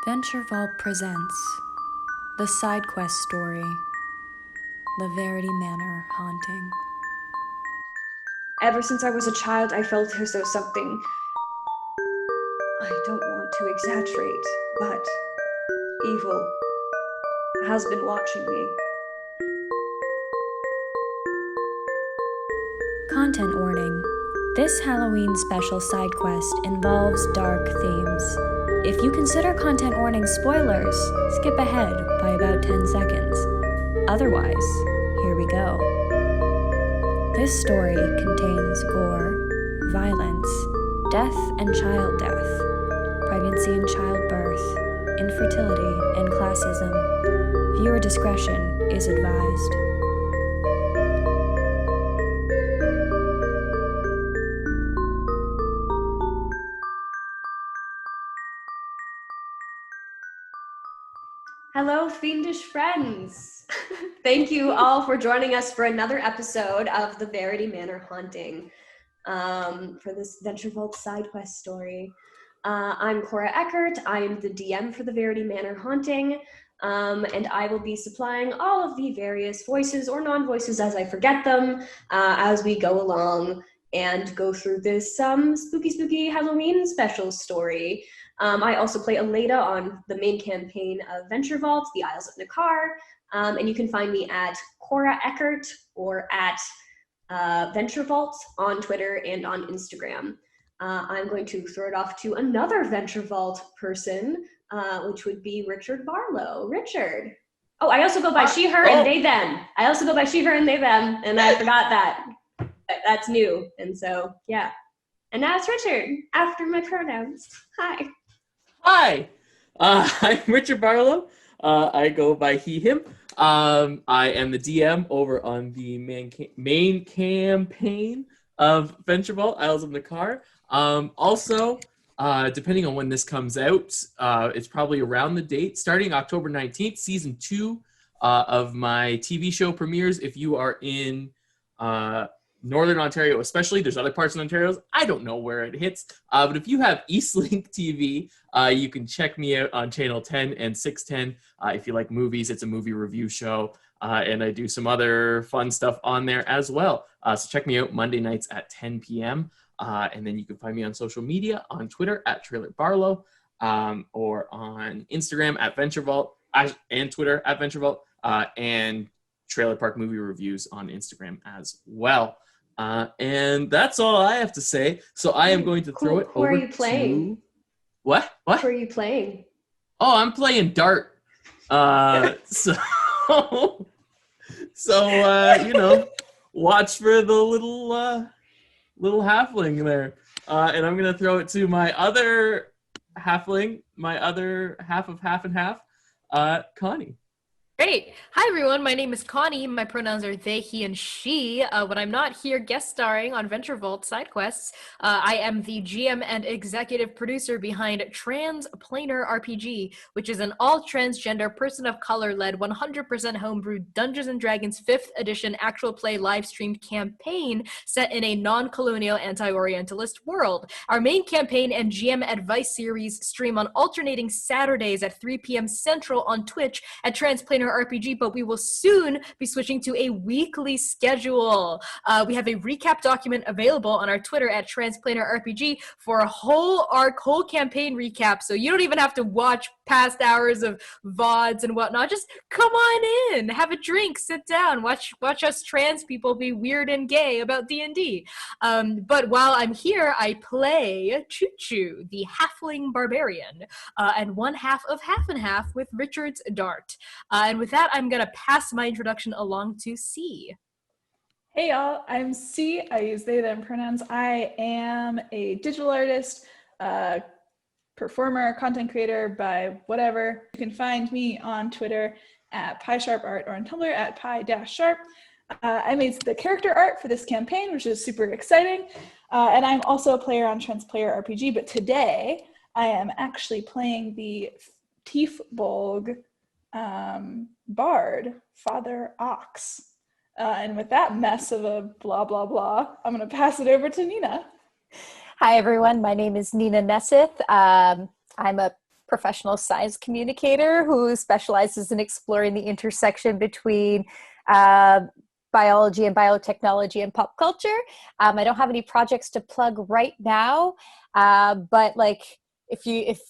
Venturevault presents the side quest story, the Verity Manor haunting. Ever since I was a child, I felt as though something, I don't want to exaggerate, but evil has been watching me. Content warning. This Halloween special side quest involves dark themes. If you consider content warning spoilers, skip ahead by about 10 seconds. Otherwise, here we go. This story contains gore, violence, death and child death, pregnancy and childbirth, infertility, and classism. Viewer discretion is advised. Hello, fiendish friends! Thank you all for joining us for another episode of the Verity Manor haunting for this Venturevault side quest story. I'm Cora Eckert. I am the DM for the Verity Manor haunting, and I will be supplying all of the various voices or non-voices as I forget them as we go along and go through this spooky Halloween special story. I also play Aleda on the main campaign of Venturevault, The Isles of Nakar, and you can find me at Cora Eckert or at Venturevault on Twitter and on Instagram. I'm going to throw it off to another Venturevault person, which would be Richard Barlow. Richard. Oh, I also go by she, her, and they, them. I also go by she, her, and they, them, and I forgot that. That's new, and so, yeah. And now it's Richard, after my pronouns. Hi. Hi, I'm Richard Barlow. I go by he, him. I am the DM over on the main campaign of Venturevault, Isles of Nakar. Also, depending on when this comes out, it's probably around the date, starting October 19th, Season 2 of my TV show premieres. If you are in Northern Ontario especially, there's other parts of Ontario, I don't know where it hits, but if you have Eastlink TV, you can check me out on Channel 10 and 610. If you like movies, it's a movie review show, and I do some other fun stuff on there as well. So check me out Monday nights at 10 p.m., and then you can find me on social media, on Twitter at Trailer Barlow, or on Instagram at Venturevault, and Twitter at Venturevault, and Trailer Park Movie Reviews on Instagram as well. And that's all I have to say. So I am going to throw it over to... Who are you playing? What? Who are you playing? Oh, I'm playing Dart. So you know, watch for the little halfling there. And I'm going to throw it to my other halfling, my other half of half and half, Connie. Great. Hi, everyone. My name is Connie. My pronouns are they, he, and she. When I'm not here guest starring on Venturevault side quests, I am the GM and executive producer behind Transplanar RPG, which is an all-transgender, person of color-led, 100% homebrew Dungeons & Dragons 5th edition actual play live-streamed campaign set in a non-colonial anti-Orientalist world. Our main campaign and GM advice series stream on alternating Saturdays at 3 p.m. Central on Twitch at Transplanar RPG, but we will soon be switching to a weekly schedule. We have a recap document available on our Twitter at Transplanar RPG for a whole arc, whole campaign recap, so you don't even have to watch past hours of VODs and whatnot. Just come on in, have a drink, sit down, watch us trans people be weird and gay about D&D. But while I'm here, I play Chū Chū, the Halfling Barbarian, and one half of half and half with Richard's Dart. And with that, I'm going to pass my introduction along to C. Hey y'all, I'm C. I use they, them pronouns. I am a digital artist, performer, content creator by whatever. You can find me on Twitter at PieSharpArt or on Tumblr at pie-sharp. I made the character art for this campaign, which is super exciting. And I'm also a player on Transplanar RPG, but today I am actually playing the Tiefbolg Bard, Father Ox. And with that mess of a blah, blah, blah, I'm going to pass it over to Nina. Hi, everyone. My name is Nina Nesseth. I'm a professional science communicator who specializes in exploring the intersection between biology and biotechnology and pop culture. I don't have any projects to plug right now, but like if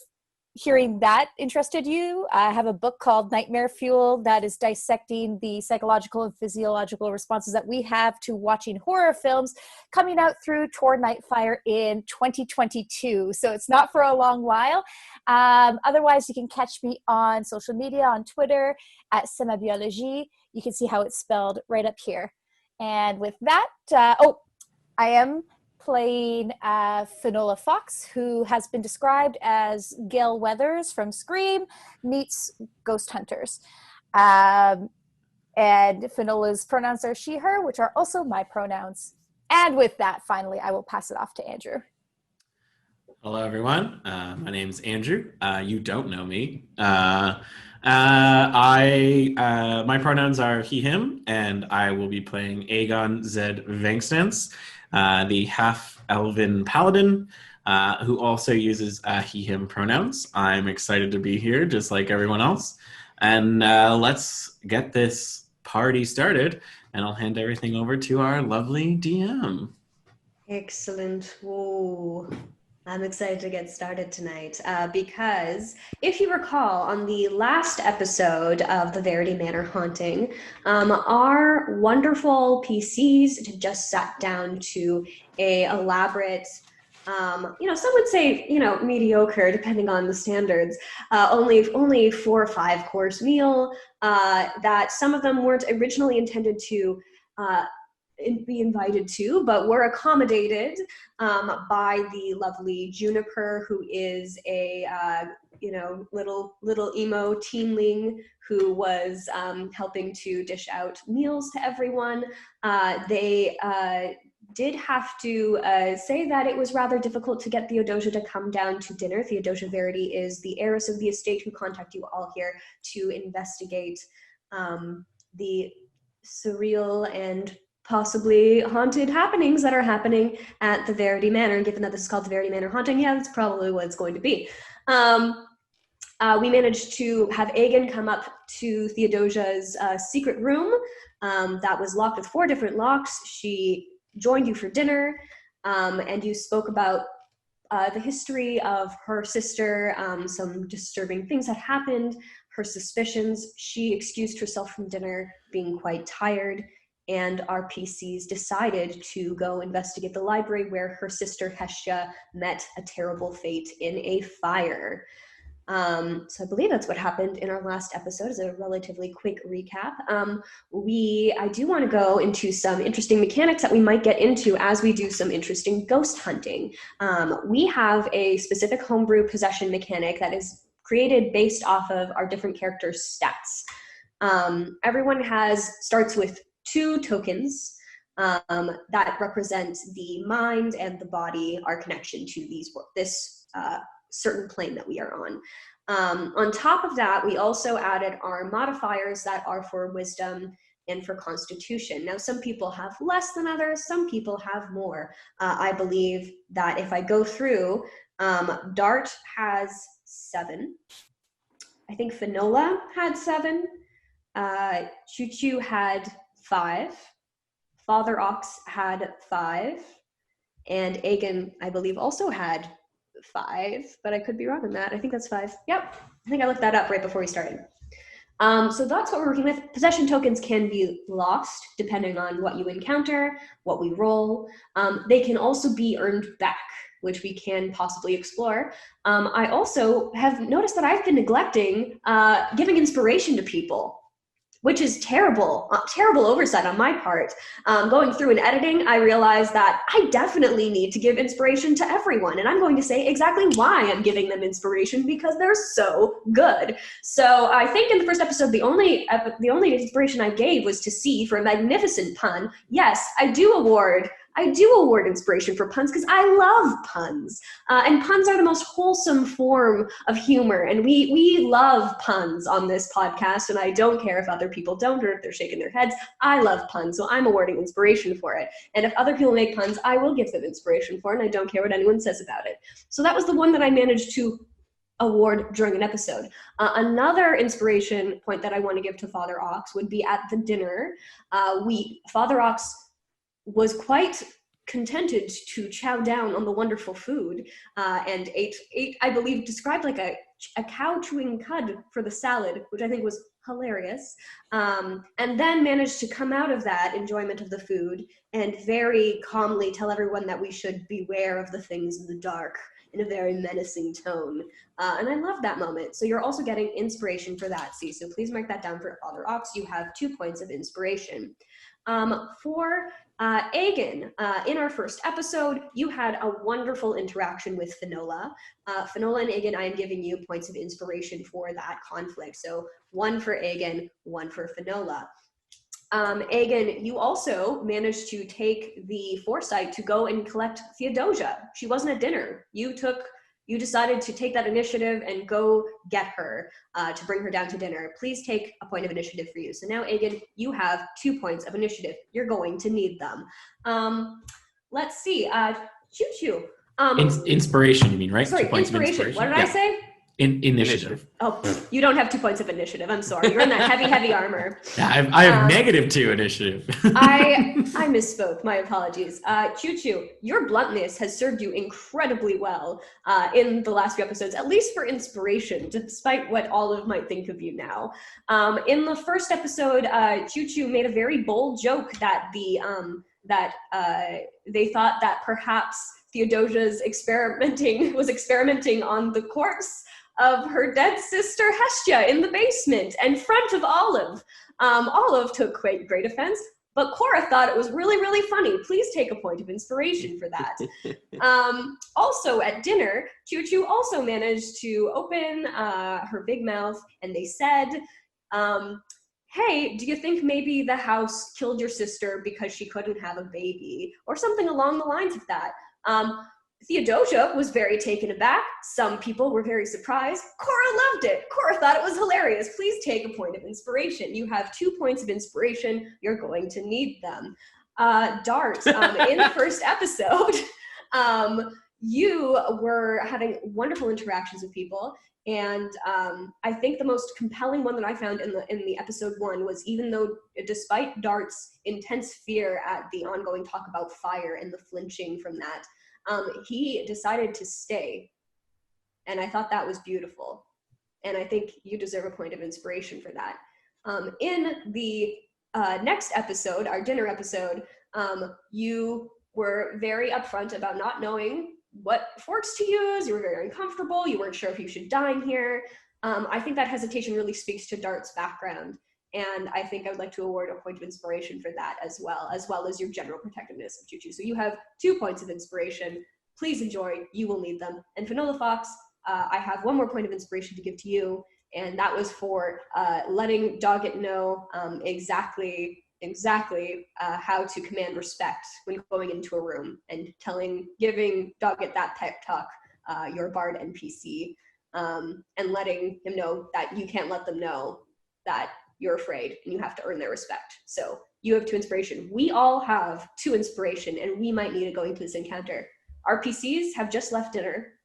hearing that interested you, I have a book called Nightmare Fuel that is dissecting the psychological and physiological responses that we have to watching horror films, coming out through Tor Nightfire in 2022. So it's not for a long while. Otherwise, you can catch me on social media, on Twitter at Semabiologie. You can see how it's spelled right up here. And with that, I am playing Finola Fox, who has been described as Gail Weathers from Scream meets Ghost Hunters. And Finola's pronouns are she, her, which are also my pronouns. And with that, finally, I will pass it off to Andrew. Hello, everyone. My name's Andrew. You don't know me. My pronouns are he, him, and I will be playing Aegon Z. Venkstantz, the half-elven paladin, who also uses he, him pronouns. I'm excited to be here, just like everyone else. And let's get this party started, and I'll hand everything over to our lovely DM. Excellent. Whoa. I'm excited to get started tonight because if you recall on the last episode of the Verity Manor Haunting, our wonderful PCs had just sat down to a elaborate, some would say, mediocre, depending on the standards, only 4 or 5 course meal that some of them weren't originally intended to be invited to, but were accommodated by the lovely Juniper, who is a little emo teenling who was helping to dish out meals to everyone. They did have to say that it was rather difficult to get Theodosia to come down to dinner. Theodosia Verity is the heiress of the estate who contacted you all here to investigate the surreal and possibly haunted happenings that are happening at the Verity Manor. And given that this is called the Verity Manor Haunting, yeah, that's probably what it's going to be. We managed to have Aegon come up to Theodosia's secret room that was locked with 4 different locks. She joined you for dinner, and you spoke about the history of her sister, some disturbing things that happened, her suspicions. She excused herself from dinner, being quite tired, and our PCs decided to go investigate the library where her sister Hestia met a terrible fate in a fire. So I believe that's what happened in our last episode, as a relatively quick recap. I do want to go into some interesting mechanics that we might get into as we do some interesting ghost hunting. We have a specific homebrew possession mechanic that is created based off of our different characters' stats. Everyone starts with 2 tokens that represent the mind and the body, our connection to this certain plane that we are on. On top of that, we also added our modifiers that are for wisdom and for constitution. Now, some people have less than others, some people have more. I believe that if I go through, Dart has 7. I think Finola had 7. Chū Chū had 5. Father Ox had 5. And Aegon, I believe, also had 5, but I could be wrong on that. I think that's 5. Yep. I think I looked that up right before we started. So that's what we're working with. Possession tokens can be lost depending on what you encounter, what we roll. They can also be earned back, which we can possibly explore. I also have noticed that I've been neglecting giving inspiration to people, which is terrible oversight on my part. Going through and editing, I realized that I definitely need to give inspiration to everyone, and I'm going to say exactly why I'm giving them inspiration, because they're so good. So I think in the first episode, the only inspiration I gave was to C for a magnificent pun. Yes, I do award inspiration for puns because I love puns. And puns are the most wholesome form of humor. And we love puns on this podcast. And I don't care if other people don't or if they're shaking their heads. I love puns, so I'm awarding inspiration for it. And if other people make puns, I will give them inspiration for it. And I don't care what anyone says about it. So that was the one that I managed to award during an episode. Another inspiration point that I want to give to Father Ox would be at the dinner. Father Ox was quite contented to chow down on the wonderful food and ate, I believe, described like a cow chewing cud for the salad, which I think was hilarious, and then managed to come out of that enjoyment of the food and very calmly tell everyone that we should beware of the things in the dark in a very menacing tone. And I love that moment. So you're also getting inspiration for that, see. So please mark that down for Father Ox. You have 2 points of inspiration. For Aegon, in our first episode, you had a wonderful interaction with Finola. Finola and Aegon, I am giving you points of inspiration for that conflict. So 1 for Aegon, 1 for Finola. Aegon, you also managed to take the foresight to go and collect Theodosia. She wasn't at dinner. You decided to take that initiative and go get her to bring her down to dinner. Please take a point of initiative for you. So now, Aegon, you have 2 points of initiative. You're going to need them. Let's see. Chū Chū. Inspiration, you mean, right? Sorry, 2 points of inspiration. What did I say? Initiative. Oh, you don't have 2 points of initiative. I'm sorry. You're in that heavy armor. Yeah, I have -2 initiative. I misspoke. My apologies. Chū Chū, your bluntness has served you incredibly well in the last few episodes, at least for inspiration, despite what Olive might think of you now. In the first episode, Chū Chū made a very bold joke that they thought that perhaps Theodosia's was experimenting on the corpse of her dead sister Hestia in the basement in front of Olive. Olive took great offense, but Cora thought it was really, really funny. Please take a point of inspiration for that. Also at dinner, Chū Chū also managed to open her big mouth, and they said, hey, do you think maybe the house killed your sister because she couldn't have a baby? Or something along the lines of that. Theodosia was very taken aback. Some people were very surprised. Cora loved it. Cora thought it was hilarious. Please take a point of inspiration. You have 2 points of inspiration. You're going to need them. Dart, in the first episode, you were having wonderful interactions with people. And I think the most compelling one that I found in the episode 1 was, even though despite Dart's intense fear at the ongoing talk about fire and the flinching from that, he decided to stay. And I thought that was beautiful. And I think you deserve a point of inspiration for that. In the next episode, our dinner episode, you were very upfront about not knowing what forks to use. You were very uncomfortable. You weren't sure if you should dine here. I think that hesitation really speaks to Dart's background. And I think I would like to award a point of inspiration for that as well as your general protectiveness of Chū Chū. So you have 2 points of inspiration. Please enjoy. You will need them. And Finola Fox, I have 1 more point of inspiration to give to you. And that was for letting Doggett know exactly how to command respect when going into a room, and giving Doggett that pep talk, your bard NPC, and letting him know that you can't let them know that you're afraid and you have to earn their respect. So you have 2 inspiration. We all have 2 inspiration, and we might need it going to this encounter. Our PCs have just left dinner.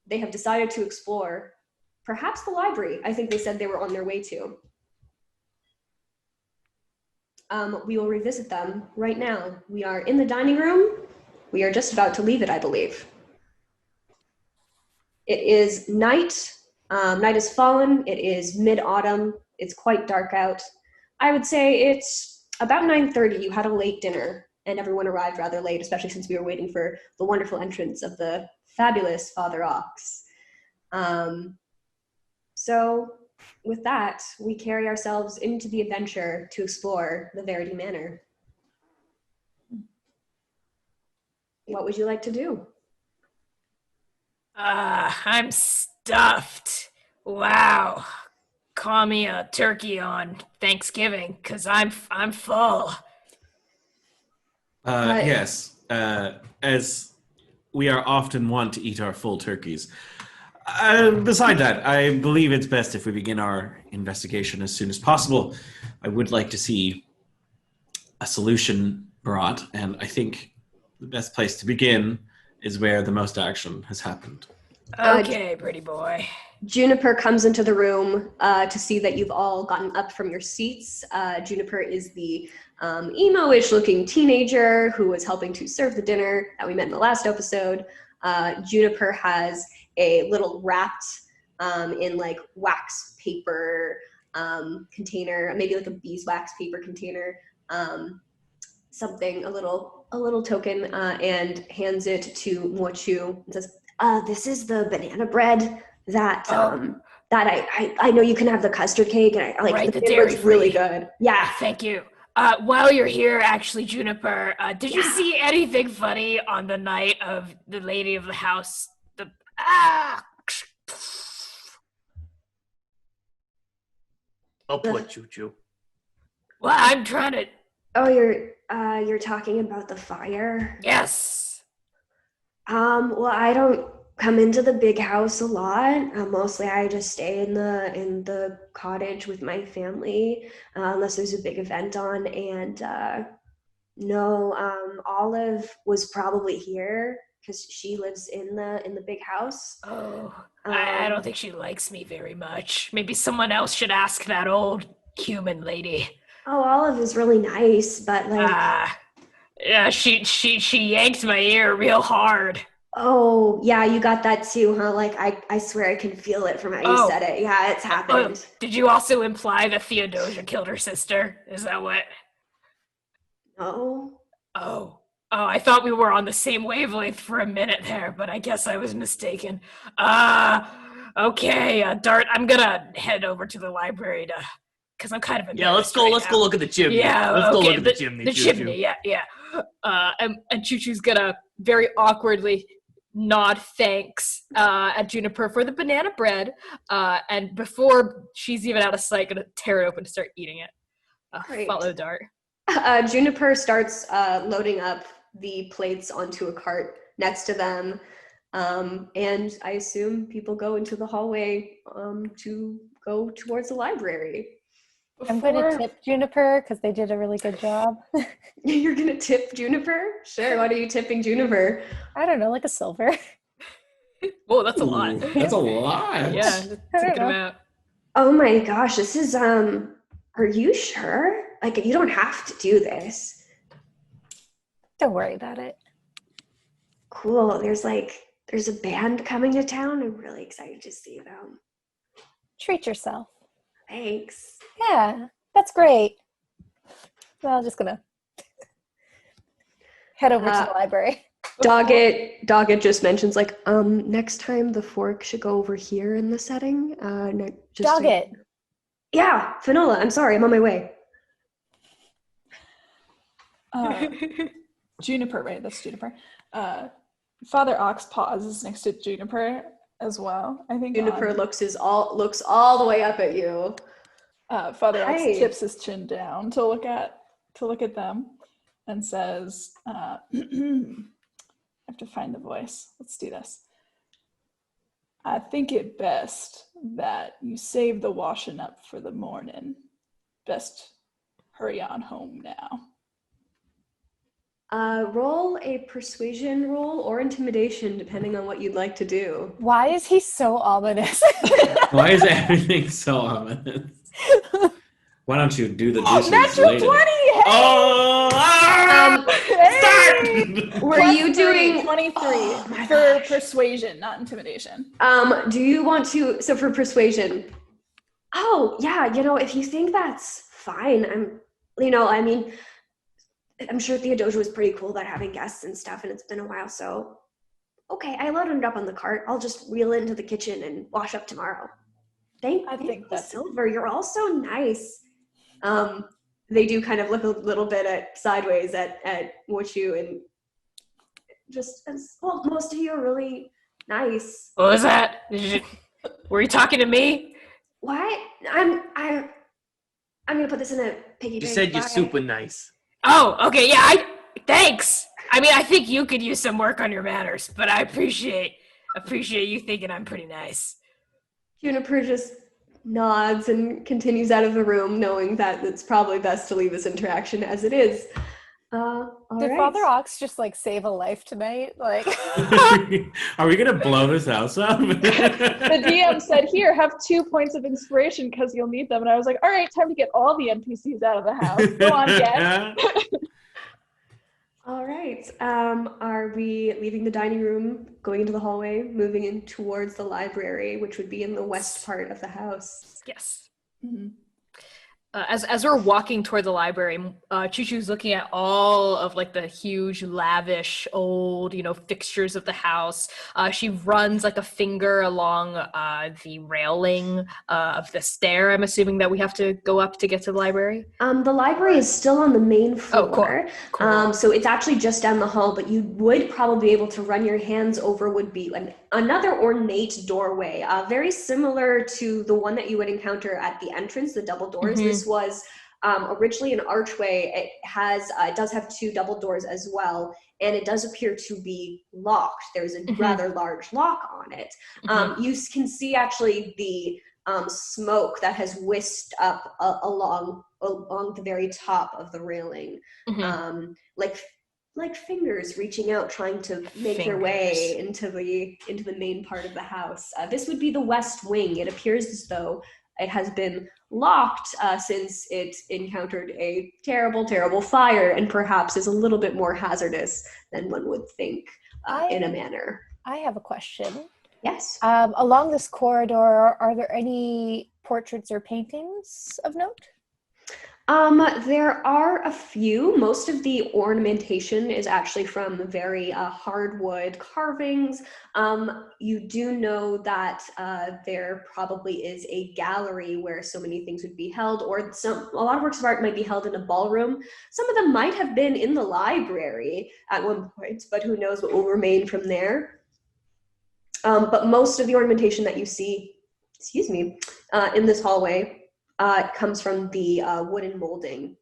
They have decided to explore perhaps the library. I think they said they were on their way to. We will revisit them right now. We are in the dining room. We are just about to leave it, I believe. It is night. Night has fallen. It is mid-autumn. It's quite dark out. I would say it's about 9:30. You had a late dinner, and everyone arrived rather late, especially since we were waiting for the wonderful entrance of the fabulous Father Ox. So with that, we carry ourselves into the adventure to explore the Verity Manor. What would you like to do? I'm stuffed. Wow. Call me a turkey on Thanksgiving, 'cause I'm full. Yes, as we are often wont to eat our full turkeys. Beside that, I believe it's best if we begin our investigation as soon as possible. I would like to see a solution brought, and I think the best place to begin is where the most action has happened. Okay, pretty boy. Juniper comes into the room to see that you've all gotten up from your seats. Juniper is the emo-ish looking teenager who was helping to serve the dinner that we met in the last episode. Juniper has a little wrapped in like wax paper container, maybe like a beeswax paper container, something, a little token, and hands it to Mo Chū and says, this is the banana bread that that I know you can have the custard cake, and I like Right, the the dairy's dairy-free. really good. Yeah. Thank you. While you're here, actually, Juniper, did you see anything funny on the night of the lady of the house? I'll put Chū Chū. Well, I'm trying to. Oh, you're talking about the fire? Yes. Well, I don't come into the big house a lot. Mostly I just stay in the cottage with my family, unless there's a big event on. And no, Olive was probably here because she lives in the big house. Oh, I don't think she likes me very much. Maybe someone else should ask that old human lady. Oh, Olive is really nice, but like yeah, she yanked my ear real hard. oh, yeah, you got that too, huh? Like, I swear I can feel it from how you said it. Yeah, it's happened. Did you also imply that Theodosia killed her sister? Is that what? No. Oh, I thought we were on the same wavelength for a minute there, but I guess I was mistaken. Okay, Dart, I'm gonna head over to the library because I'm kind of embarrassed. Yeah, let's go look at the chimney. Yeah, let's go okay, look at the chimney. The Chū Chū. chimney, yeah. And Chū Chū's gonna very awkwardly nod thanks at Juniper for the banana bread, and before she's even out of sight, gonna tear it open to start eating it. Great. Follow Dart. Juniper starts loading up the plates onto a cart next to them, and I assume people go into the hallway to go towards the library. I'm going to tip Juniper because they did a really good job. You're going to tip Juniper? Sure, what are you tipping Juniper? I don't know, like a silver. Whoa, that's a lot. Ooh, that's a lot. Yeah, just thinking about. Oh my gosh, this is, are you sure? Like, you don't have to do this. Don't worry about it. Cool, there's a band coming to town. I'm really excited to see them. Treat yourself. Thanks. Yeah, that's great. Well, I'm just going to head over to the library. Doggett just mentions, like, next time the fork should go over here in the setting. Doggett. Yeah, Finola, I'm sorry, I'm on my way. Juniper, right? That's Juniper. Father Ox pauses next to Juniper as well. I think Juniper looks all the way up at you. Father Ox Hi. tips his chin down to look at them and says, I have to find the voice. Let's do this. I think it best that you save the washing up for the morning. Best hurry on home now. Roll a persuasion roll or intimidation, depending on what you'd like to do. Why is he so ominous? Why is everything so ominous? Why don't you do the dishes Natural later? 20! Hey! Start! Were Plus you doing 23 Oh my for gosh. persuasion, not intimidation? Do you want to, so for persuasion, oh yeah, if you think that's fine, I'm sure Theodosia was pretty cool about having guests and stuff, and it's been a while, so okay, I loaded it up on the cart. I'll just reel it into the kitchen and wash up tomorrow. I think you, that's Silver, you're all so nice. They do kind of look a little bit sideways at Mo Chū, and just well, most of you are really nice. What was that? Were you talking to me? What? I'm gonna put this in a piggy bank. You said you're Bye. super nice. Oh, okay, yeah, thanks. I mean, I think you could use some work on your manners, but I appreciate you thinking I'm pretty nice. Juniper just nods and continues out of the room, knowing that it's probably best to leave this interaction as it is. All Did right. Father Ox just like save a life tonight? Like, Are we gonna blow this house up? The DM said, "Here, have 2 points of inspiration because you'll need them." And I was like, "All right, time to get all the NPCs out of the house. Go on, guest." All right. Are we leaving the dining room, going into the hallway, moving in towards the library, which would be in the west part of the house? Yes. Mhm. As we're walking toward the library, Chū Chū's looking at all of like the huge, lavish, old, fixtures of the house. She runs like a finger along the railing of the stair. I'm assuming that we have to go up to get to the library. The library is still on the main floor. Oh, cool. So it's actually just down the hall, but you would probably be able to run your hands over would be another ornate doorway, very similar to the one that you would encounter at the entrance, the double doors. Mhm. This was originally an archway. It does have 2 double doors as well, and it does appear to be locked. There's a rather large lock on it. You can see actually the smoke that has whisked up along the very top of the railing, like fingers reaching out, trying to make their way into the main part of the house. This would be the west wing. It appears as though it has been locked since it encountered a terrible, terrible fire, and perhaps is a little bit more hazardous than one would think in a manor. I have a question. Yes. Along this corridor, are there any portraits or paintings of note? There are a few. Most of the ornamentation is actually from very hardwood carvings. You do know that there probably is a gallery where so many things would be held, or a lot of works of art might be held in a ballroom. Some of them might have been in the library at one point, but who knows what will remain from there. But most of the ornamentation that you see, in this hallway comes from the wooden molding.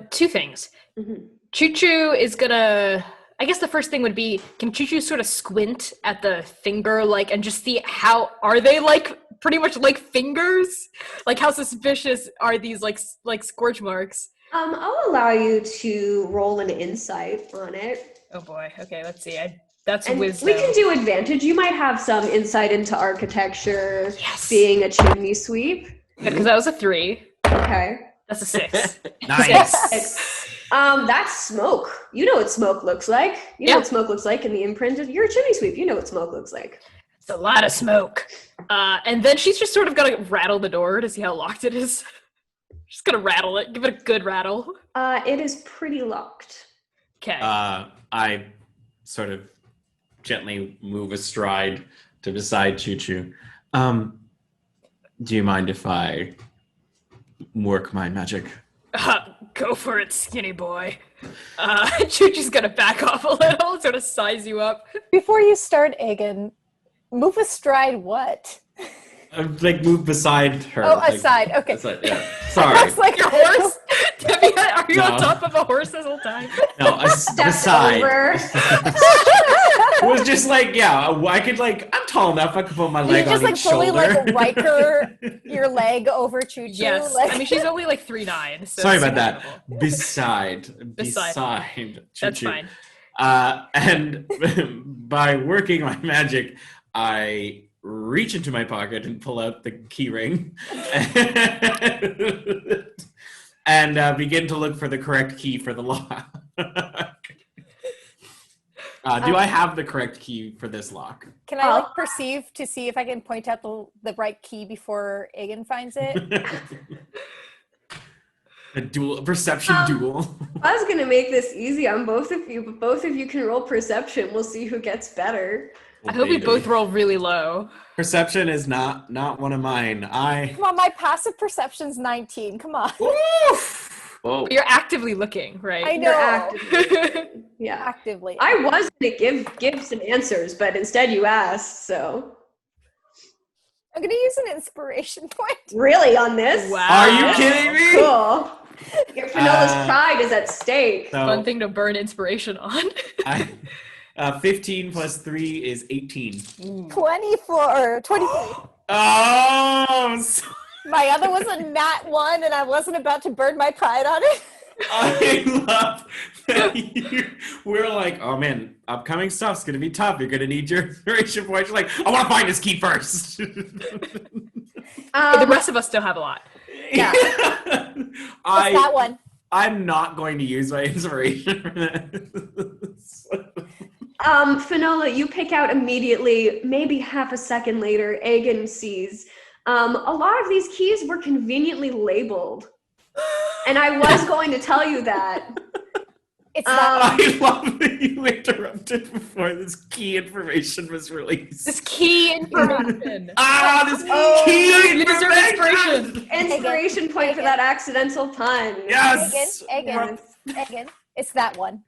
Two things. Mm-hmm. Chū Chū is gonna, I guess the first thing would be, can Chū Chū sort of squint at the finger, and just see how, are they pretty much like fingers? Like how suspicious are these like scorch marks? I'll allow you to roll an insight on it. Oh boy, okay, let's see. That's and wisdom. We can do advantage. You might have some insight into architecture, yes. Being a chimney sweep. Because that was a 3. Okay. That's a 6. Nice. 6. That's smoke. You know what smoke looks like. You know what smoke looks like in the imprint. You're a chimney sweep. You know what smoke looks like. It's a lot of smoke. And then she's just sort of gonna rattle the door to see how locked it is. She's gonna rattle it. Give it a good rattle. It is pretty locked. Okay. I sort of gently move astride to beside Chū Chū. Do you mind if I work my magic? Go for it, skinny boy. Chū Chū's gonna back off a little, sort of size you up. Before you start, Aegon, move astride what? Move beside her. Oh, aside. Okay. Aside, yeah. Sorry. That's like Your horse? Debbie, are you on top of a horse this whole time? No, beside. Over. It was just I could I'm tall enough. I could put my leg on each shoulder. You just fully Riker your leg over Chū Chū. Yes. I mean, she's only 3'9". So sorry about that. Beside. Chū That's Chū. fine. And by working my magic, I reach into my pocket and pull out the key ring and begin to look for the correct key for the lock. Do I have the correct key for this lock? Can I perceive to see if I can point out the right key before Aegon finds it? A perception duel. I was gonna make this easy on both of you, but both of you can roll perception. We'll see who gets better. I hope we both roll really low. Perception is not one of mine. Come on, my passive perception's 19. Come on. Whoa. You're actively looking, right? I know. You're actively, yeah. Actively. I was gonna give some answers, but instead you asked, so. I'm gonna use an inspiration point. Really, on this? Wow. Are you kidding me? Cool. Your Finola's pride is at stake. So Fun thing to burn inspiration on. 15 plus 3 is 18. 24. 23. Oh, My other was a nat 1, and I wasn't about to burn my pride on it. I love that we're like, oh man, upcoming stuff's gonna be tough. You're gonna need your inspiration points. You're like, I want to find this key first. The rest of us still have a lot. Yeah. It's that one. I'm not going to use my inspiration for this. Finola, you pick out immediately, maybe half a second later, Aegon sees a lot of these keys were conveniently labeled. And I was going to tell you that. It's that one. I love that you interrupted before this key information was released. This key information. This key You deserve information! inspiration. Inspiration point for that accidental pun. Yes! Egan, it's that one.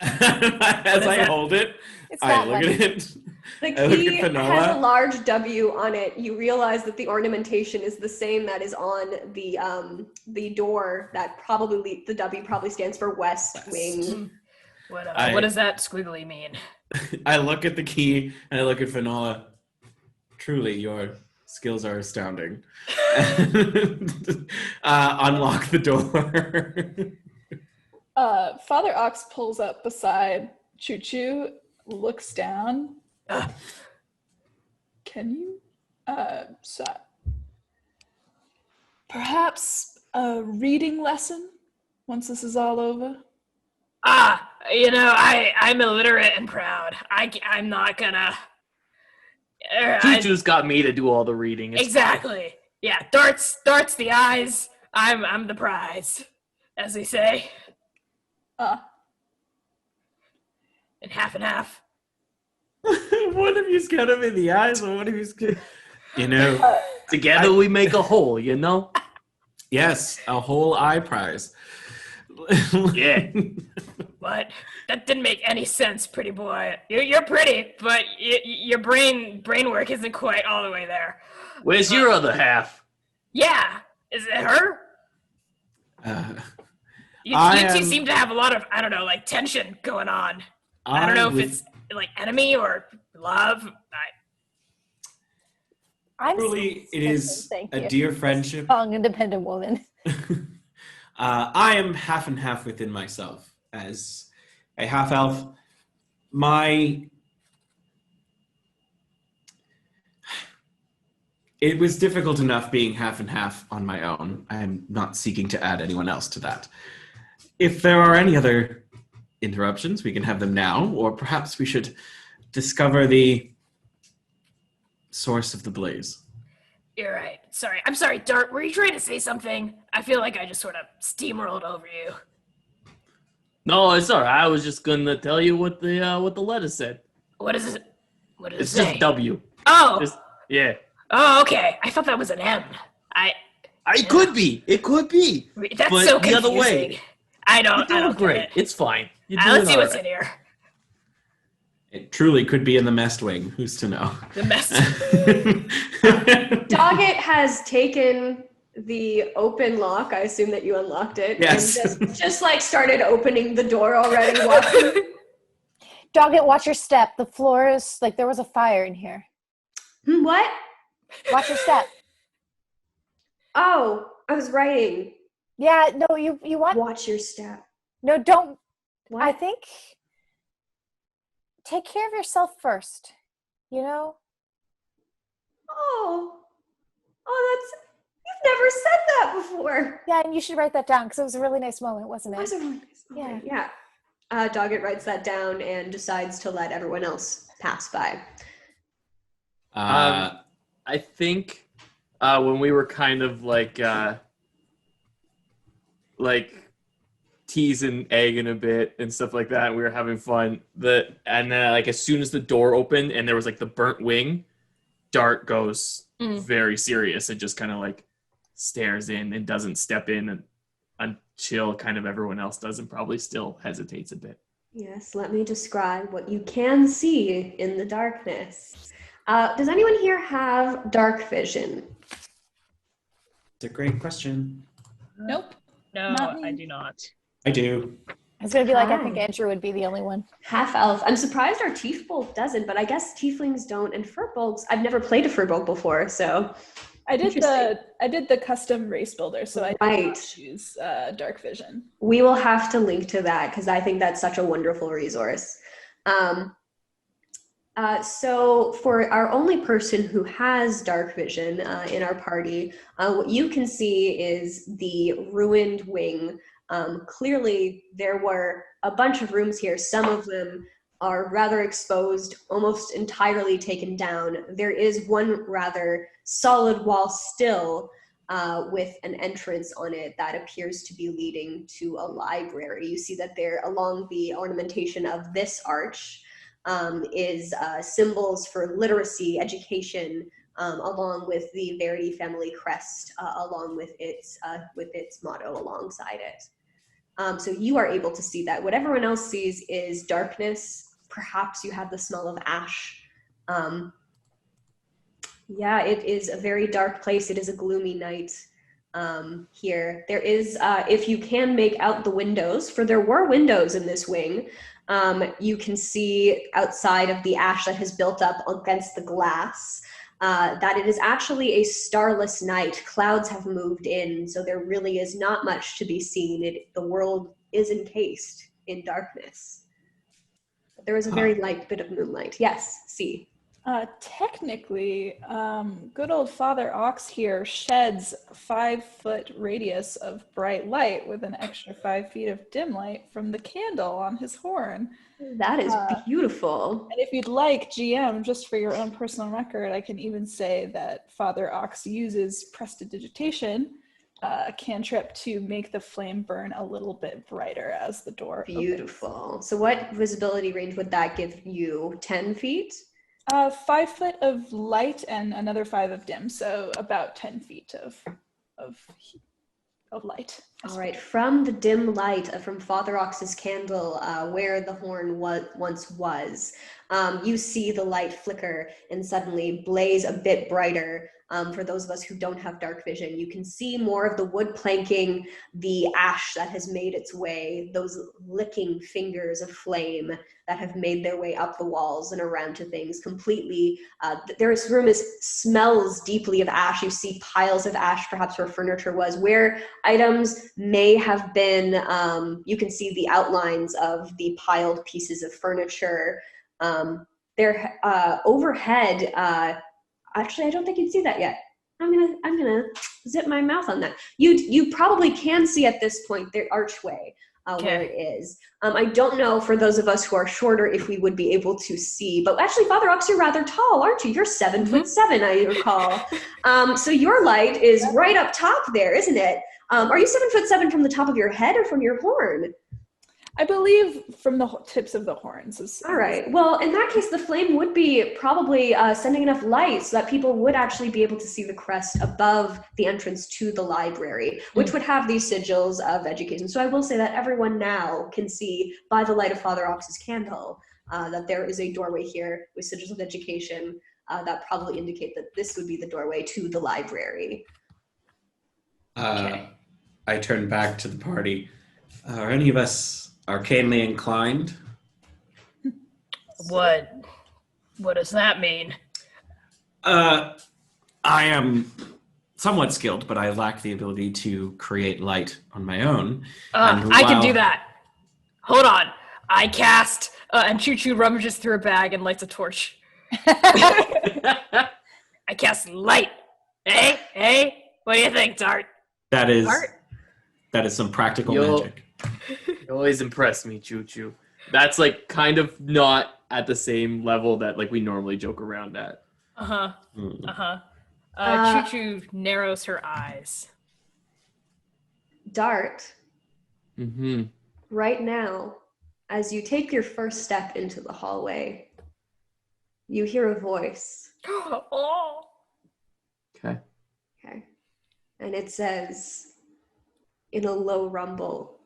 As I hold it, It's I that look one. at it. The I look key at Finola. has a large W on it. You realize that the ornamentation is the same that is on the door. That probably the W probably stands for West Wing. What does that squiggly mean? I look at the key and I look at Finola. Truly, your skills are astounding. Unlock the door. Father Ox pulls up beside Chū Chū, looks down. Can you, perhaps a reading lesson once this is all over? I'm illiterate and proud. I'm not gonna. Chū Chū's got me to do all the reading. It's Exactly. Yeah, darts the eyes. I'm the prize, as they say. And half. One of you's got him in the eyes, and one of you's got... Together we make a whole, you know? Yes, a whole eye prize. Yeah. What? That didn't make any sense, pretty boy. You're pretty, but your brain work isn't quite all the way there. Where's your other half? Yeah, is it her? You two seem to have a lot of, I don't know, like tension going on. I don't know if it's like enemy or love. Truly, it is a dear friendship. Strong, independent woman. I am half and half within myself. As a half-elf, it was difficult enough being half and half on my own. I am not seeking to add anyone else to that. If there are any other interruptions, we can have them now, or perhaps we should discover the source of the blaze. You're right. Sorry. I'm sorry, Dart. Were you trying to say something? I feel like I just sort of steamrolled over you. No, it's all right. I was just gonna tell you what the letter said. What is it? What does it It's say? just W. Oh. Yeah. Oh, okay. I thought that was an M. It could be. It could be. That's but so the confusing. other way. I don't. You're doing I don't great. Get it. It's fine. You're Let's doing see all what's right. in here. It truly could be in the mest wing. Who's to know? The mess. Doggett has taken the open lock. I assume that you unlocked it. Yes. And just like started opening the door already. Walking. Doggett, watch your step. The floor is like there was a fire in here. What? Watch your step. Oh, I was writing. Yeah, no, you want Watch your step. no, don't. What? I think take care of yourself first. You know. Oh, that's. You've never said that before. Yeah, and you should write that down because it was a really nice moment, wasn't That was it? a really nice moment. Yeah. Doggett writes that down and decides to let everyone else pass by. I think when we were kind of like teasing Aegon a bit and stuff like that, and we were having fun. And then like as soon as the door opened and there was like the burnt wing, Dart goes very serious and just kind of like stares in and doesn't step in until kind of everyone else does and probably still hesitates a bit. Yes, let me describe what you can see in the darkness. Does anyone here have dark vision? It's a great question. Nope. No, Not me. I do not. I do. It's gonna be like I think Hi. Andrew would be the only one. Half elf. I'm surprised our Tiefbolg doesn't, but I guess tieflings don't and Firbolgs. I've never played a Firbolg before, so I did Interesting. the custom race builder, so I did Right. not choose dark vision. We will have to link to that because I think that's such a wonderful resource. So for our only person who has dark vision in our party, what you can see is the ruined wing. Clearly, there were a bunch of rooms here. Some of them are rather exposed, almost entirely taken down. There is one rather solid wall still with an entrance on it that appears to be leading to a library. You see that there, along the ornamentation of this arch, is symbols for literacy, education, along with the Verity family crest, along with its motto alongside it. So you are able to see that. What everyone else sees is darkness. Perhaps you have the smell of ash. Yeah, it is a very dark place. It is a gloomy night here. There is, if you can make out the windows, for there were windows in this wing, you can see outside of the ash that has built up against the glass that it is actually a starless night. Clouds have moved in, so there really is not much to be seen. The world is encased in darkness. But there is a very light bit of moonlight. Yes, see. Technically, good old Father Ox here sheds 5-foot radius of bright light with an extra 5 feet of dim light from the candle on his horn. That is beautiful. And if you'd like, GM, just for your own personal record, I can even say that Father Ox uses prestidigitation, a cantrip, to make the flame burn a little bit brighter as the door Beautiful. opens. So what visibility range would that give you? 10 feet? 5 foot of light and another 5 of dim, so about 10 feet of light. All right, from the dim light from Father Ox's candle, where the horn once was, you see the light flicker and suddenly blaze a bit brighter. For those of us who don't have dark vision, you can see more of the wood planking, the ash that has made its way, those licking fingers of flame that have made their way up the walls and around to things completely. This room smells deeply of ash. You see piles of ash, perhaps where furniture was, where items may have been. You can see the outlines of the piled pieces of furniture. They're overhead. Actually, I don't think you'd see that yet. I'm gonna zip my mouth on that. You probably can see at this point the archway where it is. I don't know for those of us who are shorter if we would be able to see, but actually, Father Ox, you're rather tall, aren't you? You're 7'7", I recall. So your light is right up top there, isn't it? Are you 7'7" from the top of your head or from your horn? I believe from the tips of the horns. All right. Well, in that case, the flame would be probably sending enough light so that people would actually be able to see the crest above the entrance to the library, which would have these sigils of education. So I will say that everyone now can see by the light of Father Ox's candle that there is a doorway here with sigils of education that probably indicate that this would be the doorway to the library. I turn back to the party. Are any of us arcanely inclined? What does that mean? I am somewhat skilled, but I lack the ability to create light on my own. I can do that. Hold on. I cast, and Chū Chū rummages through a bag and lights a torch. I cast light. Hey, what do you think, Dart? That is some practical magic. You always impress me, Chū Chū. That's like kind of not at the same level that like we normally joke around at. Chū Chū narrows her eyes. Dart, right now, as you take your first step into the hallway, you hear a voice. Oh. Okay. And it says, in a low rumble,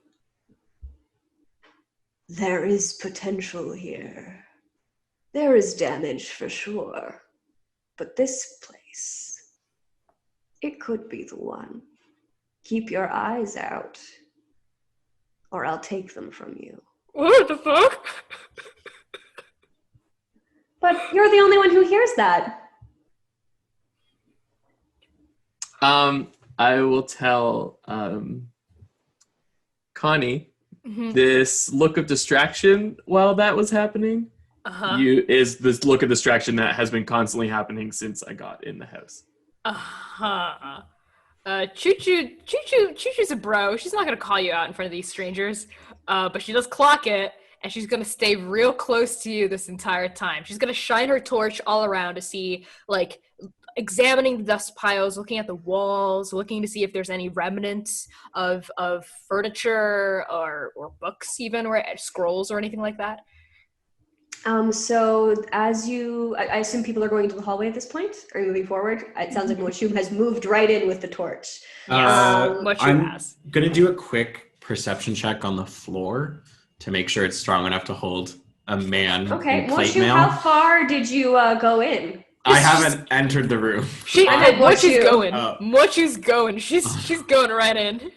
"There is potential here. There is damage for sure. But this place, it could be the one. Keep your eyes out, or I'll take them from you." What the fuck? But you're the only one who hears that. I will tell Connie this look of distraction while that was happening. Is this look of distraction that has been constantly happening since I got in the house. Chū Chū's a bro. She's not gonna call you out in front of these strangers, but she does clock it, and she's gonna stay real close to you this entire time. She's gonna shine her torch all around to see, like, examining the dust piles, looking at the walls, looking to see if there's any remnants of furniture or books, even, or scrolls or anything like that. So as I assume people are going to the hallway at this point. Are you moving forward? It sounds like Mo Chū has moved right in with the torch. Mo Chū has. I'm gonna do a quick perception check on the floor to make sure it's strong enough to hold a man in Mo plate Chū, mail. how far did you go in? I haven't entered the room. Mo Chū's going. Oh. Mo Chū's going. She's going right in.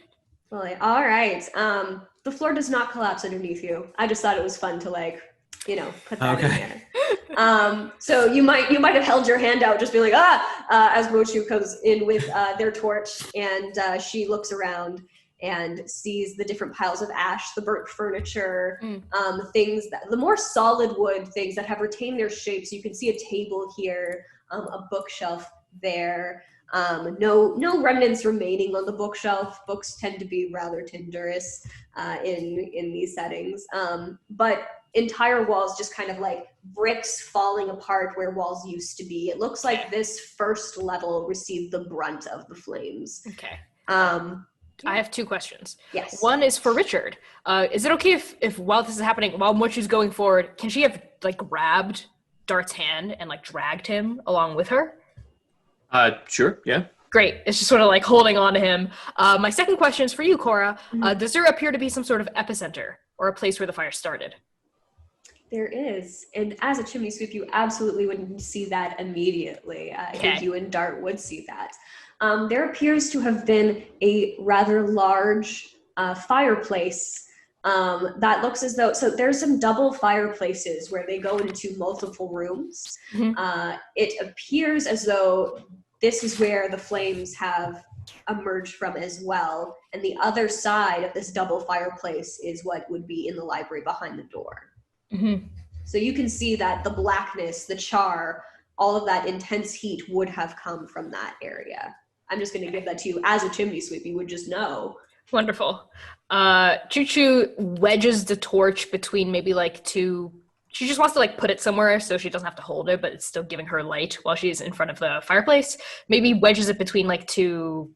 Well, all right. The floor does not collapse underneath you. I just thought it was fun to put that in there. So you might have held your hand out, just being like, as Mo Chū comes in with their torch, and she looks around and sees the different piles of ash, the burnt furniture, the more solid wood things that have retained their shapes. You can see a table here, a bookshelf there. No remnants remaining on the bookshelf. Books tend to be rather tinderous in these settings. But entire walls just kind of like bricks falling apart where walls used to be. It looks like this first level received the brunt of the flames. Okay. I have two questions. Yes. One is for Richard. Is it okay if while this is happening, while Mo Chū's going forward, can she have grabbed Dart's hand and dragged him along with her? Sure, yeah. Great. It's just sort of holding on to him. My second question is for you, Cora. Does there appear to be some sort of epicenter or a place where the fire started? There is. And as a chimney sweep, you absolutely wouldn't see that immediately. I think you and Dart would see that. There appears to have been a rather large fireplace that looks as though, so there's some double fireplaces where they go into multiple rooms. It appears as though this is where the flames have emerged from as well. And the other side of this double fireplace is what would be in the library behind the door. So you can see that the blackness, the char, all of that intense heat would have come from that area. I'm just going to give that to you as a chimney sweep. You would just know. Wonderful. Chū Chū wedges the torch between maybe two. She just wants to put it somewhere so she doesn't have to hold it, but it's still giving her light while she's in front of the fireplace. Maybe wedges it between two,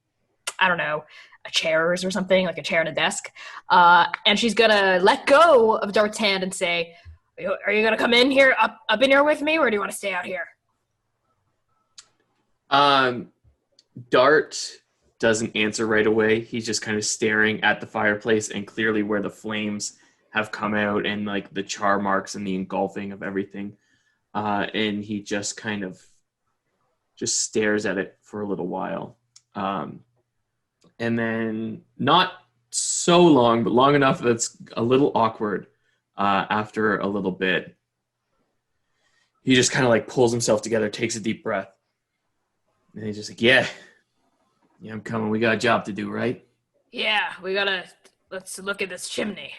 I don't know, chairs or something, like a chair and a desk. And she's gonna let go of Dart's hand and say, "Are you gonna come in here, up in here with me, or do you want to stay out here?" Dart doesn't answer right away. He's just kind of staring at the fireplace and clearly where the flames have come out and the char marks and the engulfing of everything. And he just kind of just stares at it for a little while. And then not so long, but long enough that's a little awkward. After a little bit, he just kind of pulls himself together, takes a deep breath. And he's just yeah, I'm coming. We got a job to do, right? Yeah, let's look at this chimney.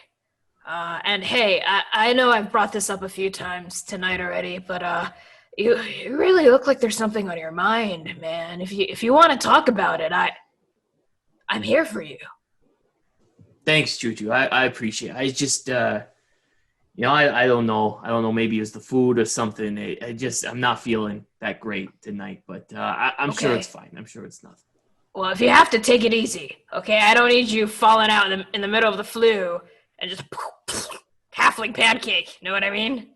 And hey, I know I've brought this up a few times tonight already, but you really look like there's something on your mind, man. If you want to talk about it, I'm here for you. Thanks, Chū Chū. I appreciate it. I just I don't know. Maybe it was the food or something. I'm not feeling that great tonight, but I'm sure it's fine. I'm sure it's nothing. Well, if you have to, take it easy, okay? I don't need you falling out in the middle of the flu and just halfling pancake. You know what I mean?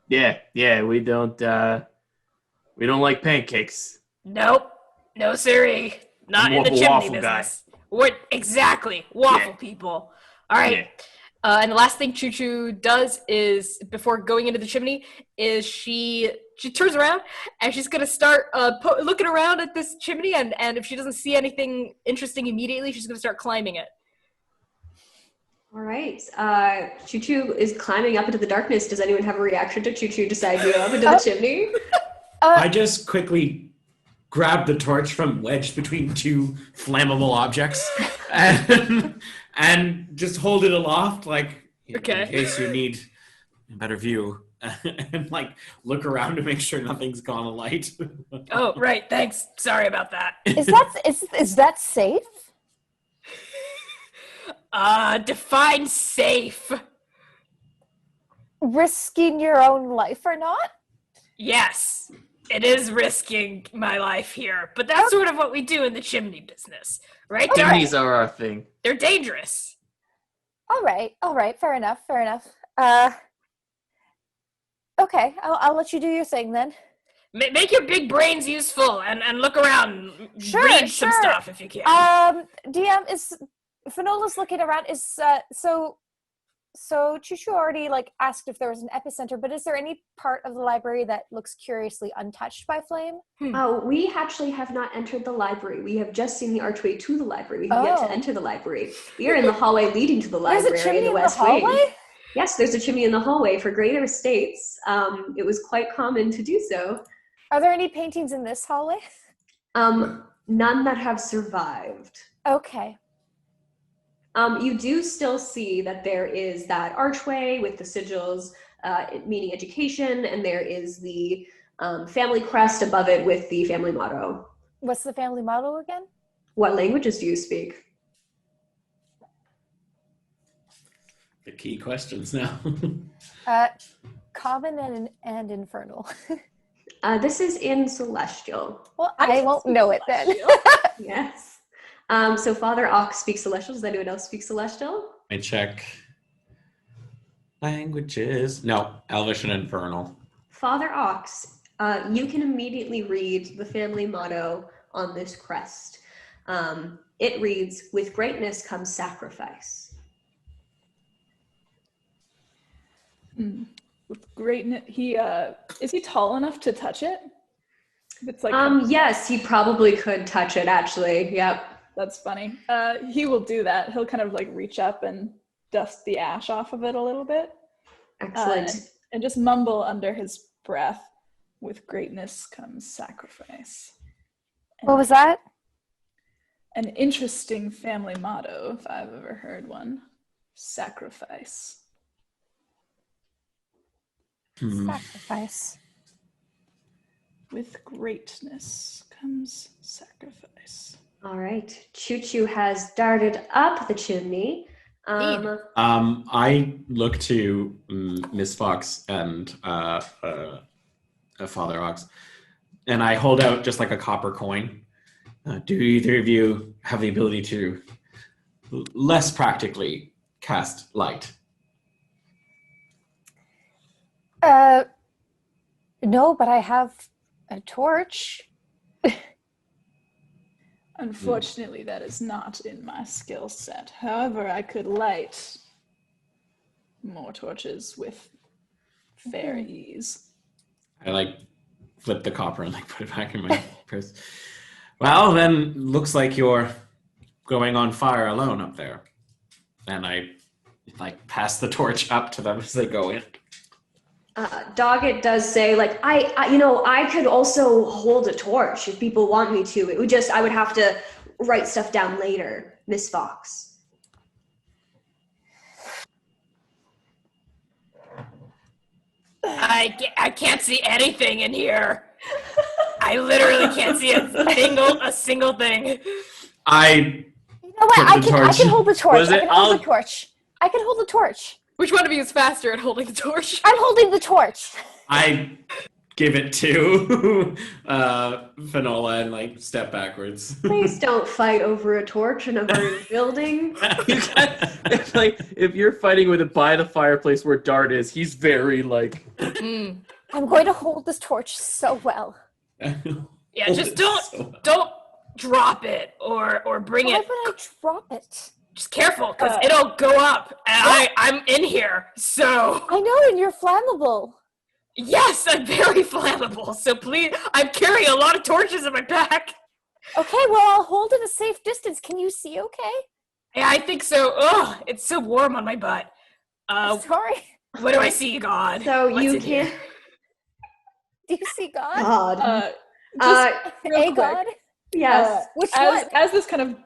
Yeah. We don't like pancakes. Nope. No siree. Not in the chimney business. What exactly? Waffle people. All right. Yeah. And the last thing Chū Chū does is, before going into the chimney, is she turns around and she's going to start looking around at this chimney, and if she doesn't see anything interesting immediately, she's going to start climbing it. All right. Chū Chū is climbing up into the darkness. Does anyone have a reaction to Chū Chū deciding to go up into the chimney? I just quickly grab the torch from wedged between two flammable objects and just hold it aloft, like, in case you need a better view. And like look around to make sure nothing's gone alight. Oh, right. Thanks. Sorry about that. Is that safe? Define safe. Risking your own life or not? Yes, it is risking my life here, but that's sort of what we do in the chimney business, right? Chimneys are our thing. They're dangerous. All right. Fair enough. Okay, I'll let you do your thing then. Make your big brains useful and look around. Read some stuff if you can. DM is Finola's looking around. Is so Chū Chū already like asked if there was an epicenter, but is there any part of the library that looks curiously untouched by flame? Oh, we actually have not entered the library. We have just seen the archway to the library. We have yet to enter the library. We are in the hallway leading to the library. There's a chimney in the West hallway? Wing. Yes, there's a chimney in the hallway for greater estates. It was quite common to do so. Are there any paintings in this hallway? None that have survived. Okay. You do still see that there is that archway with the sigils, meaning education, and there is the family crest above it with the family motto. What's the family motto again? What languages do you speak? The key questions now. Common and infernal. This is in Celestial. Well, I won't know it then. Yes. So Father Ox speaks Celestial. Does anyone else speak Celestial? I check languages. No, Elvish and Infernal. Father Ox, you can immediately read the family motto on this crest. It reads, "With greatness comes sacrifice." With greatness, is he tall enough to touch it? It's like yes, he probably could touch it. Actually, yep. That's funny. He will do that. He'll kind of like reach up and dust the ash off of it a little bit. Excellent. And just mumble under his breath, "With greatness comes sacrifice." What was that? An interesting family motto, if I've ever heard one. Sacrifice. Sacrifice. With greatness comes sacrifice. All right. Chū Chū has darted up the chimney. I look to Miss Fox and Father Ox, and I hold out just like a copper coin. Do either of you have the ability to less practically cast light? No, but I have a torch. Unfortunately, that is not in my skill set. However, I could light more torches with fair ease. I like flip the copper and like put it back in my purse. Well, then looks like you're going on fire alone up there. And I like pass the torch up to them as they go in. Doggett does say, like, I could also hold a torch if people want me to. It would just, I would have to write stuff down later, Miss Fox. I can't see anything in here. I literally can't see a single thing. You know what? I can hold the torch. I can hold the torch. Which one of you is faster at holding the torch? I'm holding the torch. I give it to Finola and like step backwards. Please don't fight over a torch in a burning building. If you're fighting with it by the fireplace where Dart is, he's very like. I'm going to hold this torch so well. Yeah, just don't drop it or bring it. Why would I drop it? Just careful, because it'll go up, and I'm in here, so... I know, and you're flammable. Yes, I'm very flammable, so please, I'm carrying a lot of torches in my back. Okay, well, I'll hold it a safe distance. Can you see okay? Yeah, I think so. Ugh, it's so warm on my butt. Sorry. What do I see, God? So What's you in here? can't... Do you see God? real quick, Aegon? Yes. Which one? as this kind of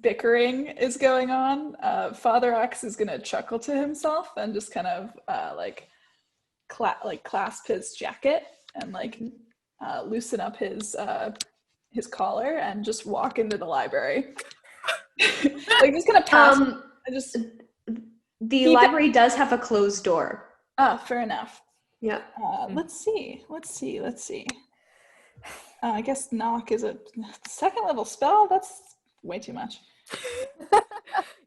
bickering is going on, Father Ox is gonna chuckle to himself and just kind of clasp his jacket and loosen up his collar and just walk into the library. Just kind of pass. The library does have a closed door. Fair enough. Yeah. Let's see. I guess knock is a 2nd level spell. That's way too much.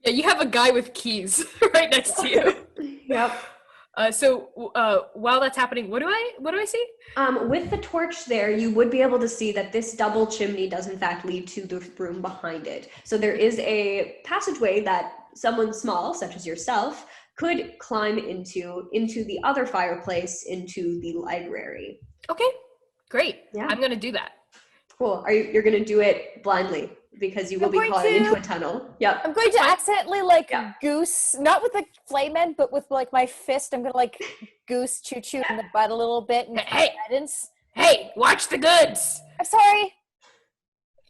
Yeah, you have a guy with keys right next to you. Yep. So while that's happening, what do I see? With the torch there, you would be able to see that this double chimney does in fact lead to the room behind it. So there is a passageway that someone small, such as yourself, could climb into the other fireplace, into the library. Okay, great. Yeah. I'm gonna do that. Cool. You're gonna do it blindly because you will be caught into a tunnel. Yep. I'm going to accidentally goose, not with the flame end, but with my fist. I'm gonna goose Chū Chū in the butt a little bit and guidance. Hey, watch the goods. I'm sorry.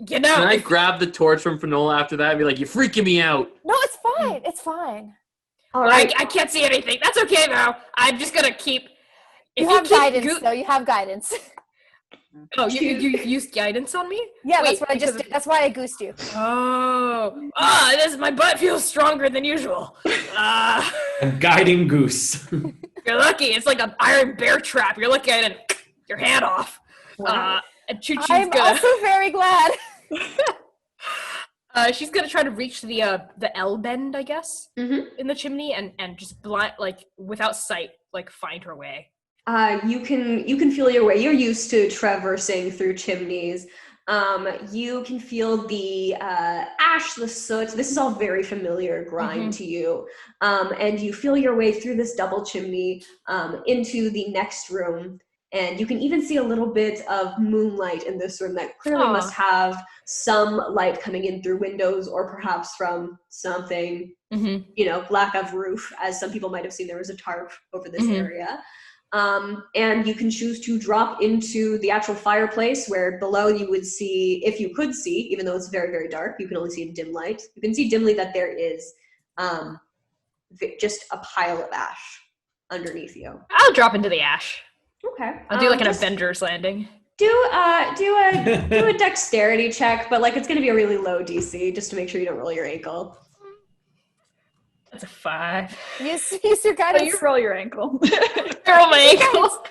Can I grab the torch from Finola after that and be like, "You're freaking me out"? No, it's fine. It's fine. All right. I can't see anything. That's okay though. I'm just gonna keep. You have guidance, though. You have guidance. Oh, you used guidance on me? Yeah, that's what I just did. That's why I goosed you. My butt feels stronger than usual. A guiding goose. You're lucky. It's like an iron bear trap. You're looking at it and your hand off. And Chū Chū's I'm also very glad. She's gonna try to reach the L bend, I guess, in the chimney, and just blind, without sight, find her way. You can feel your way. You're used to traversing through chimneys. You can feel the ash, the soot. This is all very familiar grind to you. And you feel your way through this double chimney into the next room. And you can even see a little bit of moonlight in this room that clearly must have some light coming in through windows, or perhaps from something, lack of roof, as some people might have seen there was a tarp over this area. And you can choose to drop into the actual fireplace, where below you would see, if you could see, even though it's very, very dark, you can only see in dim light. You can see dimly that there is just a pile of ash underneath you. I'll drop into the ash. Okay. I'll do an Avengers landing. Do a dexterity check, but it's going to be a really low DC just to make sure you don't roll your ankle. That's a 5. Use your guidance. You roll your ankle. Roll my ankle.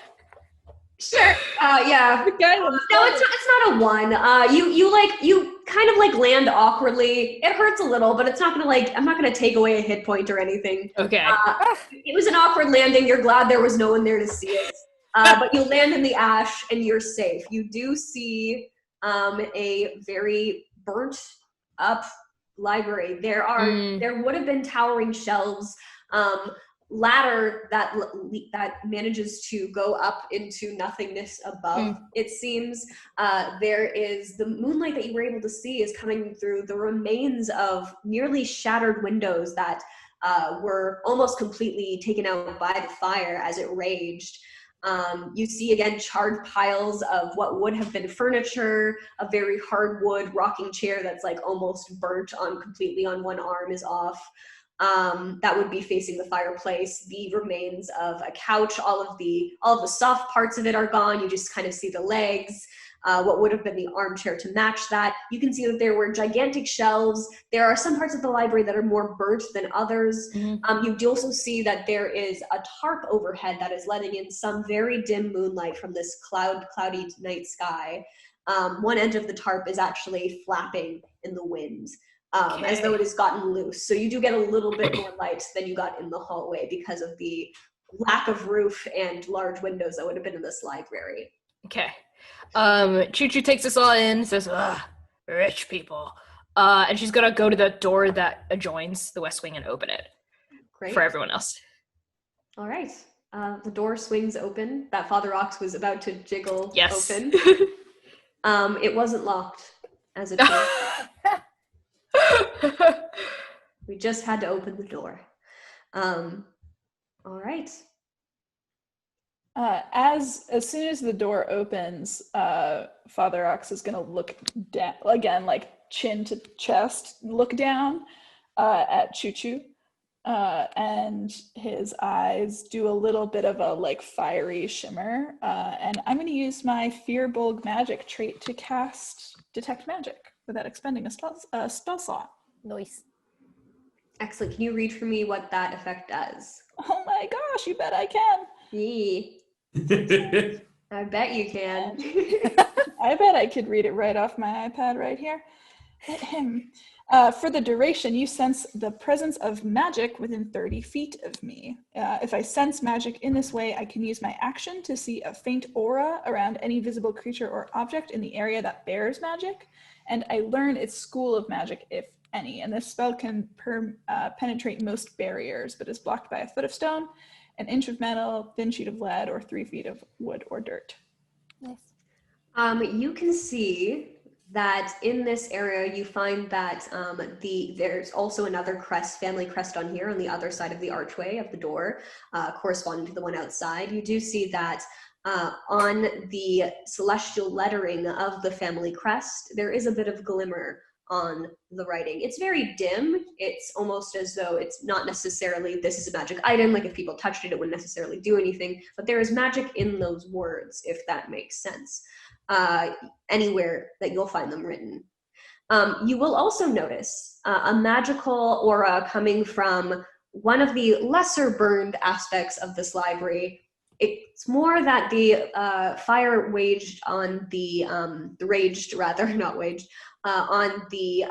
Sure. Yeah. No, it's not a 1. You kind of land awkwardly. It hurts a little, but it's not gonna I'm not gonna take away a hit point or anything. Okay. It was an awkward landing. You're glad there was no one there to see it. But you land in the ash and you're safe. You do see a very burnt up library. There would have been towering shelves, ladder that manages to go up into nothingness above. It seems there is the moonlight that you were able to see is coming through the remains of nearly shattered windows that were almost completely taken out by the fire as it raged. You see again charred piles of what would have been furniture, a very hardwood rocking chair that's almost burnt completely on one arm is off. That would be facing the fireplace. The remains of a couch, all of the soft parts of it are gone. You just kind of see the legs. What would have been the armchair to match that. You can see that there were gigantic shelves. There are some parts of the library that are more burnt than others. You do also see that there is a tarp overhead that is letting in some very dim moonlight from this cloudy night sky. One end of the tarp is actually flapping in the wind, as though it has gotten loose. So you do get a little bit more light than you got in the hallway because of the lack of roof and large windows that would have been in this library. Okay. Chū Chū takes us all in, says, rich people. And she's gonna go to the door that adjoins the West Wing and open it. Great. For everyone else. All right. The door swings open. That Father Ox was about to jiggle open. It wasn't locked, as it turned. We just had to open the door. All right. As soon as the door opens, Father Ox is going to look down again, like chin to chest, look down at Chū Chū, and his eyes do a little bit of a like fiery shimmer. And I'm going to use my Firbolg magic trait to cast Detect Magic without expending a spell slot. Nice. Excellent. Can you read for me what that effect does? Oh my gosh, you bet I can. Yee. I bet you can. I bet I could read it right off my iPad right here. For the duration, you sense the presence of magic within 30 feet of me. If I sense magic in this way, I can use my action to see a faint aura around any visible creature or object in the area that bears magic, and I learn its school of magic, if any. And this spell can penetrate most barriers, but is blocked by a foot of stone, an inch of metal, thin sheet of lead, or 3 feet of wood or dirt. Nice. You can see that in this area, you find that there's also another crest, family crest on here on the other side of the archway of the door, corresponding to the one outside. You do see that on the celestial lettering of the family crest, there is a bit of glimmer on the writing. It's very dim. It's almost as though it's not necessarily this is a magic item, like if people touched it, it wouldn't necessarily do anything, but there is magic in those words, if that makes sense, anywhere that you'll find them written. You will also notice a magical aura coming from one of the lesser burned aspects of this library. It's more that the fire waged on on the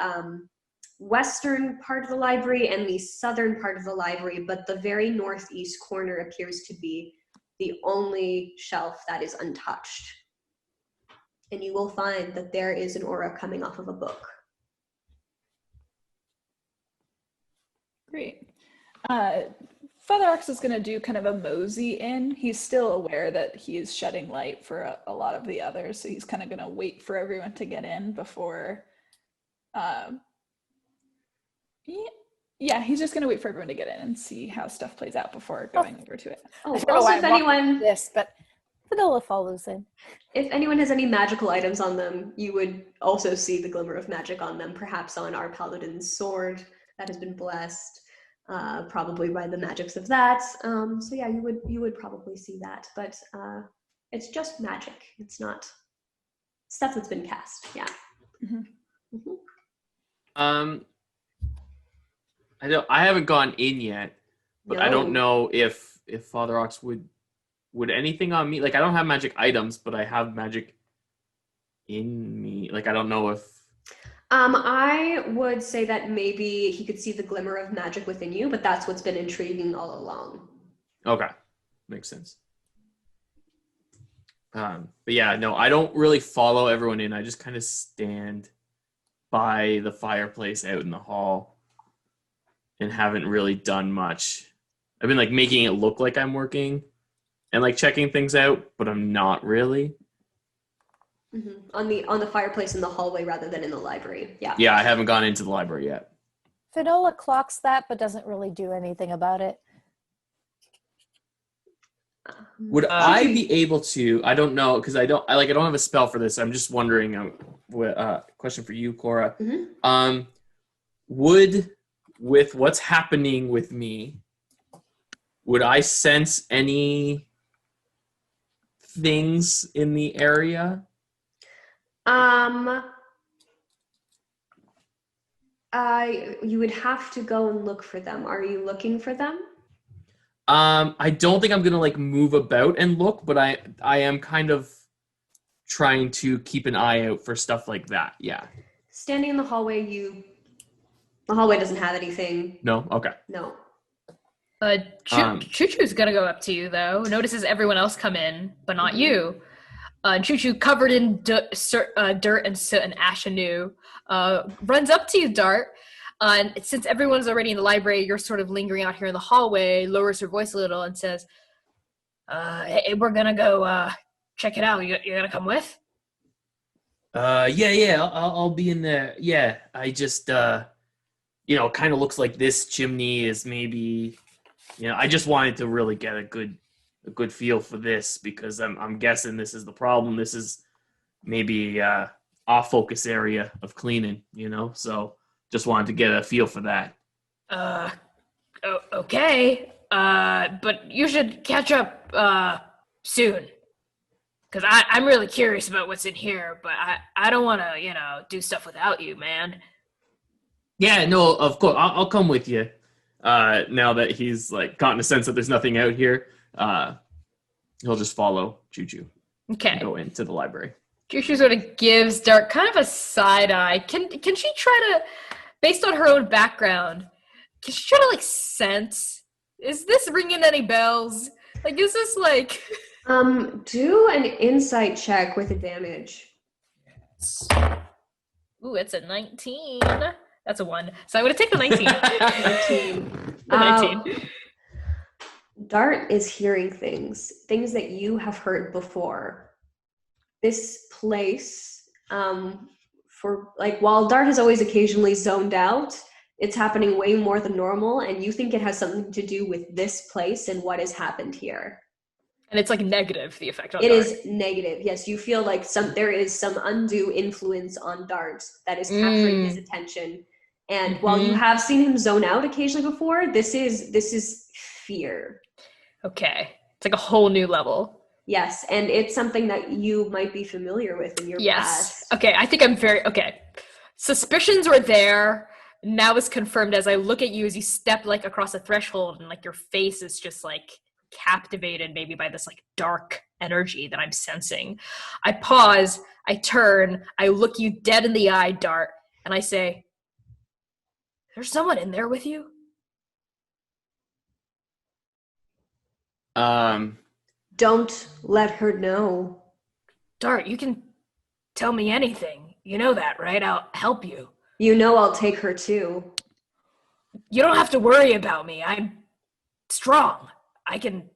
western part of the library and the southern part of the library, but the very northeast corner appears to be the only shelf that is untouched. And you will find that there is an aura coming off of a book. Great. Father Ox is going to do kind of a mosey in. He's still aware that he is shedding light for a lot of the others, so he's kind of going to wait for everyone to get in before... he's just going to wait for everyone to get in and see how stuff plays out before going over to it. Oh, I don't know also, why if I'm walking anyone... this, but Finola follows in. If anyone has any magical items on them, you would also see the glimmer of magic on them, perhaps on our Paladin's sword that has been blessed, probably by the magics of that. So yeah, you would probably see that, but it's just magic. It's not stuff that's been cast. Yeah. Mm-hmm. Mm-hmm. I haven't gone in yet, but I don't know if Father Ox would anything on me. Like, I don't have magic items, but I have magic in me. Like, I don't know if... I would say that maybe he could see the glimmer of magic within you, but that's what's been intriguing all along. Okay. Makes sense. But yeah, no, I don't really follow everyone in. I just kind of stand by the fireplace out in the hall and haven't really done much. I've been like making it look like I'm working and like checking things out, but I'm not really. Mm-hmm. On the fireplace in the hallway rather than in the library. Yeah. Yeah, I haven't gone into the library yet. Finola clocks that, but doesn't really do anything about it. Would I be able to? I don't know, because I don't have a spell for this. I'm just wondering. Question for you, Cora. Mm-hmm. Would, with what's happening with me, would I sense any things in the area? You would have to go and look for them. Are you looking for them? I don't think I'm gonna like move about and look, but I am kind of trying to keep an eye out for stuff like that. Yeah. Standing in the hallway, the hallway doesn't have anything. No? Okay. No. Chū Chū's gonna go up to you though. Notices everyone else come in, but not you. Chū Chū, covered in dirt and soot and ash anew, runs up to you, Dart. And since everyone's already in the library, you're sort of lingering out here in the hallway, lowers her voice a little and says, hey, we're gonna go check it out. You gonna come with? Yeah, I'll be in there. Yeah, I just, kind of looks like this chimney is maybe, I just wanted to really get a good a good feel for this, because I'm guessing this is the problem. This is maybe off focus area of cleaning, So just wanted to get a feel for that. Okay. But you should catch up soon. Because I'm really curious about what's in here, but I don't want to, do stuff without you, man. Yeah, no, of course. I'll come with you. Now that he's gotten a sense that there's nothing out here, he'll just follow Chū Chū Okay. and go into the library. Chū Chū sort of gives Dart kind of a side eye. Can she try to, based on her own background, can she try to sense? Is this ringing any bells? Is this Do an insight check with advantage. Ooh, it's a 19. That's a 1. So I'm going to take the 19. 19. The 19. Dart is hearing things that you have heard before. This place, while Dart has always occasionally zoned out, it's happening way more than normal, and you think it has something to do with this place and what has happened here. And it's negative, the effect on It Dart. is negative. Yes, you feel like there is some undue influence on Dart that is capturing his attention. And while you have seen him zone out occasionally before, this is fear. Okay. It's a whole new level. Yes, and it's something that you might be familiar with in your past. Okay, I think I'm okay. Suspicions were there. Now it's confirmed as I look at you as you step across a threshold, and your face is just captivated maybe by this dark energy that I'm sensing. I pause, I turn, I look you dead in the eye, Dart, and I say, "There's someone in there with you?" Don't let her know. Dart, you can tell me anything. You know that, right? I'll help you. You know I'll take her too. You don't have to worry about me. I'm strong. I can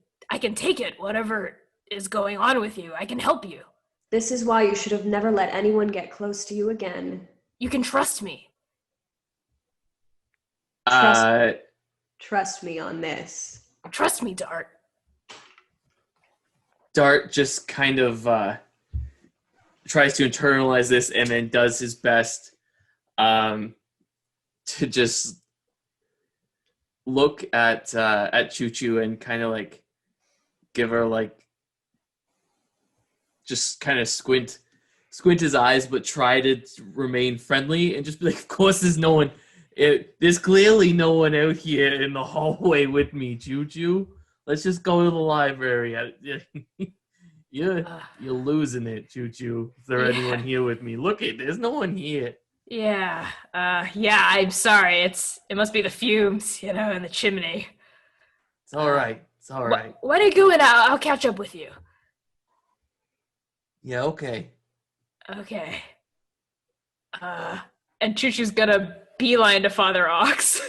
take it, whatever is going on with you. I can help you. This is why you should have never let anyone get close to you again. You can trust me. Trust me on this. Trust me, Dart. Dart just kind of tries to internalize this and then does his best to just look at Chū Chū and kind of give her just kind of squint his eyes, but try to remain friendly and just be of course there's no one. There's clearly no one out here in the hallway with me, Chū Chū. Let's just go to the library. You're losing it, Chū Chū. Is there anyone here with me? Look, there's no one here. Yeah. I'm sorry. It must be the fumes, in the chimney. It's all right. It's all right. Why don't you go and I'll catch up with you. Yeah. Okay. Okay. And Chū Chū's gonna beeline to Father Ox.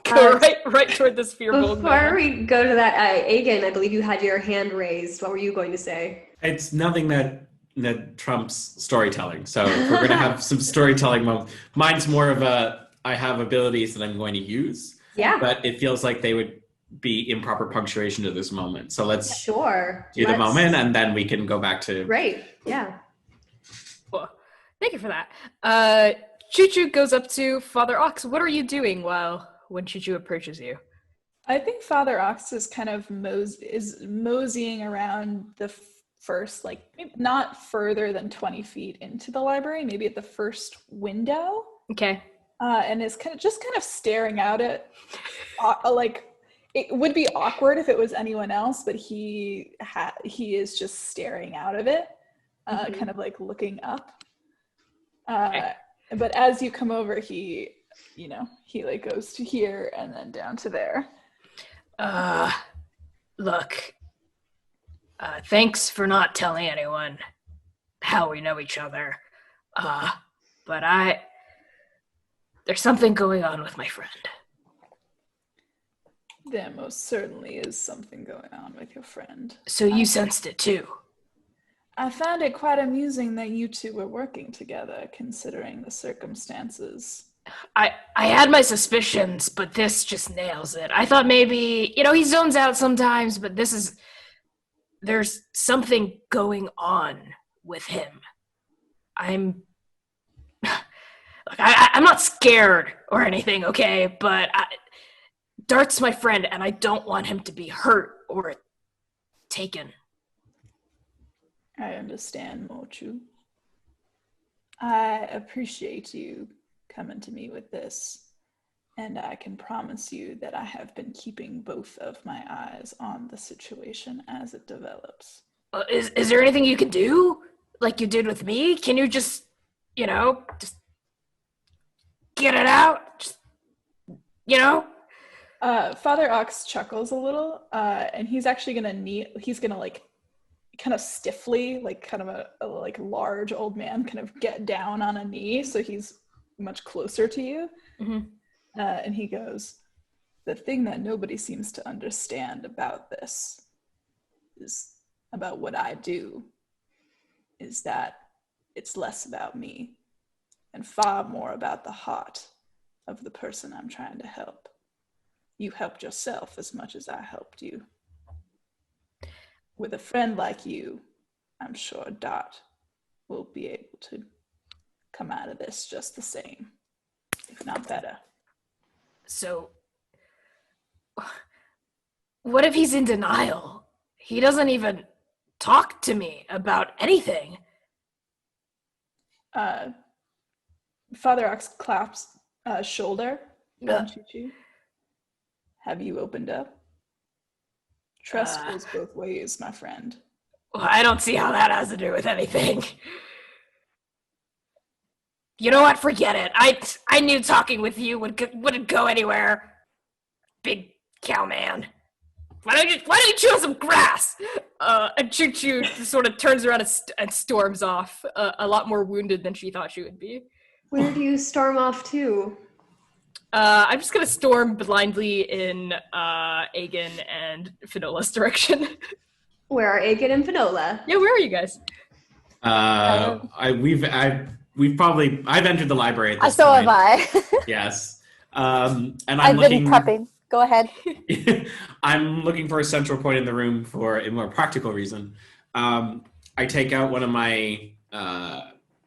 Go right toward this Firbolg Before we go to that, Aegon, I believe you had your hand raised. What were you going to say? It's nothing that trumps storytelling. So if we're going to have some storytelling moments, mine's more of I have abilities that I'm going to use. Yeah. But it feels like they would be improper punctuation to this moment. So let's do the moment, and then we can go back to... Great. Yeah. Well, thank you for that. Chū Chū goes up to Father Ox. What are you doing when Chū Chū approaches you? I think Father Ox is kind of moseying around the first, maybe not further than 20 feet into the library, maybe at the first window. Okay. And is kind of staring out at, it would be awkward if it was anyone else, but he is just staring out of it, kind of looking up. Okay. But as you come over, he goes to here and then down to there. Look, thanks for not telling anyone how we know each other. But there's something going on with my friend. There most certainly is something going on with your friend. So you sensed it too? I found it quite amusing that you two were working together, considering the circumstances. I had my suspicions, but this just nails it. I thought maybe, he zones out sometimes, but there's something going on with him. I'm not scared or anything, okay? But Dart's my friend, and I don't want him to be hurt or taken. I understand, Mo Chū. I appreciate you coming to me with this, and I can promise you that I have been keeping both of my eyes on the situation as it develops. Is there anything you can do, like you did with me? Can you just get it out? Father Ox chuckles a little, and he's actually gonna like kind of stiffly, like kind of a like large old man, kind of get down on a knee, so he's much closer to you. Mm-hmm. And he goes, "The thing that nobody seems to understand about this is about what I do, is that it's less about me and far more about the heart of the person I'm trying to help. You helped yourself as much as I helped you. With a friend like you, I'm sure Dart will be able to come out of this just the same, if not better." So, what if he's in denial? He doesn't even talk to me about anything. Father Ox claps shoulder Yeah. on Chū Chū. "Have you opened up? Trust goes both ways, my friend." Well, I don't see how that has to do with anything. You know what? Forget it. I knew talking with you wouldn't go anywhere. Big cow man. Why don't you chew some grass? And Chū Chū sort of turns around and storms off, a lot more wounded than she thought she would be. Where do you storm off to? I'm just gonna storm blindly in Aegon and Finola's direction. Where are Eckert and Finola? Yeah, where are you guys? I've entered the library at this So point. have I. Yes. And I've been prepping. Go ahead. I'm looking for a central point in the room for a more practical reason. I take out one of my,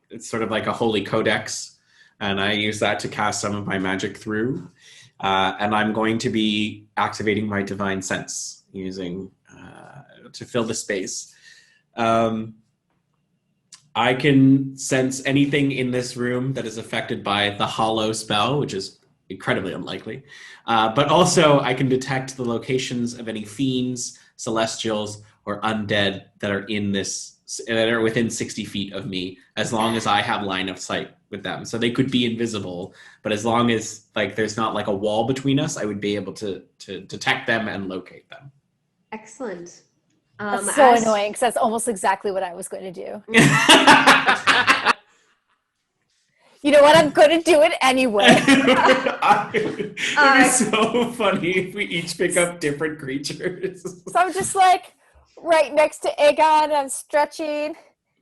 it's sort of like a holy codex, and I use that to cast some of my magic through. And I'm going to be activating my divine sense using to fill the space. I can sense anything in this room that is affected by the hollow spell, which is incredibly unlikely. But also I can detect the locations of any fiends, celestials, or undead that are that are within 60 feet of me, as long as I have line of sight with them. So they could be invisible, but as long as there's not like a wall between us, I would be able to detect them and locate them. Excellent. That's so annoying, because that's almost exactly what I was going to do. You know what? I'm going to do it anyway. It'd be so funny if we each pick up different creatures. So I'm just like right next to Aegon. I'm stretching.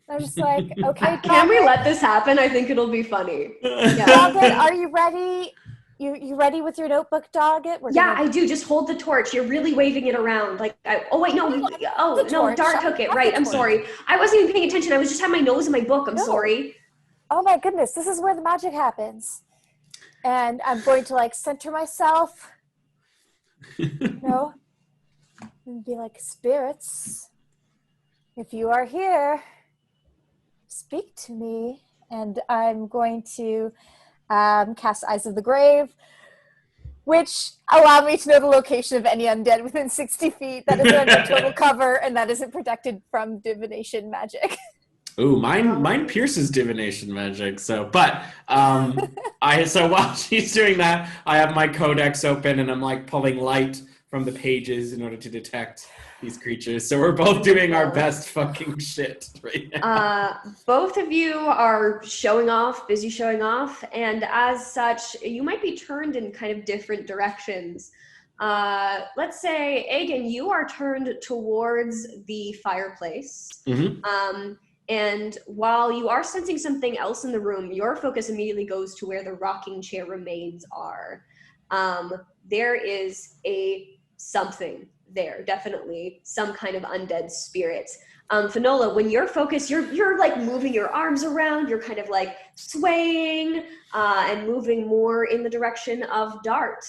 I'm just like, okay. Can we let this happen? I think it'll be funny. Yeah. Doggett, are you ready? You ready with your notebook, Doggett? I do. Just hold the torch. You're really waving it around. Dart took it. Right. I'm sorry. I wasn't even paying attention. I was just having my nose in my book. I'm sorry. Oh my goodness. This is where the magic happens. And I'm going to center myself. And be like, spirits, if you are here, speak to me. And I'm going to cast Eyes of the Grave, which allow me to know the location of any undead within 60 feet that is under total cover and that isn't protected from divination magic. Ooh, mine pierces divination magic. So while she's doing that, I have my codex open and I'm pulling light from the pages in order to detect these creatures. So we're both doing our best fucking shit right now. Both of you are busy showing off, and as such, you might be turned in kind of different directions. Let's say, Aegon, you are turned towards the fireplace. Mm-hmm. And while you are sensing something else in the room, your focus immediately goes to where the rocking chair remains are. There is something there, definitely some kind of undead spirit. Finola, when you're focused, you're like moving your arms around, you're kind of like swaying and moving more in the direction of Dart.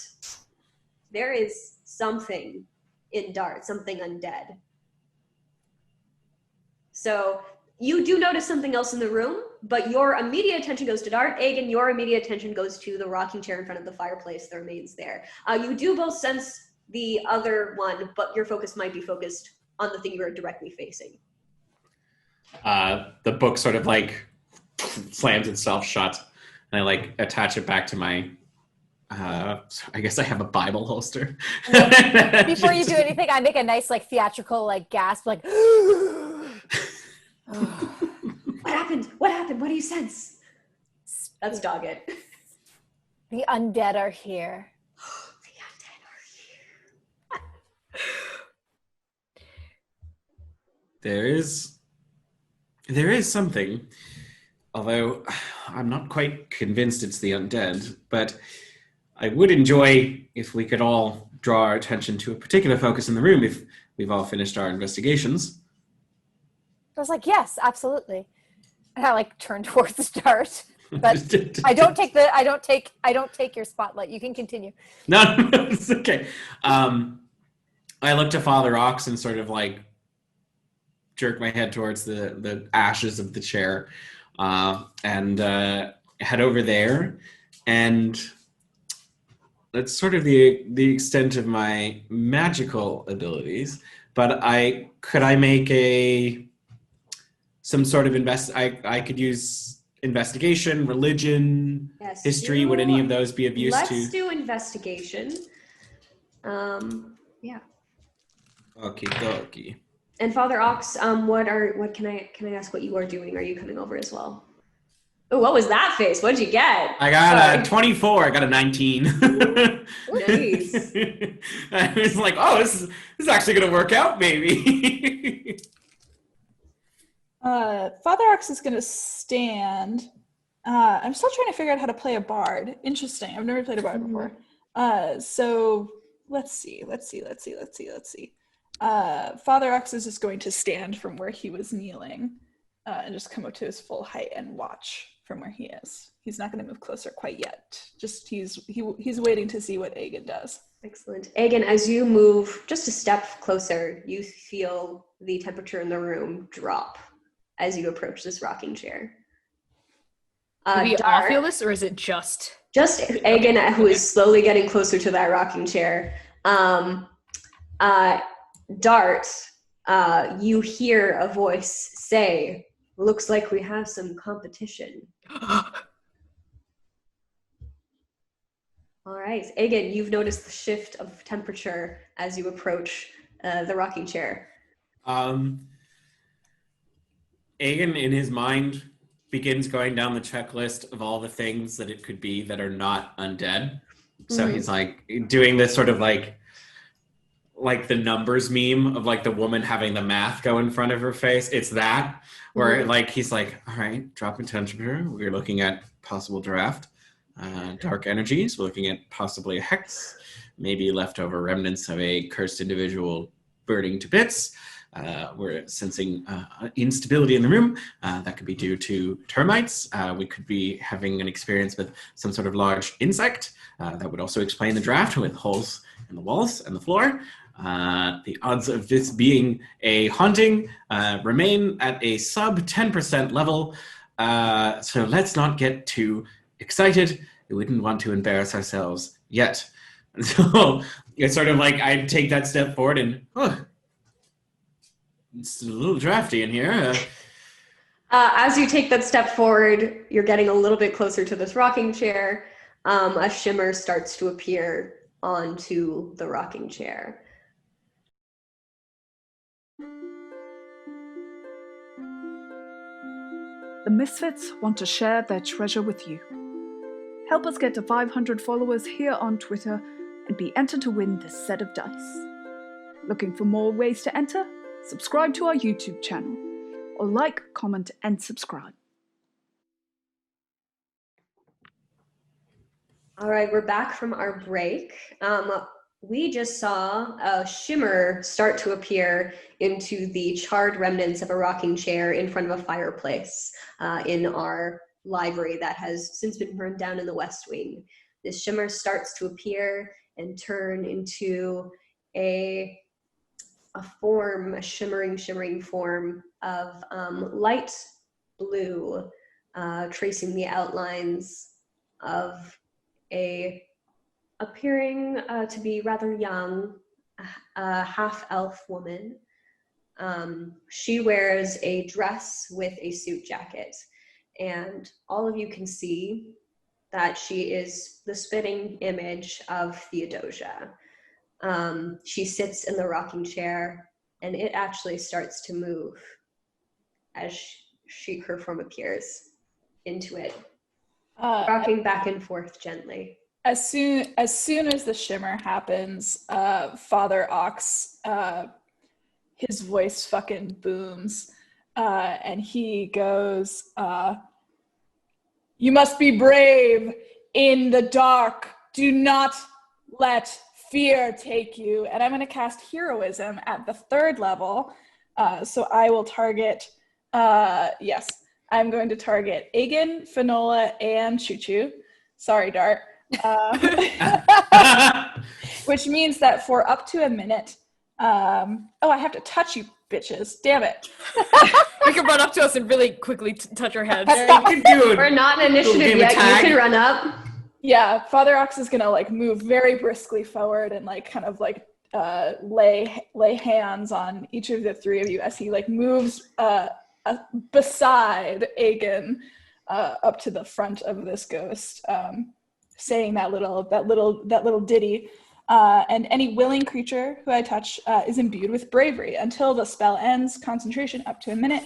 There is something in Dart, something undead. So you do notice something else in the room, but your immediate attention goes to Dart. Aegon, your immediate attention goes to the rocking chair in front of the fireplace that remains there. You do both sense the other one, but your focus might be focused on the thing you are directly facing. The book sort of like slams itself shut, and I like attach it back to my. I guess I have a Bible holster. Before you do anything, I make a nice like theatrical like gasp, like. What happened? What happened? What do you sense? That's Doggett. The undead are here. The undead are here. There is something, although I'm not quite convinced it's the undead, but I would enjoy if we could all draw our attention to a particular focus in the room if we've all finished our investigations. I was like, yes, absolutely. And I like turn towards Dart, but I don't take your spotlight. You can continue. No, it's okay. I look to Father Ox and sort of like jerk my head towards the ashes of the chair, and head over there. And that's sort of the extent of my magical abilities. But could I make some sort of I could use investigation, religion, yes, history. Would any of those be of use to? Let's do investigation. Yeah. Okay. And Father Ox, what can I ask what you are doing? Are you coming over as well? Oh, what was that face? What'd you get? I got a 24. I got a 19. Nice. I was like, oh, this is actually gonna work out, maybe. Father Ox is going to stand. I'm still trying to figure out how to play a bard. Interesting. I've never played a bard before. So let's see. Father Ox is just going to stand from where he was kneeling and just come up to his full height and watch from where he is. He's not going to move closer quite yet. Just he's waiting to see what Aegon does. Excellent. Aegon, as you move just a step closer, you feel the temperature in the room drop as you approach this rocking chair. Do we all feel this, or is it just Aegon, who is slowly getting closer to that rocking chair? Dart, you hear a voice say, "Looks like we have some competition." All right, Aegon, you've noticed the shift of temperature as you approach the rocking chair. Aegon, in his mind, begins going down the checklist of all the things that it could be that are not undead. So he's like doing this sort of like the numbers meme of like the woman having the math go in front of her face. It's that where like he's like, all right, drop in temperature. We're looking at possible draft. Dark energies. We're looking at possibly a hex, maybe leftover remnants of a cursed individual burning to bits. We're sensing instability in the room. That could be due to termites. We could be having an experience with some sort of large insect. That would also explain the draft with holes in the walls and the floor. The odds of this being a haunting remain at a sub 10% level. So let's not get too excited. We wouldn't want to embarrass ourselves yet. And so it's sort of like I take that step forward and, it's a little drafty in here. As you take that step forward, you're getting a little bit closer to this rocking chair. A shimmer starts to appear onto the rocking chair. The Misfits want to share their treasure with you. Help us get to 500 followers here on Twitter and be entered to win this set of dice. Looking for more ways to enter? Subscribe to our YouTube channel or like, comment, and subscribe. All right, we're back from our break. We just saw a shimmer start to appear into the charred remnants of a rocking chair in front of a fireplace in our library that has since been burned down in the West Wing. This shimmer starts to appear and turn into a form, a shimmering form of light blue, tracing the outlines of a appearing to be rather young, half-elf woman. She wears a dress with a suit jacket, and all of you can see that she is the spitting image of Theodosia. She sits in the rocking chair, and it actually starts to move as her form appears into it, rocking back and forth gently. As soon as the shimmer happens, Father Ox, his voice fucking booms, and he goes, "You must be brave in the dark. Do not let fear take you." And I'm going to cast Heroism at the 3rd level. So I will target, I'm going to target Aegon, Finola, and Chū Chū. Sorry, Dart. Which means that for up to a minute, I have to touch you bitches. Damn it. You can run up to us and really quickly touch our heads. Yeah, you can do it. We're not in initiative yet. You can run up. Yeah, Father Ox is gonna like move very briskly forward and like kind of like lay hands on each of the 3 of you as he like moves beside Aegon up to the front of this ghost, saying that little ditty. And any willing creature who I touch is imbued with bravery until the spell ends. Concentration up to a minute.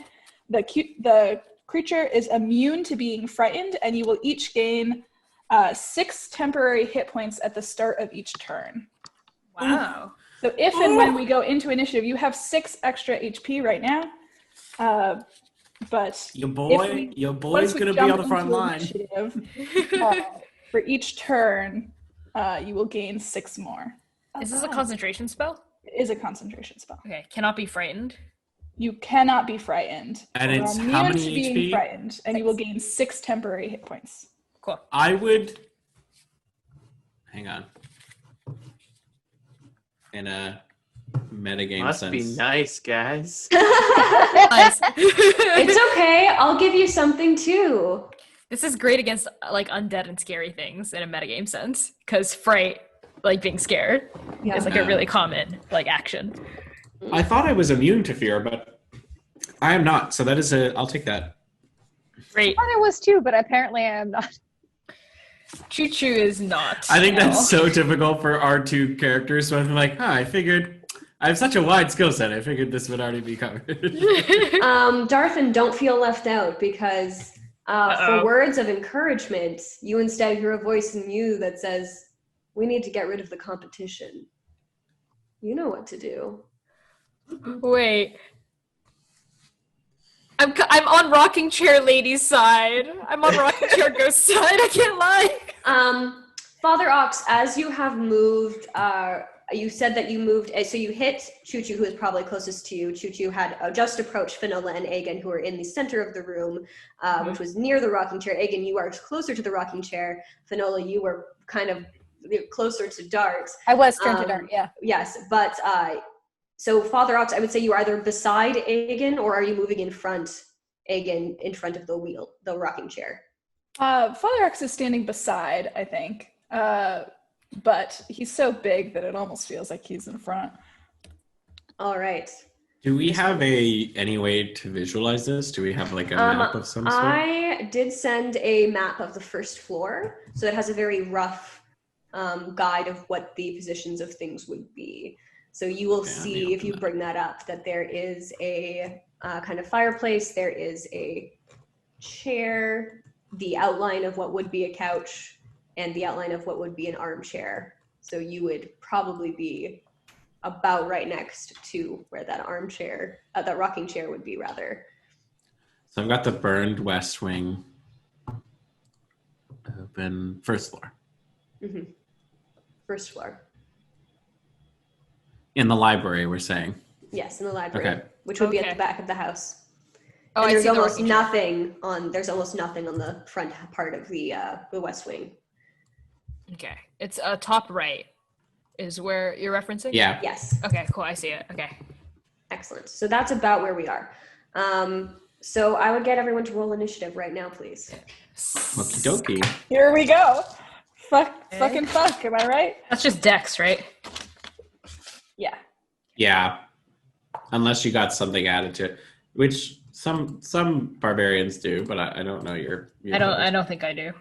The creature is immune to being frightened, and you will each gain 6 temporary hit points at the start of each turn. Wow. So if and when we go into initiative, you have 6 extra HP right now. But your boy's gonna be on the front line. For each turn, you will gain 6 more. Is this a concentration spell? It is a concentration spell. Okay, cannot be frightened. You cannot be frightened. And it's immune how to many being HP? frightened, and you will gain 6 temporary hit points. Cool. I would. Hang on. In a metagame Must sense. be nice, guys. Nice. It's okay. I'll give you something too. This is great against like undead and scary things in a metagame sense, because fright, like being scared, is like a really common like action. I thought I was immune to fear, but I am not. So that is I'll take that. Great. I thought I was too, but apparently I am not. Chū Chū is not. I think that's so typical for our 2 characters. So I'm like, I figured I have such a wide skill set. I figured this would already be covered. Darthen, don't feel left out because for words of encouragement, you instead hear a voice in you that says, "We need to get rid of the competition." You know what to do. Wait. I'm on rocking chair lady's side. I'm on rocking chair ghost side. I can't lie. Father Ox, as you have moved, you said that you moved, so you hit Chū Chū, who is probably closest to you. Chū Chū had just approached Finola and Aegon, who are in the center of the room, which was near the rocking chair. Aegon, you are closer to the rocking chair. Finola, you were kind of closer to Dart. I was turned to Dart, yeah. Yes, but so Father Ox, I would say you are either beside Aegon or are you moving in front, Aegon, in front of the rocking chair? Father Ox is standing beside, I think. But he's so big that it almost feels like he's in front. All right. Do we have any way to visualize this? Do we have like a map of some sort? I did send a map of the first floor, so it has a very rough guide of what the positions of things would be. So you will see, if you bring that up, that there is a kind of fireplace, there is a chair, the outline of what would be a couch, and the outline of what would be an armchair. So you would probably be about right next to where that armchair, that rocking chair would be, rather. So I've got the burned west wing open, first floor. Mm-hmm. First floor. In the library, we're saying. Yes, in the library, Okay. which would be at Okay. the back of the house. Oh, And I there's see the almost rocking chair. nothing on. There's almost nothing on the front part of the West Wing. Okay. It's top right is where you're referencing? Yeah. Yes, Okay, cool. I see it. Okay. excellent. So that's about where we are. So I would get everyone to roll initiative right now, please. Okie dokie. Here we go. Fucking fuck. Am I right? That's just Dex, right? Yeah. Yeah. Unless you got something added to it, which some barbarians do, but I don't know your I don't think I do.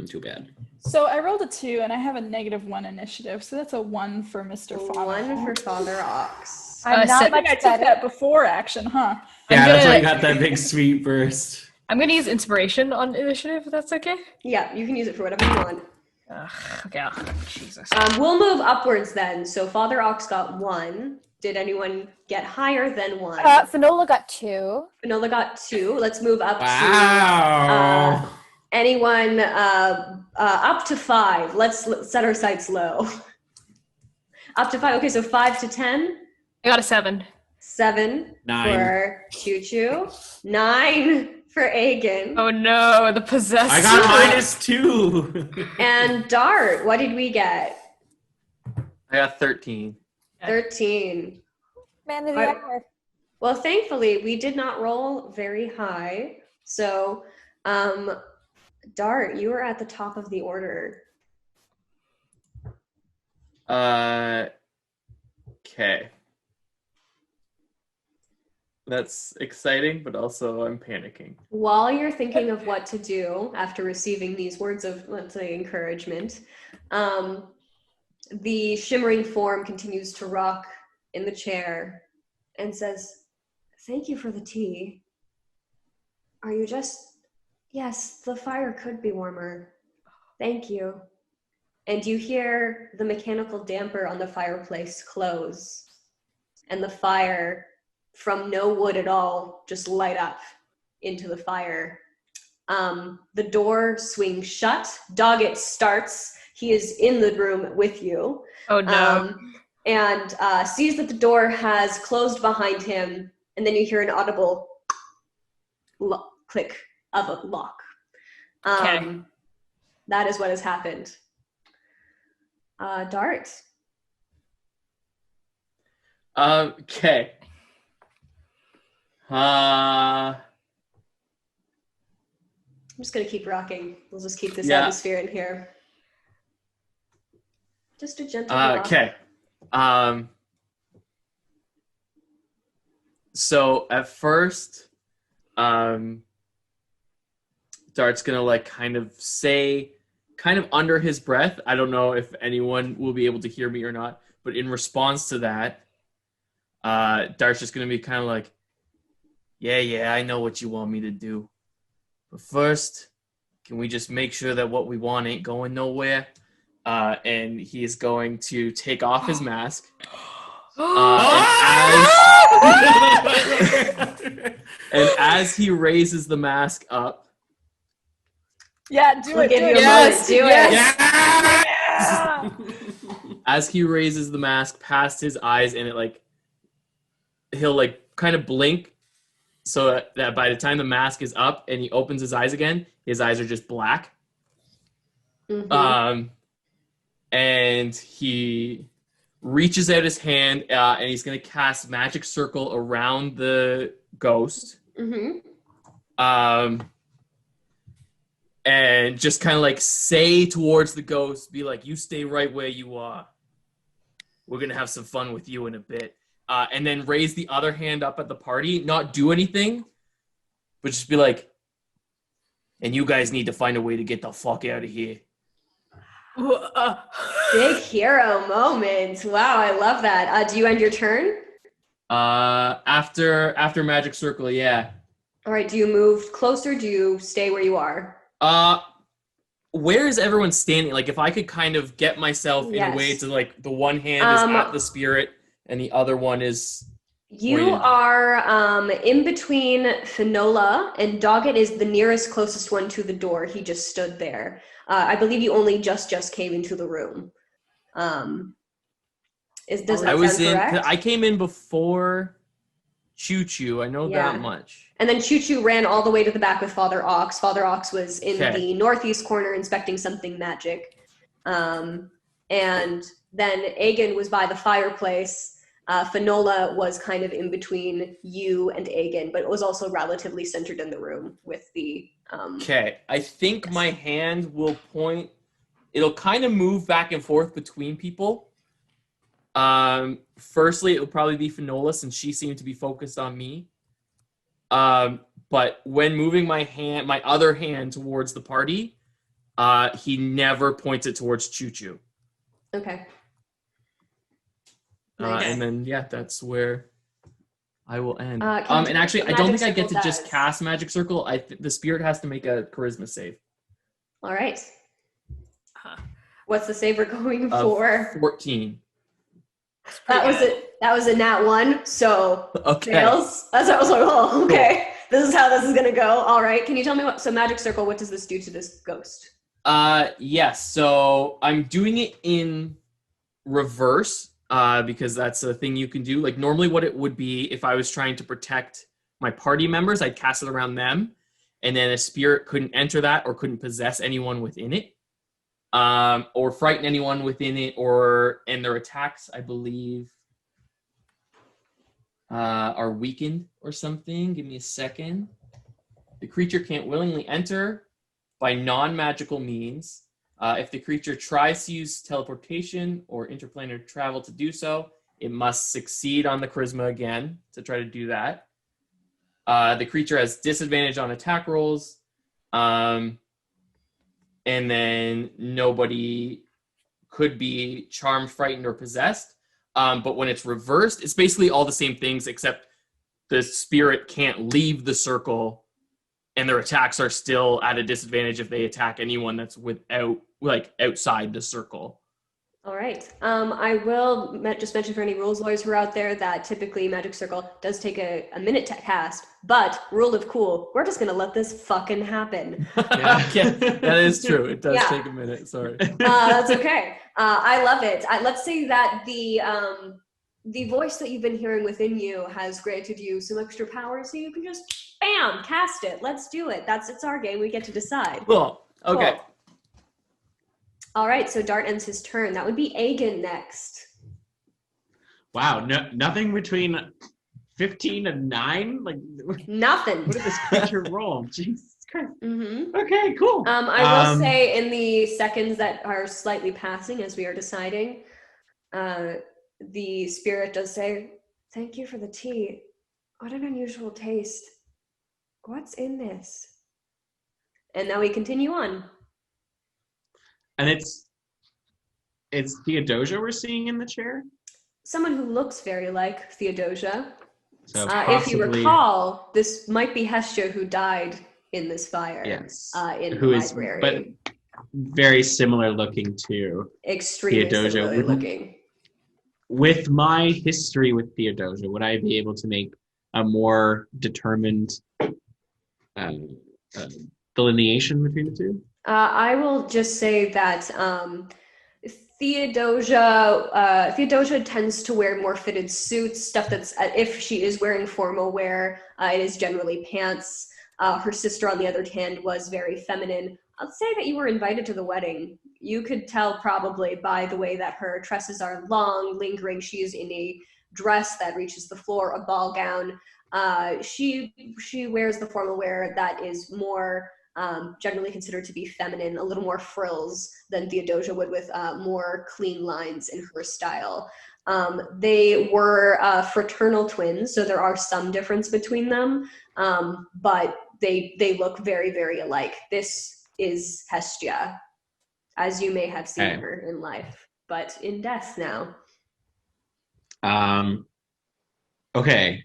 too bad. So I rolled a 2 and I have a -1 initiative, so that's a 1 for Mr. Fauna. One for Father Ox. I'm Uh, not so- much I took better. that before action, huh? Yeah, I'm that's why gonna- you got that big sweet burst. I'm gonna use inspiration on initiative, if that's okay. Yeah, you can use it for whatever you want. Okay. Jesus. We'll move upwards then. So Father Ox got 1. Did anyone get higher than 1? Finola got 2. Finola got 2. Let's move up to Wow. anyone up to 5. Let's set our sights low. Up to 5. Okay, so 5 to 10. I got a 7. 7 9. for Chū Chū. 9 for Aegon. Oh no, the possessed. I got -2. And Dart, what did we get? I got 13. 13. Man of the Alright. hour. Well, thankfully, we did not roll very high. So, Dart, you are at the top of the order. Okay. That's exciting, but also I'm panicking. While you're thinking of what to do after receiving these words of, let's say, encouragement, the shimmering form continues to rock in the chair and says, "Thank you for the tea. Are you just... Yes, the fire could be warmer. Thank you." And you hear the mechanical damper on the fireplace close, and the fire, from no wood at all, just light up into the fire. The door swings shut. Doggett starts. He is in the room with you. Oh no. And sees that the door has closed behind him, and then you hear an audible click of a lock. Okay. That is what has happened. Dart. Okay. I'm just gonna keep rocking. We'll just keep this Yeah. atmosphere in here. Just a gentle rock. Okay. So at first, Dart's gonna like kind of say, kind of under his breath. I don't know if anyone will be able to hear me or not, but in response to that, Dart's just gonna be kind of like, yeah, I know what you want me to do. But first, can we just make sure that what we want ain't going nowhere? And he is going to take off his mask. And as he raises the mask up, Yeah, do We'll it. give Do you it. a moment. Do it. Yeah. as he raises the mask past his eyes, and it like, he'll like kind of blink, so that by the time the mask is up and he opens his eyes again, his eyes are just black. Mhm. And he reaches out his hand, and he's going to cast Magic Circle around the ghost. Mhm. And just kind of like say towards the ghost, be like, you stay right where you are. We're going to have some fun with you in a bit. And then raise the other hand up at the party, not do anything, but just be like, and you guys need to find a way to get the fuck out of here. Big hero moment. Wow, I love that. Do you end your turn? After Magic Circle, yeah. All right, do you move closer? Do you stay where you are? Where is everyone standing? Like, if I could kind of get myself in a way Yes. to, like, the one hand is at the spirit and the other one is You are in between Finola, and Doggett is the nearest closest one to the door. He just stood there. I believe you only just came into the room. Does that sound correct? I came in before Chū Chū. I know that much. And then Chū Chū ran all the way to the back with Father Ox. Father Ox was in the northeast corner inspecting something magic. And then Aegon was by the fireplace. Finola was kind of in between you and Aegon, but it was also relatively centered in the room with the... I think my hand will point... It'll kind of move back and forth between people. Firstly, it will probably be Finola, since she seemed to be focused on me. But when moving my other hand towards the party, he never points it towards Chū Chū. Okay. Nice. And then, that's where I will end. And actually, I don't think I get to just cast Magic Circle. The spirit has to make a charisma save. All right. What's the save we're going for? 14. That was a nat 1, so fails. That's what I was like, oh, okay. Cool. This is how this is gonna go. All right. Can you tell me Magic Circle, what does this do to this ghost? Yes. So I'm doing it in reverse. Because that's a thing you can do. Like normally what it would be if I was trying to protect my party members, I'd cast it around them, and then a spirit couldn't enter that or couldn't possess anyone within it, or frighten anyone within it, and their attacks, I believe, are weakened or something. Give me a second. The creature can't willingly enter by non-magical means. If the creature tries to use teleportation or interplanar travel to do so, it must succeed on the charisma again to try to do that. The creature has disadvantage on attack rolls, and then nobody could be charmed, frightened, or possessed. But when it's reversed, it's basically all the same things, except the spirit can't leave the circle, and their attacks are still at a disadvantage if they attack anyone that's outside the circle. All right. I will just mention for any rules lawyers who are out there that typically Magic Circle does take a minute to cast, but rule of cool, we're just going to let this fucking happen. That is true. It does take a minute. Sorry. That's okay. I love it. Let's say that the voice that you've been hearing within you has granted you some extra power, so you can just, bam, cast it. Let's do it. It's our game. We get to decide. Cool. Okay. Cool. All right, so Dart ends his turn. That would be Aegon next. Wow, nothing between 15 and 9? Like nothing. What did this creature roll? Jesus Christ. Mm-hmm. Okay, cool. I will say in the seconds that are slightly passing as we are deciding, the spirit does say, "Thank you for the tea. What an unusual taste. What's in this?" And now we continue on. And it's Theodosia we're seeing in the chair? Someone who looks very like Theodosia. So if you recall, this might be Hestia who died in this fire. Yes. In the library. But very similar looking to extremely Theodosia. Similar looking. With my history with Theodosia, would I be able to make a more determined delineation between the two? I will just say that Theodosia tends to wear more fitted suits, stuff that's, if she is wearing formal wear, it is generally pants. Her sister, on the other hand, was very feminine. I'll say that you were invited to the wedding. You could tell probably by the way that her tresses are long, lingering. She is in a dress that reaches the floor, a ball gown. She wears the formal wear that is more generally considered to be feminine, a little more frills than Theodosia would, with more clean lines in her style. They were fraternal twins, so there are some difference between them, but they look very, very alike. This is Hestia, as you may have seen her in life, but in death now. Okay.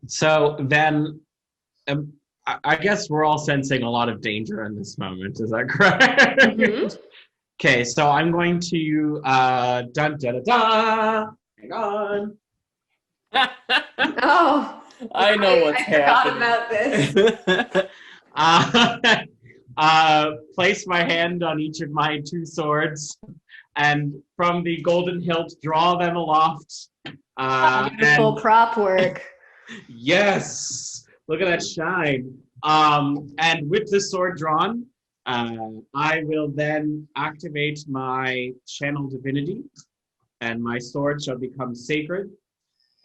So then, I guess we're all sensing a lot of danger in this moment. Is that correct? Mm-hmm. Okay, so I'm going to dun da da da. Hang on. Oh, I know what's I forgot happening. about this. Place my hand on each of my two swords, and from the golden hilt, draw them aloft. Beautiful prop work. Yes, look at that shine. And with the sword drawn, I will then activate my channel divinity, and my sword shall become sacred.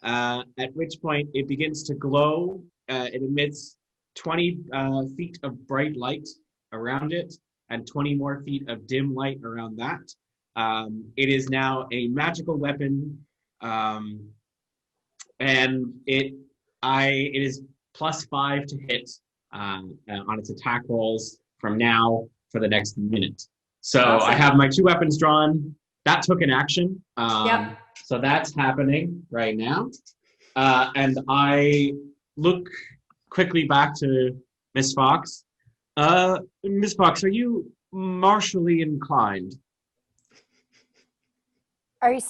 At which point it begins to glow. It emits 20 feet of bright light around it, and 20 more feet of dim light around that. It is now a magical weapon, and it is +5 to hit on its attack rolls from now for the next minute. So Awesome. I have my 2 weapons drawn. That took an action. Yep. So that's happening right now. And I look quickly back to Miss Fox. Miss Fox, are you martially inclined? Are you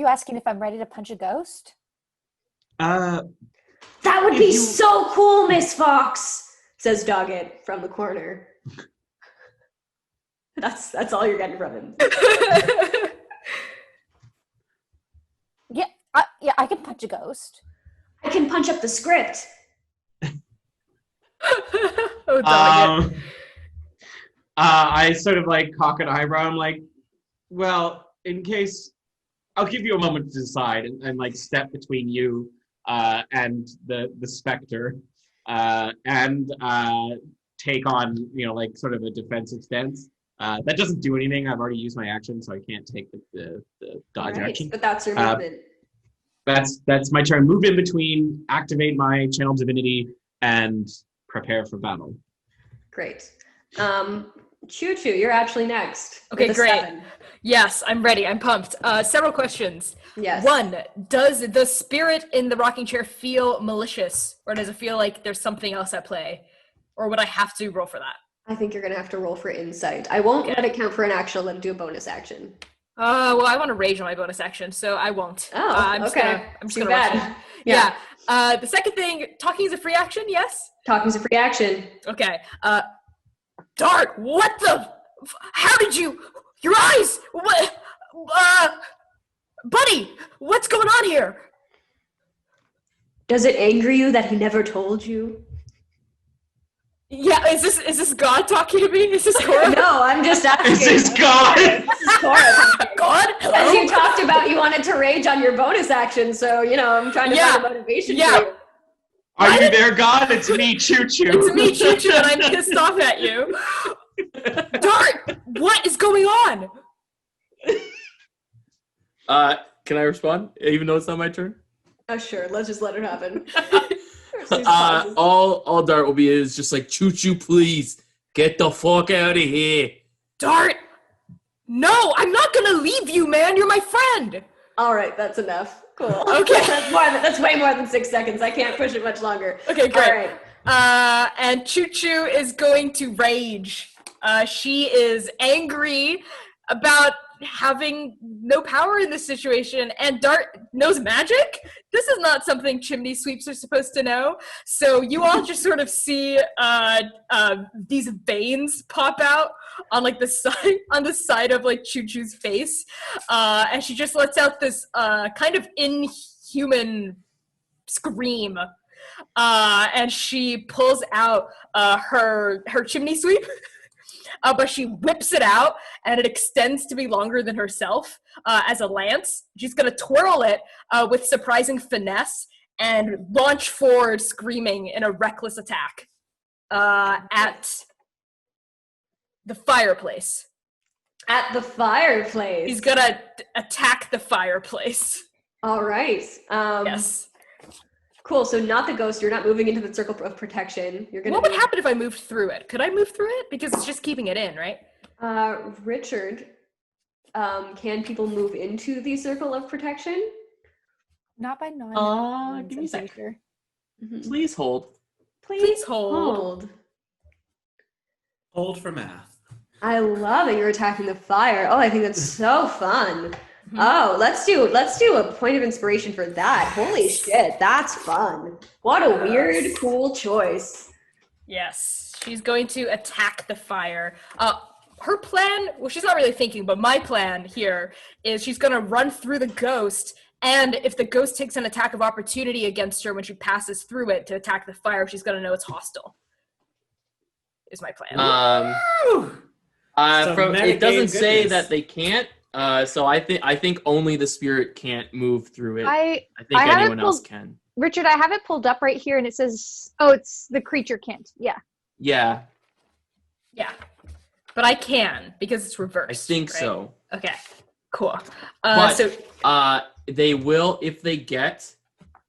asking if I'm ready to punch a ghost? That would be so cool, Miss Fox, says Doggett from the corner. That's all you're getting from him. Yeah, I can punch a ghost. I can punch up the script. Oh, Doggett. I sort of like cock an eyebrow. I'm like, well, in case, I'll give you a moment to decide, and like step between you and the specter, and take on, like sort of a defensive stance. That doesn't do anything. I've already used my action, so I can't take the dodge action. But that's your movement. That's my turn. Move in between, activate my channel divinity, and prepare for battle. Great. Chū Chū, you're actually next. Okay, with a great. 7. Yes, I'm ready. I'm pumped. Several questions. Yes. 1, does the spirit in the rocking chair feel malicious, or does it feel like there's something else at play? Or would I have to roll for that? I think you're going to have to roll for insight. I won't let it count for an action. I'll let it do a bonus action. Well, I want to rage on my bonus action, so I won't. Oh, I'm just okay. gonna rush it. Yeah. The second thing, talking is a free action, yes? Talking's a free action. Okay. Dart, what the? How did you? Your eyes! What? Buddy, what's going on here? Does it anger you that he never told you? Yeah, is this God talking to me? Is this Cora? No, I'm just asking. Is this God? This is Cora. God? Hello? As you talked about, you wanted to rage on your bonus action, so, I'm trying to find a motivation for you. Are you there, God? It's me, Chū Chū. It's me, Chū Chū, and I'm pissed off at you. Dart, what is going on? Can I respond, even though it's not my turn? Sure, let's just let it happen. All Dart will be is just like, Chū Chū, please get the fuck out of here. Dart, no, I'm not gonna leave you, man. You're my friend. All right, that's enough. Cool. Okay. That's way more than 6 seconds. I can't push it much longer. Okay, great. All right. And Chū Chū is going to rage. She is angry about having no power in this situation, and Dart knows magic. This is not something chimney sweeps are supposed to know. So you all just sort of see these veins pop out on like the side of like Chū Chū's face, and she just lets out this kind of inhuman scream, and she pulls out her chimney sweep. But she whips it out, and it extends to be longer than herself as a lance. She's going to twirl it with surprising finesse and launch forward screaming in a reckless attack at the fireplace. At the fireplace. He's going to attack the fireplace. All right. Yes. Cool. So not the ghost. You're not moving into the circle of protection. You're gonna. What would happen if I moved through it? Could I move through it? Because it's just keeping it in, right? Richard, can people move into the circle of protection? Not by non. Give me a sec. Mm-hmm. Please hold. Please hold. Hold for math. I love it. You're attacking the fire. Oh, I think that's so fun. Oh, let's do a point of inspiration for that. Holy shit, that's fun. What a weird, cool choice. Yes, she's going to attack the fire. Her plan, well, she's not really thinking, but my plan here is she's going to run through the ghost, and if the ghost takes an attack of opportunity against her when she passes through it to attack the fire, she's going to know it's hostile. Is my plan. It doesn't say that they can't. So I think only the spirit can't move through it. I think anyone else can. Richard, I have it pulled up right here, and it says, it's the creature can't. Yeah. Yeah. Yeah. But I can, because it's reversed. I think right? so. Okay. Cool. They will, if they get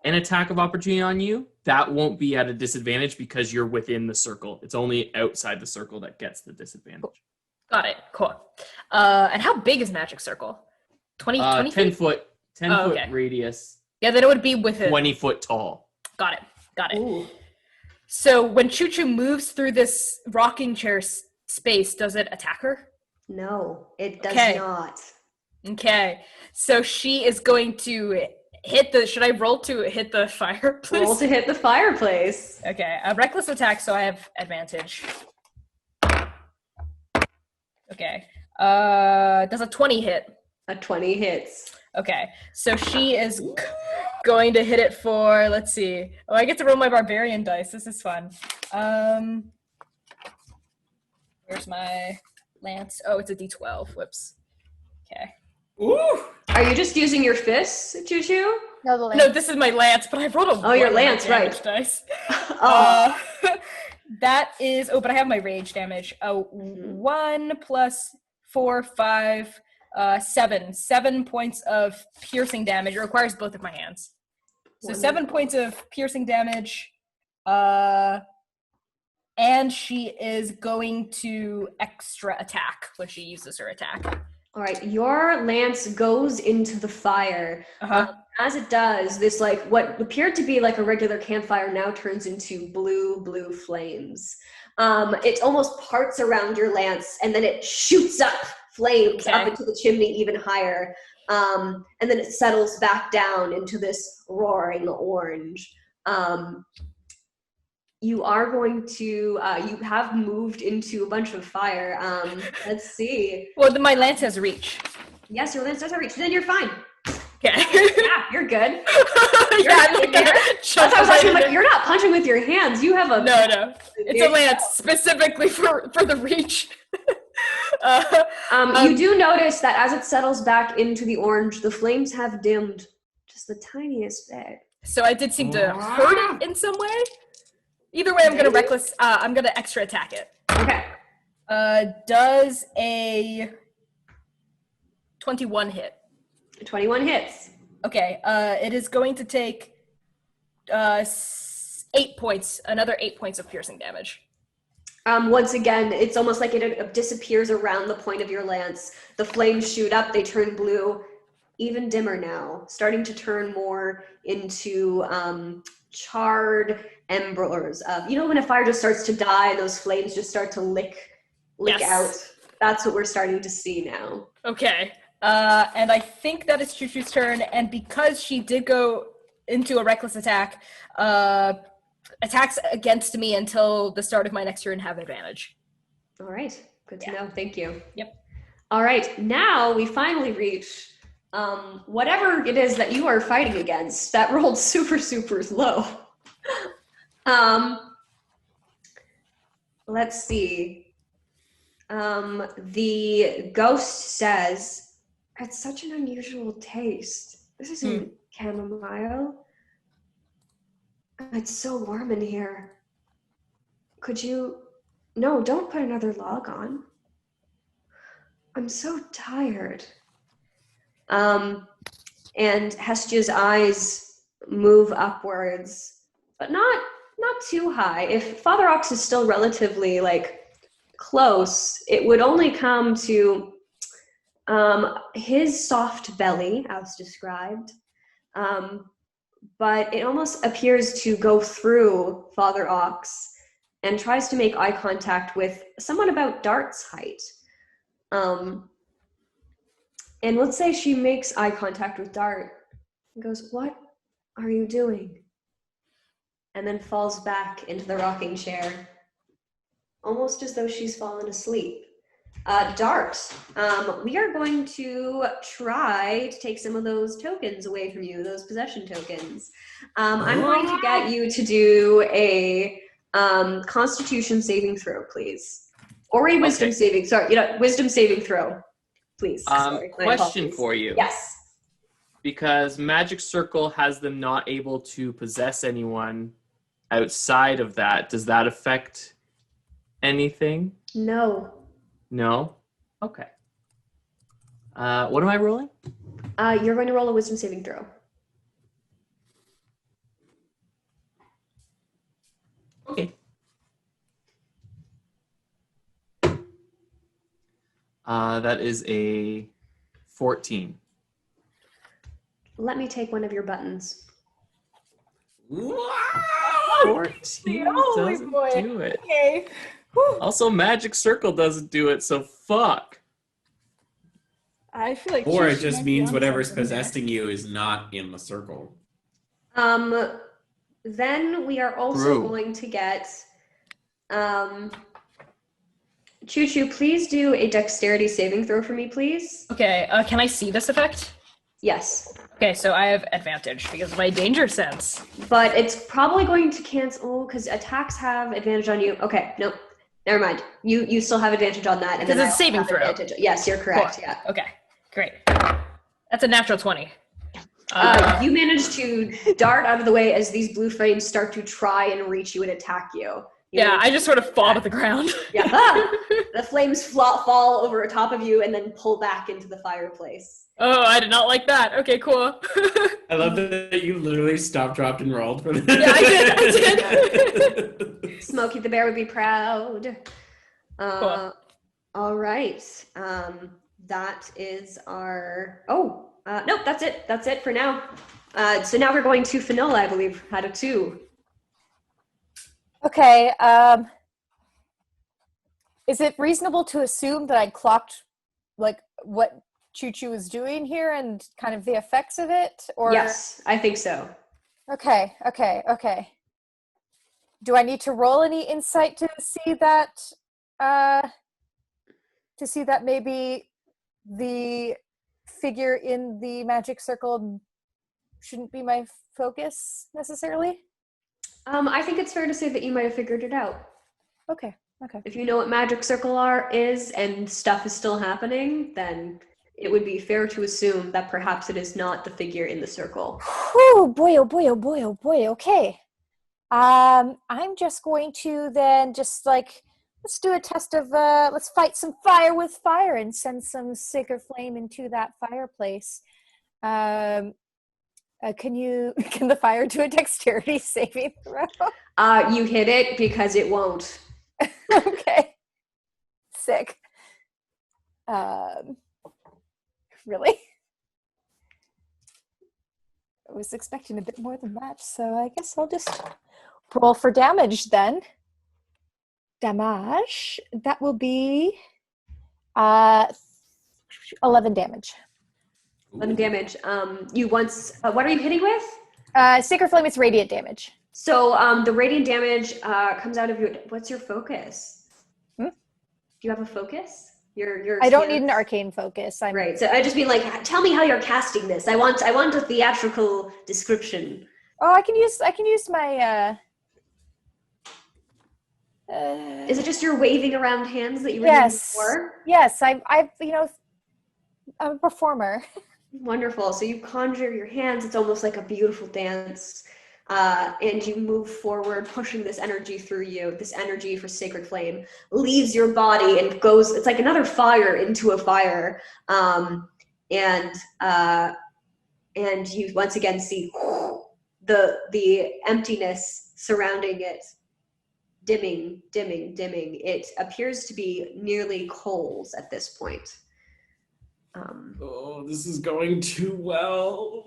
an attack of opportunity on you, that won't be at a disadvantage because you're within the circle. It's only outside the circle that gets the disadvantage. Cool. Got it. Cool. And how big is Magic Circle? 20 10 feet? foot radius. Yeah, then it would be within 20 foot tall. Got it. Ooh. So when Chū Chū moves through this rocking chair space, does it attack her? No, it does not. Okay. So she is going to should I roll to hit the fireplace? Roll to hit the fireplace. Okay. A reckless attack, so I have advantage. Okay. Does a 20 hit? A 20 hits. Okay. So she is going to hit it for, let's see. Oh, I get to roll my barbarian dice. This is fun. Where's my lance? Oh, it's a d12. Whoops. Okay. Ooh! Are you just using your fists, Chū Chū? No, the lance. No, this is my lance, but I rolled a your lance, right. dice. Oh. That is, but I have my rage damage. 1 plus 4, 5, 7. 7 points of piercing damage. It requires both of my hands. So 7 points of piercing damage. And she is going to extra attack when she uses her attack. All right, your lance goes into the fire. As it does, this what appeared to be like a regular campfire now turns into blue flames. It almost parts around your lance, and then it shoots up flames up into the chimney even higher. And then it settles back down into this roaring orange. You are going to, you have moved into a bunch of fire. Let's see. Well, my lance has reach. Yes, your lance does have reach. Then you're fine. Okay. Yeah, you're good. That's how I was asking, you're not punching with your hands. You have a... No. It's a lance specifically for the reach. You do notice that as it settles back into the orange, the flames have dimmed just the tiniest bit. So I did seem to hurt it in some way. Either way, I'm gonna extra attack it. Okay. Does a 21 hit? 21 hits. Okay. It is going to take 8 points, another 8 points of piercing damage. Once again, it's almost like it disappears around the point of your lance. The flames shoot up, they turn blue, even dimmer now, starting to turn more into charred embers of, when a fire just starts to die and those flames just start to lick out. That's what we're starting to see now. Okay. And I think that is Chū Chū's turn, and because she did go into a reckless attack, attacks against me until the start of my next turn have advantage. All right. Good to know. Thank you. Yep. All right. Now we finally reach whatever it is that you are fighting against. That rolled super, super low. Let's see. The ghost says, "It's such an unusual taste. This isn't chamomile. It's so warm in here. Could you... No, don't put another log on. I'm so tired." And Hestia's eyes move upwards, but not too high. If Father Ox is still relatively, close, it would only come to his soft belly, as described. But it almost appears to go through Father Ox and tries to make eye contact with someone about Dart's height. And let's say she makes eye contact with Dart and goes, "What are you doing?" And then falls back into the rocking chair, almost as though she's fallen asleep. Dart, we are going to try to take some of those tokens away from you, those possession tokens. I'm going to get you to do a Constitution saving throw, please. Or a Wisdom saving, Wisdom saving throw, please. Sorry, my question apologies. for you. Yes. Because Magic Circle has them not able to possess anyone outside of that. Does that affect anything? No. No? Okay. What am I rolling? You're going to roll a Wisdom saving throw. Okay. That is a 14. Let me take one of your buttons. Wow! 14 holy doesn't boy. do it. Okay. Whew. Also, Magic Circle doesn't do it, so fuck. I feel like Or Chū it Chū just might be means onto whatever's something there. possessing you is not in the circle. Then we are also True. going to get Chū Chū, please do a dexterity saving throw for me, please. Okay, can I see this effect? Yes. Okay, so I have advantage because of my danger sense. But it's probably going to cancel because attacks have advantage on you. Okay, nope. Never mind. You still have advantage on that. And Because then it's I also saving have throw. advantage. Yes, you're correct. Cool. Yeah. Okay, great. That's a natural 20. You manage to dart out of the way as these blue flames start to try and reach you and attack you. Yeah, I just sort of fall to the ground. Yeah. Ah! The flames fall over top of you and then pull back into the fireplace. Oh, I did not like that. Okay, cool. I love that you literally stopped, dropped, and rolled for this. Yeah, I did. Smokey the Bear would be proud. Cool. All right. That is our... Oh, nope, that's it. That's it for now. So now we're going to Finola, I believe, out of 2. Okay. Is it reasonable to assume that I clocked like what Chū Chū is doing here and kind of the effects of it? Or Yes, I think so. Okay. Do I need to roll any insight to see that? Maybe the figure in the magic circle shouldn't be my focus necessarily? I think it's fair to say that you might have figured it out. Okay. If you know what magic circle is and stuff is still happening, then it would be fair to assume that perhaps it is not the figure in the circle. Whew, boy, oh boy, oh boy, oh boy. Okay. I'm just going to then just like, let's do a test of, let's fight some fire with fire and send some sacred flame into that fireplace. Can the fire do a dexterity saving throw? You hit it because it won't. Okay. Sick. Really? I was expecting a bit more than that, so I guess I'll just roll for damage then. Damage. That will be 11 damage. 11 damage. What are you hitting with? Sacred Flame is radiant damage. So the radiant damage comes out of your... What's your focus? Hmm? Do you have a focus? Your I don't need an stance? arcane focus. I'm Right. So I just mean like, tell me how you're casting this. I want a theatrical description. Oh, I can use my Is it just your waving around hands that you were yes. doing before? Yes, I'm a performer. Wonderful. So you conjure your hands. It's almost like a beautiful dance. And you move forward, pushing this energy through you. This energy for sacred flame leaves your body and goes, it's like another fire into a fire. And you once again see the emptiness surrounding it dimming. It appears to be nearly coals at this point. Oh, this is going too well.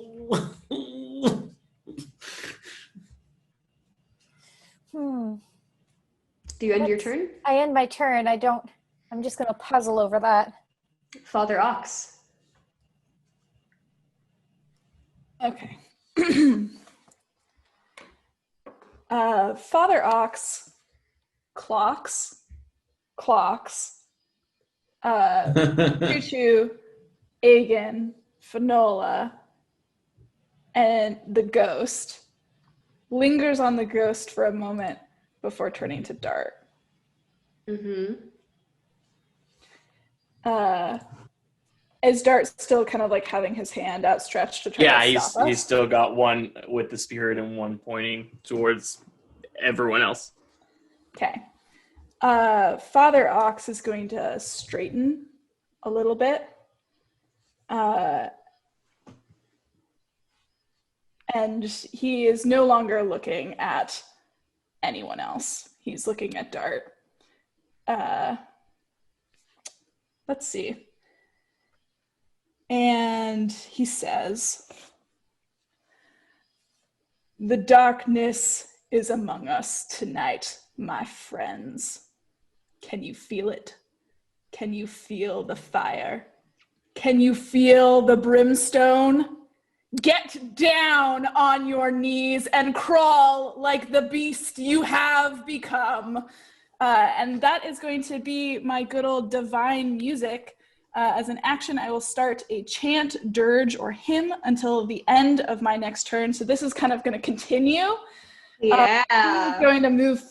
Do you end your turn? I end my turn. I'm just going to puzzle over that. Father Ox. Okay. Father Ox clocks, Chū Chū, Aegon, Finola, and the ghost, lingers on the ghost for a moment before turning to Dart. Mm-hmm. Is Dart still kind of like having his hand outstretched to try to stop us? He's still got one with the spirit and one pointing towards everyone else. Okay. Father Ox is going to straighten a little bit. And he is no longer looking at anyone else. He's looking at Dart. Let's see. And he says, "The darkness is among us tonight, my friends. Can you feel it? Can you feel the fire? Can you feel the brimstone? Get down on your knees and crawl like the beast you have become." And that is going to be my good old divine music. As an action, I will start a chant, dirge, or hymn until the end of my next turn. So this is kind of going to continue. Yeah. He's going to move.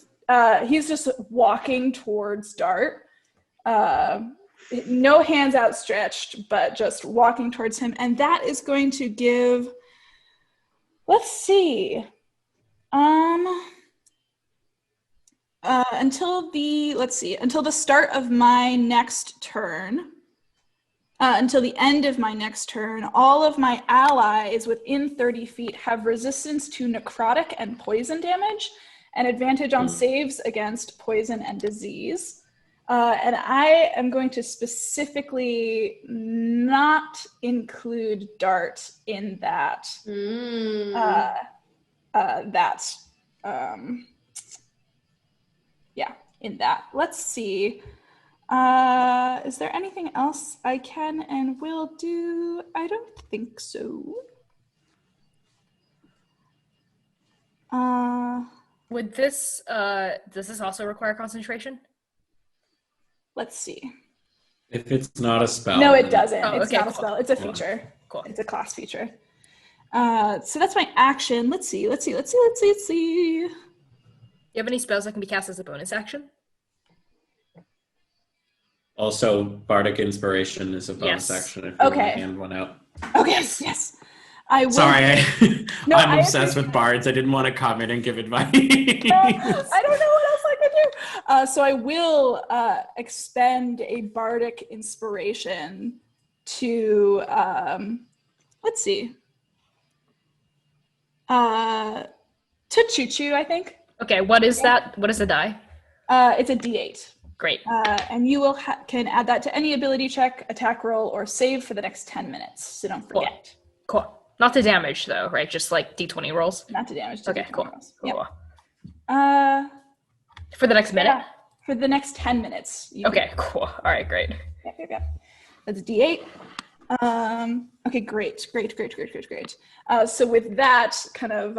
He's just walking towards Dart. No hands outstretched, but just walking towards him. And that is going to give, let's see, until the start of my next turn, until the end of my next turn, all of my allies within 30 feet have resistance to necrotic and poison damage and advantage on saves against poison and disease. And I am going to specifically not include Dart in that. In that. Let's see. Is there anything else I can and will do? I don't think so. Would this does this also require concentration? Let's see. If it's not a spell. No, it doesn't. Oh, It's okay, not a cool. spell. It's a feature. Cool. It's a class feature. So that's my action. Let's see. You have any spells that can be cast as a bonus action? Also, Bardic Inspiration is a bonus Yes. action if you want to Okay. hand one out. Okay, yes. I will. Sorry, No, I'm I obsessed appreciate with bards. I didn't want to comment and give advice. I don't know what else I could do. So I will expend a bardic inspiration to, let's see, to Chū Chū, I think. Okay, what is that? What is the die? It's a D8. Great. And you will can add that to any ability check, attack roll, or save for the next 10 minutes. So don't forget. Cool. Not to damage though, right? Just like D20 rolls. Not to damage. Okay, cool. Rolls. Cool. Yep. For the next minute? Yeah, for the next 10 minutes. Okay, cool. All right, great. Yep. That's D8. Okay, great. So with that kind of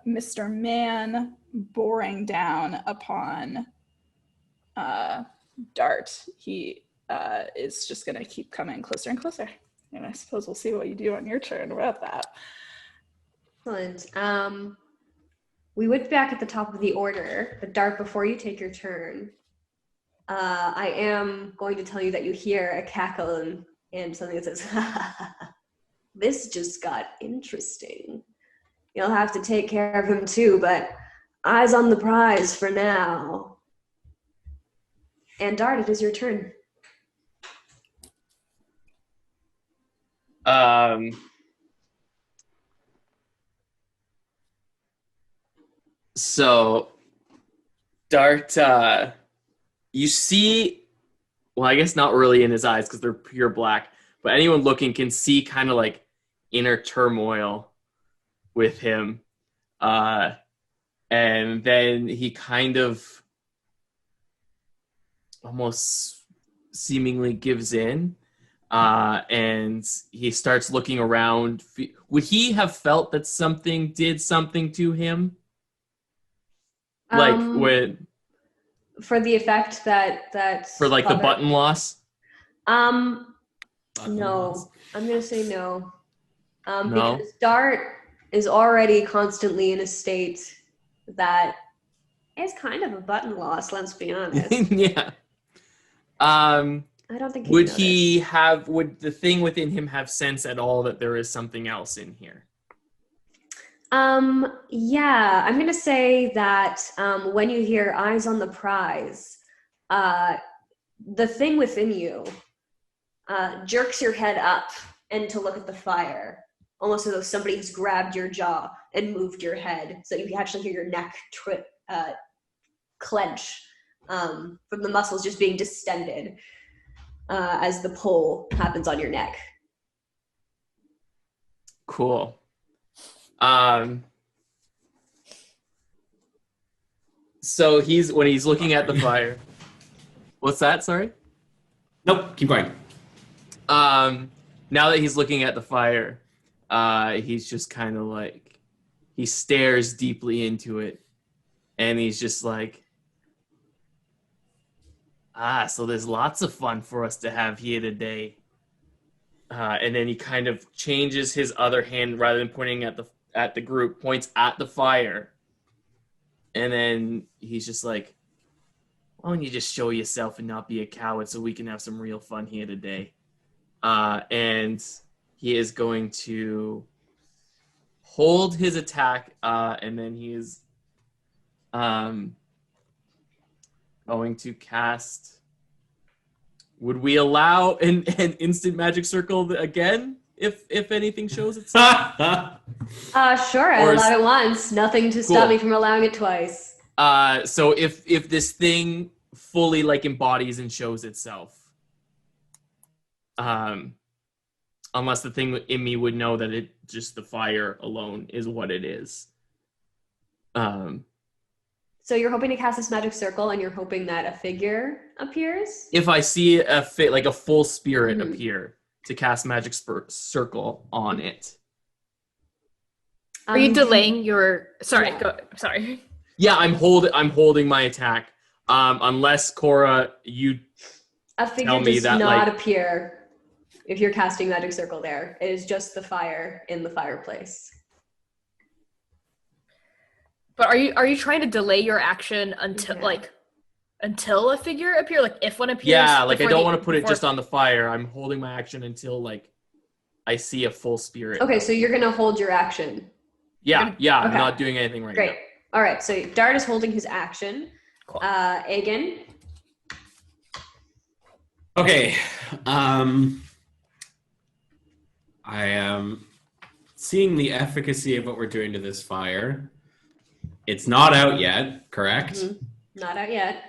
Mr. Man boring down upon Dart, he is just going to keep coming closer and closer. And I suppose we'll see what you do on your turn about that. Excellent. We would be back at the top of the order, but Dart, before you take your turn, I am going to tell you that you hear a cackle and something that says, "This just got interesting. You'll have to take care of him too, but eyes on the prize for now." And Dart, it is your turn. So Dart, you see, well, I guess not really in his eyes because they're pure black, but anyone looking can see kind of like inner turmoil with him. And then he kind of almost seemingly gives in. and he starts looking around. Would he have felt that something did something to him? Like when for the effect that for like the button loss? No, loss. I'm gonna say no. No? Because Dart is already constantly in a state that is kind of a button loss. Let's be honest. Yeah. I don't think. Would he have? Would the thing within him have sense at all that there is something else in here? Yeah, I'm gonna say that when you hear "eyes on the prize," the thing within you jerks your head up and to look at the fire, almost as though somebody has grabbed your jaw and moved your head, so you can actually hear your neck clench from the muscles just being distended as the pull happens on your neck. Cool. So when he's looking at the fire. What's that? Sorry? Nope, keep going. Now that he's looking at the fire, he's just kind of like, he stares deeply into it, and he's just like, so there's lots of fun for us to have here today. And then he kind of changes his other hand, rather than pointing at the group, points at the fire. And then he's just like, why don't you just show yourself and not be a coward so we can have some real fun here today? And he is going to hold his attack, and then he is going to cast... Would we allow an instant magic circle again if anything shows itself? Sure, I allowed it once. Nothing to stop me from allowing it twice. So if this thing fully like embodies and shows itself, unless the thing in me would know that it just the fire alone is what it is. So you're hoping to cast this magic circle, and you're hoping that a figure appears? If I see a full spirit appear, to cast magic circle on it. Are you delaying your? Sorry, Yeah. go. Sorry. Yeah, I'm holding my attack. Unless Cora, you a figure tell me does that not like appear if you're casting magic circle there. It is just the fire in the fireplace. But are you trying to delay your action until a figure appears? Like if one appears? Yeah, like I before don't want to put it just on the fire. I'm holding my action until like I see a full spirit. Okay, so you're gonna hold your action. Yeah, I'm Okay. not doing anything right now. Great. All right, so Dart is holding his action. Cool. Aegon. Okay. I am seeing the efficacy of what we're doing to this fire. It's not out yet, correct? Mm-hmm. Not out yet.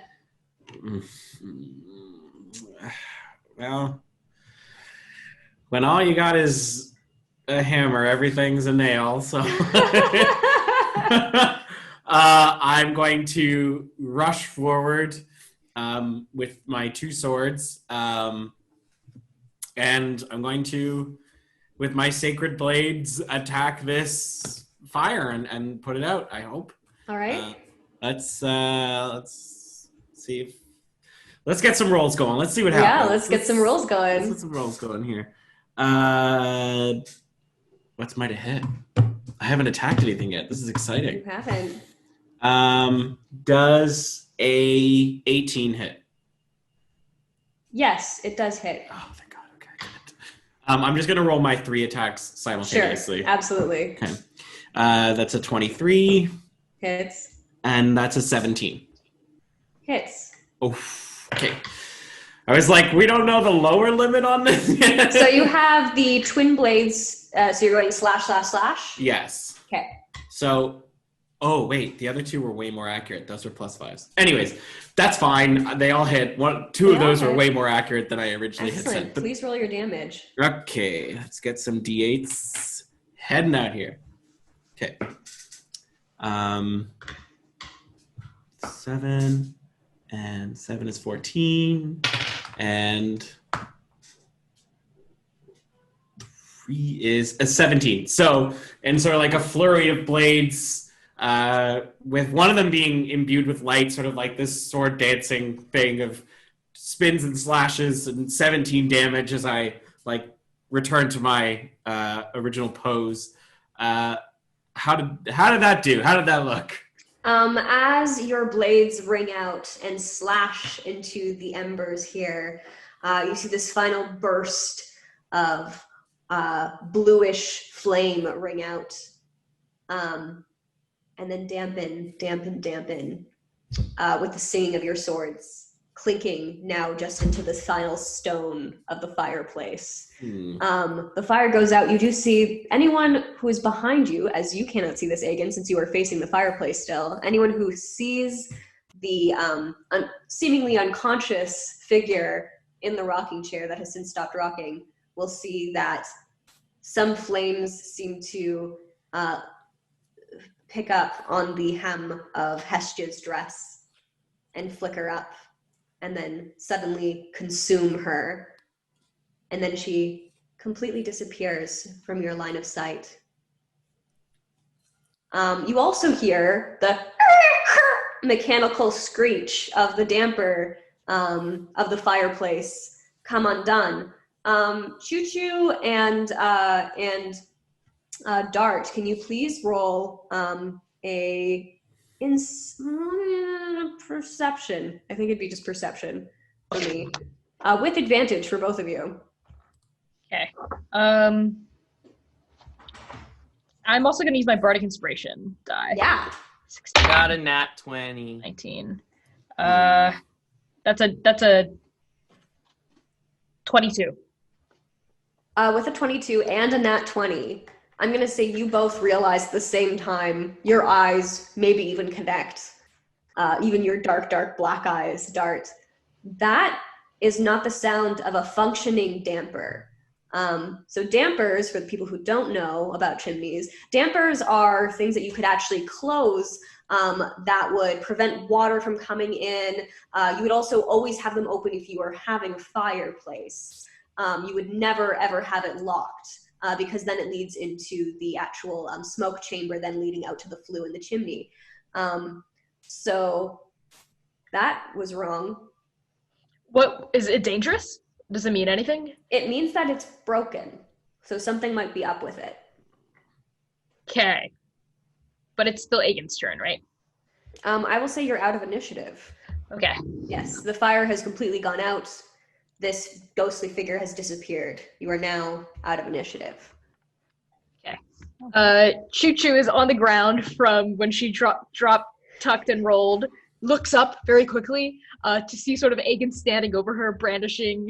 Well, when all you got is a hammer, everything's a nail, so I'm going to rush forward with my two swords, and I'm going to, with my sacred blades, attack this fire and put it out, I hope. All right. Let's see if... Let's get some rolls going. Let's see what happens. Yeah, let's get some rolls going. Let's get some rolls going here. What's my to hit? I haven't attacked anything yet. This is exciting. You haven't. Does a 18 hit? Yes, it does hit. Oh, thank God. Okay, good. I'm just going to roll my 3 attacks simultaneously. Sure, absolutely. Okay. That's a 23. Hits. And that's a 17. Hits. Oh, okay. I was like, we don't know the lower limit on this yet. So you have the twin blades, so you're going slash, slash, slash? Yes. Okay. So, oh, wait, the other two were way more accurate. Those were +5s. Anyways, that's fine. They all hit. Two of those were way more accurate than I originally had Excellent. said. But, Please roll your damage. okay, let's get some D8s heading out here. Okay. 7, and 7 is 14, and 3 is a 17. So, in sort of like a flurry of blades, with one of them being imbued with light, sort of like this sword dancing thing of spins and slashes, and 17 damage as I like return to my original pose. How did that do? How did that look? As your blades ring out and slash into the embers here, you see this final burst of bluish flame ring out, and then dampen with the singing of your swords, clinking now just into the final stone of the fireplace. The fire goes out. You do see anyone who is behind you, as you cannot see this, Aegon, since you are facing the fireplace still. Anyone who sees the seemingly unconscious figure in the rocking chair that has since stopped rocking will see that some flames seem to pick up on the hem of Hestia's dress and flicker up, and then suddenly consume her. And then she completely disappears from your line of sight. You also hear the mechanical screech of the damper of the fireplace come undone. Chū Chū and Dart, can you please roll perception? I think it'd be just perception for me, with advantage for both of you. Okay. I'm also going to use my Bardic Inspiration die. Yeah. 16, Got a nat 20. 19. That's a 22. With a 22 and a nat 20, I'm going to say you both realize at the same time, your eyes maybe even connect, even your dark black eyes, Dart. That is not the sound of a functioning damper. So dampers, for the people who don't know about chimneys, dampers are things that you could actually close that would prevent water from coming in. You would also always have them open if you were having a fireplace. You would never, ever have it locked because then it leads into the actual smoke chamber, then leading out to the flue in the chimney. So that was wrong. What, is it dangerous? Does it mean anything? It means that it's broken. So something might be up with it. Okay. But it's still Aegon's turn, right? I will say you're out of initiative. Okay. Yes, the fire has completely gone out. This ghostly figure has disappeared. You are now out of initiative. Okay. Chū Chū is on the ground from when she dropped, tucked, and rolled. Looks up very quickly to see sort of Aegon standing over her, brandishing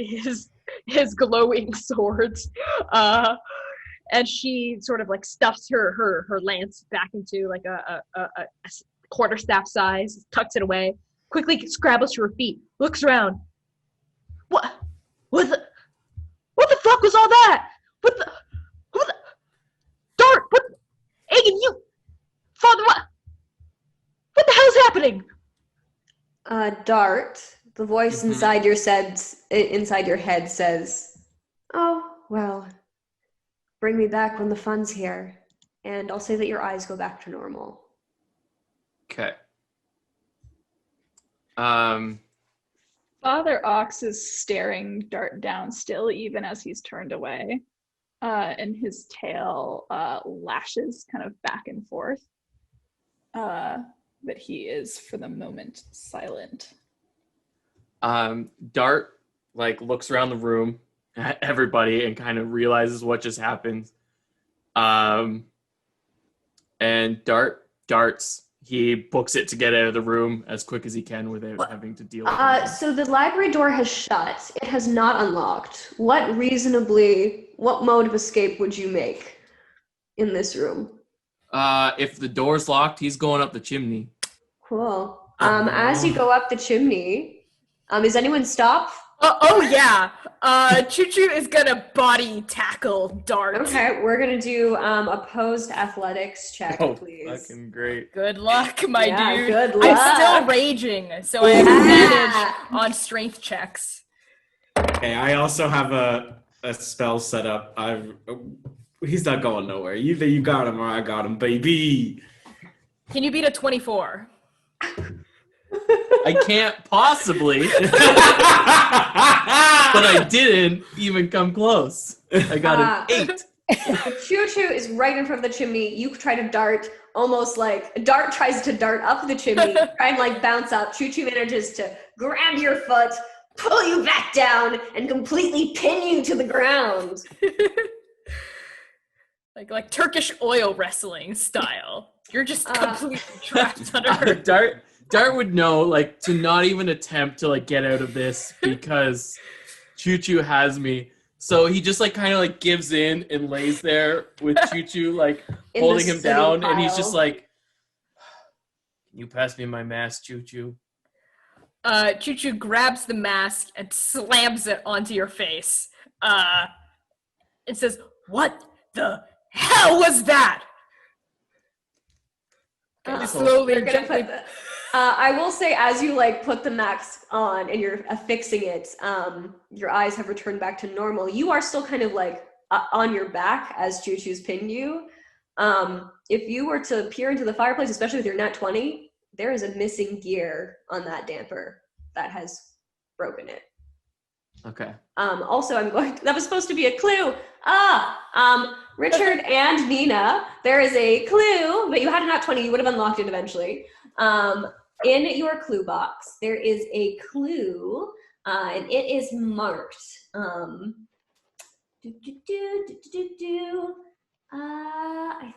his glowing swords. And she sort of like stuffs her lance back into like a quarterstaff size, tucks it away, quickly scrambles to her feet, looks around. What the fuck was all that? Who the Dart, what, Aegon, you, father, what the hell's happening? Dart, the voice inside your head says, "Oh, well, bring me back when the fun's here, and I'll say that your eyes go back to normal." Okay. Father Ox is staring Dart down still, even as he's turned away, and his tail lashes kind of back and forth. But he is, for the moment, silent. Dart like looks around the room at everybody and kind of realizes what just happened. And darts. He books it to get out of the room as quick as he can without having to deal with it. So the library door has shut. It has not unlocked. What mode of escape would you make in this room? If the door's locked, he's going up the chimney. Cool. As you go up the chimney, is anyone stop? Oh yeah. Chū Chū is gonna body tackle Dart. Okay, we're gonna do opposed athletics check, please. Fucking great. Good luck, my dude. Good luck. I'm still raging, so I have advantage on strength checks. Okay, I also have a a spell set up. He's not going nowhere. Either you got him or I got him, baby. Can you beat a 24? I can't possibly. But I didn't even come close. I got an 8. Chū Chū is right in front of the chimney. You try to dart, almost like a dart tries to dart up the chimney, try and like bounce up. Chū Chū manages to grab your foot, pull you back down, and completely pin you to the ground. like Turkish oil wrestling style. You're just completely trapped under her. Dart would know, like, to not even attempt to, like, get out of this because Chū Chū has me. So he just, like, kind of, like, gives in and lays there with Chū Chū, like, holding him down. pile. And he's just like, "Can you pass me my mask, Chū Chū?" Chū Chū grabs the mask and slams it onto your face. It says, "What the hell was that?" Slowly, They're gonna put the, I will say, as you like put the mask on and you're affixing it, your eyes have returned back to normal. You are still kind of like on your back as Chū Chū's pinned you. If you were to peer into the fireplace, especially with your nat 20, there is a missing gear on that damper that has broken it. Okay. Also, that was supposed to be a clue. Richard and Nina, there is a clue, but you had a nat 20, you would have unlocked it eventually. In your clue box, there is a clue, and it is marked. I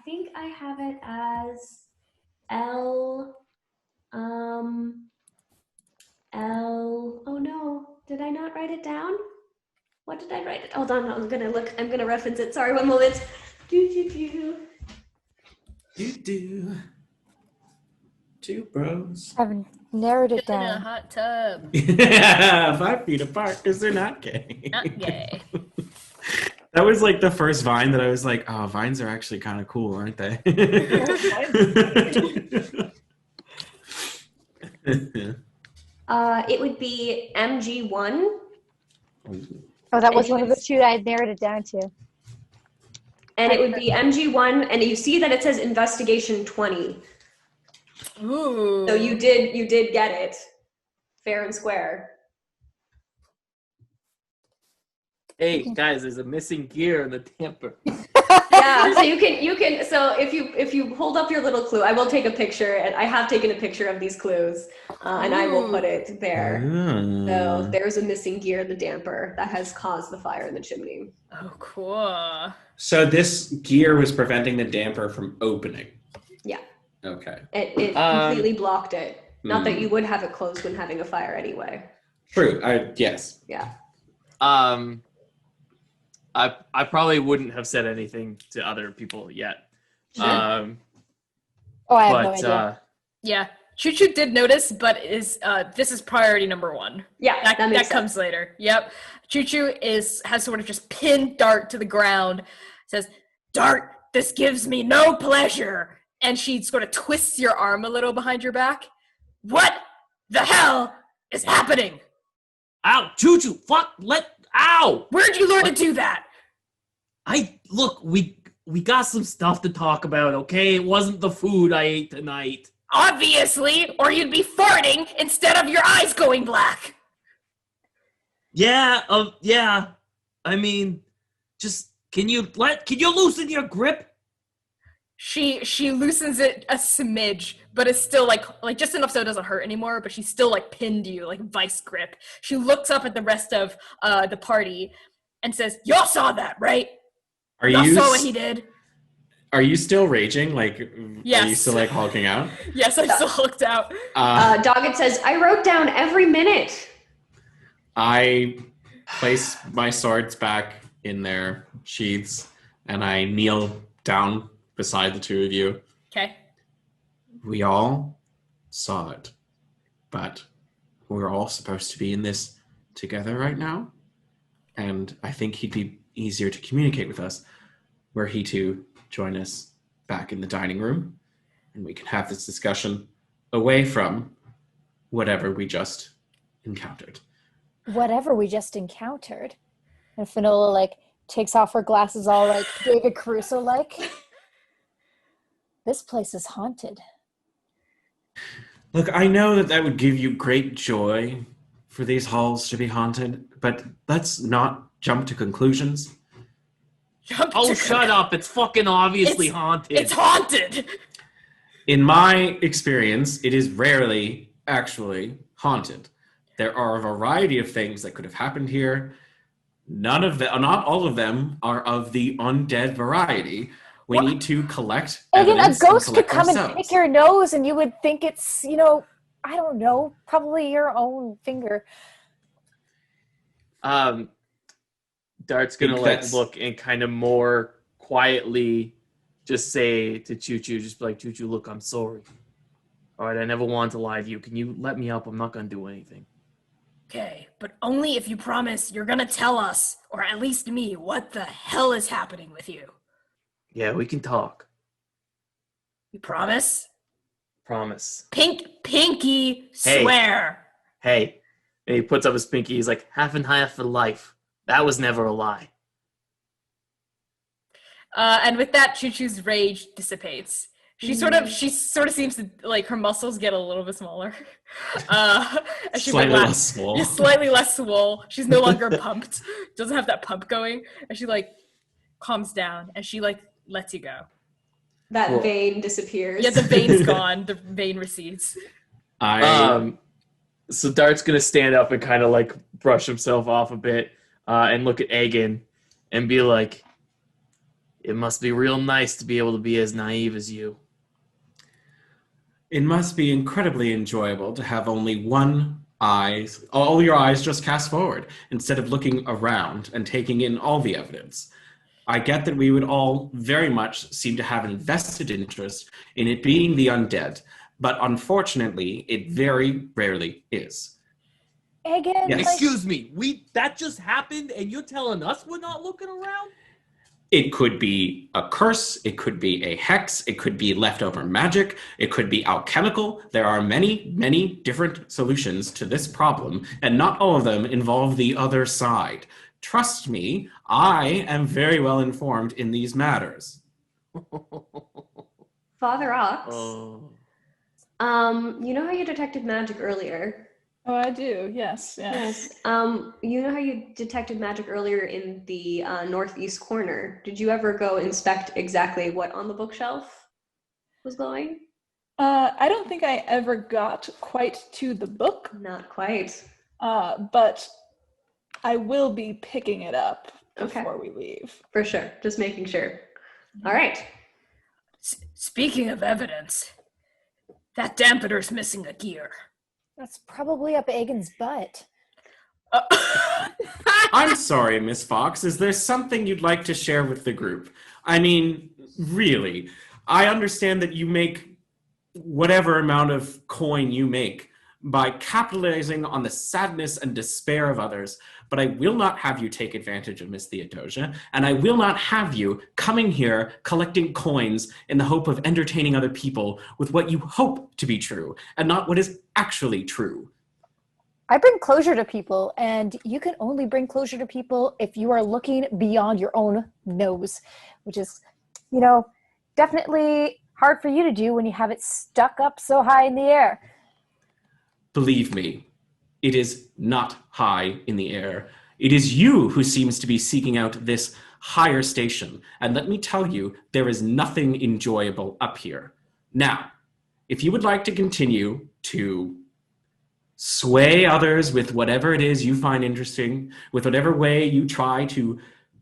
think I have it as L. Oh no, did I not write it down? What did I write it? Hold on, I'm gonna reference it. Sorry, one moment. Two bros. I've narrowed it In a down. hot tub. 5 feet apart because they're not gay. Not gay. That was like the first Vine that I was like, oh, Vines are actually kind of cool, aren't they? It would be MG1. Oh, that was one of the two I had narrowed it down to. And it would be MG1, and you see that it says investigation 20. Ooh. So you did get it, fair and square. Hey guys, there's a missing gear in the damper. Yeah, so you can. So if you hold up your little clue, I will take a picture, and I have taken a picture of these clues, and I will put it there. So there's a missing gear in the damper that has caused the fire in the chimney. Oh, cool. So this gear was preventing the damper from opening. Yeah. Okay. It completely blocked it. Not that you would have it closed when having a fire anyway. True. Yes. Yeah. I probably wouldn't have said anything to other people yet. Oh, I have no But idea. Yeah. Chū Chū did notice, but this is priority number 1. Yeah, that makes that comes later. Yep. Chū Chū has sort of just pinned Dart to the ground. Says, "Dart, this gives me no pleasure." And she sort of twists your arm a little behind your back. "What the hell is happening?" Ow, Chū Chū, fuck, ow! Where'd you learn to do that? Look, we got some stuff to talk about, okay? It wasn't the food I ate tonight. Obviously, or you'd be farting instead of your eyes going black. Yeah. I mean, just can you loosen your grip? She loosens it a smidge, but it's still like just enough so it doesn't hurt anymore, but she's still like pinned you, like vice grip. She looks up at the rest of the party and says, "Y'all saw that, right? Y'all saw what he did?" Are you still raging? Like, Yes. Are you still like hulking out? Yes, I still looked out. Doggett says, "I wrote down every minute." I place my swords back in their sheaths and I kneel down beside the two of you. Okay. We all saw it, but we're all supposed to be in this together right now. And I think he'd be easier to communicate with us were he to join us back in the dining room, and we can have this discussion away from whatever we just encountered. Whatever we just encountered. And Finola like takes off her glasses all like David Caruso like. This place is haunted. Look, I know that would give you great joy for these halls to be haunted, but let's not jump to conclusions. Shut up. It's fucking obviously haunted. It's haunted! In my experience, it is rarely actually haunted. There are a variety of things that could have happened here. Not all of them are of the undead variety. We need to collect evidence. A ghost could come ourselves. and pick your nose and you would think it's, I don't know, probably your own finger. Dart's gonna look and kind of more quietly just say to Chū Chū, just be like, Chū Chū, look, I'm sorry. All right, I never wanted to lie to you. Can you let me up? I'm not gonna do anything. Okay, but only if you promise you're gonna tell us, or at least me, what the hell is happening with you. Yeah, we can talk. You promise? Promise. Pinky, swear. Hey. And he puts up his pinky. He's like, half and half for life. That was never a lie. And with that, Chū Chū's rage dissipates. She sort of seems to, like, her muscles get a little bit smaller. And she's slightly like, less swole. Yeah, slightly less swole. She's no longer pumped. Doesn't have that pump going. And she, like, calms down. And she, like, lets you go. That vein disappears. Yeah, the vein's gone. The vein recedes. So Dart's going to stand up and kind of, like, brush himself off a bit and look at Aegon and be like, it must be real nice to be able to be as naive as you. It must be incredibly enjoyable to have only all your eyes just cast forward, instead of looking around and taking in all the evidence. I get that we would all very much seem to have an invested interest in it being the undead, but unfortunately, it very rarely is. Again, Yes. Excuse me, that just happened and you're telling us we're not looking around? It could be a curse, it could be a hex, it could be leftover magic, it could be alchemical. There are many, many different solutions to this problem, and not all of them involve the other side. Trust me, I am very well informed in these matters. Father Ox, Oh. you know how you detected magic earlier? Oh, I do. Yes. Yes. You know how you detected magic earlier in the northeast corner? Did you ever go inspect exactly what on the bookshelf was glowing? I don't think I ever got quite to the book, Not quite. but I will be picking it up Okay. before we leave. For sure. Just making sure. All right. Speaking of evidence, that dampener's missing a gear. that's probably up Aegon's butt. I'm sorry, Miss Fox. Is there something you'd like to share with the group? I mean, really, I understand that you make whatever amount of coin you make by capitalizing on the sadness and despair of others, but I will not have you take advantage of Miss Theodosia, and I will not have you coming here collecting coins in the hope of entertaining other people with what you hope to be true, and not what is actually true. I bring closure to people, and you can only bring closure to people if you are looking beyond your own nose, which is, definitely hard for you to do when you have it stuck up so high in the air. Believe me, it is not high in the air. It is you who seems to be seeking out this higher station. And let me tell you, there is nothing enjoyable up here. Now, if you would like to continue to sway others with whatever it is you find interesting, with whatever way you try to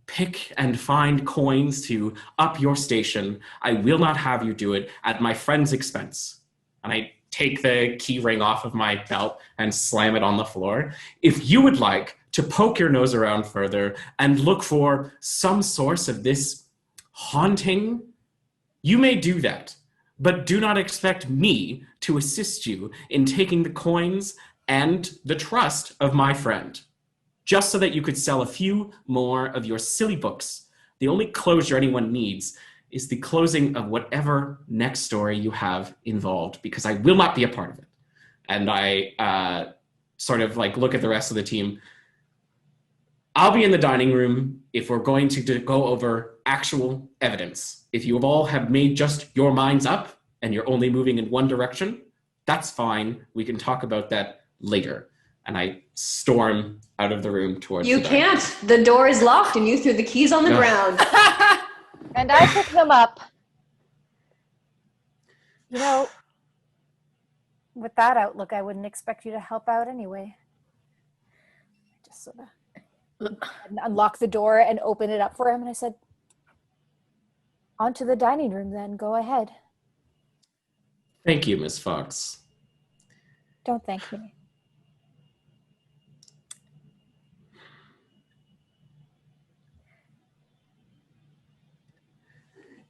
pick and find coins to up your station, I will not have you do it at my friend's expense. And I take the key ring off of my belt and slam it on the floor. If you would like to poke your nose around further and look for some source of this haunting, you may do that, but do not expect me to assist you in taking the coins and the trust of my friend, just so that you could sell a few more of your silly books. The only closure anyone needs is the closing of whatever next story you have involved, because I will not be a part of it. And I sort of like look at the rest of the team. I'll be in the dining room if we're going to go over actual evidence. If you all have made just your minds up and you're only moving in one direction, that's fine. We can talk about that later. And I storm out of the room towards You the dining room. can't. The door is locked and you threw the keys on the Ugh. ground. And I pick them up. You know, with that outlook, I wouldn't expect you to help out anyway. Just sort of unlock the door and open it up for him, and I said, "Onto the dining room, then. Go ahead." Thank you, Miss Fox. Don't thank me.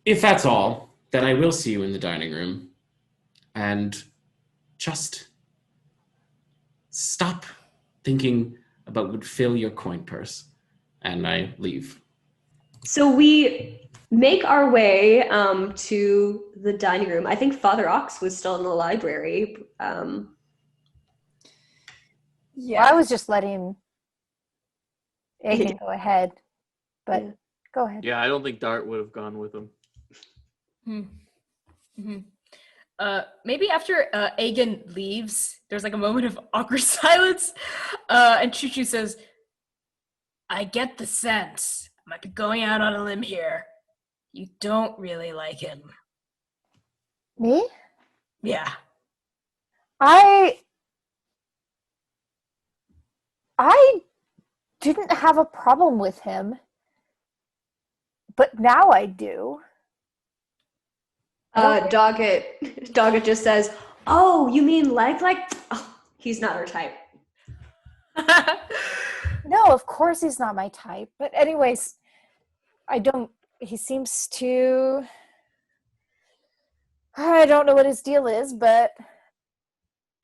If that's all, then I will see you in the dining room. And just stop thinking about what would fill your coin purse. And I leave. So we make our way to the dining room. I think Father Ox was still in the library. Yeah. Well, I was just letting Aegon go ahead, but Yeah. go ahead. Yeah, I don't think Dart would have gone with him. Mm-hmm. Maybe after Aegon leaves, there's like a moment of awkward silence, and Chū Chū says, "I get the sense, I might be going out on a limb here, you don't really like him." Me? Yeah. I didn't have a problem with him, but now I do. Doggett just says, "Oh, you mean like? Oh, he's not our type." No, of course he's not my type. But anyways, he seems to, I don't know what his deal is, but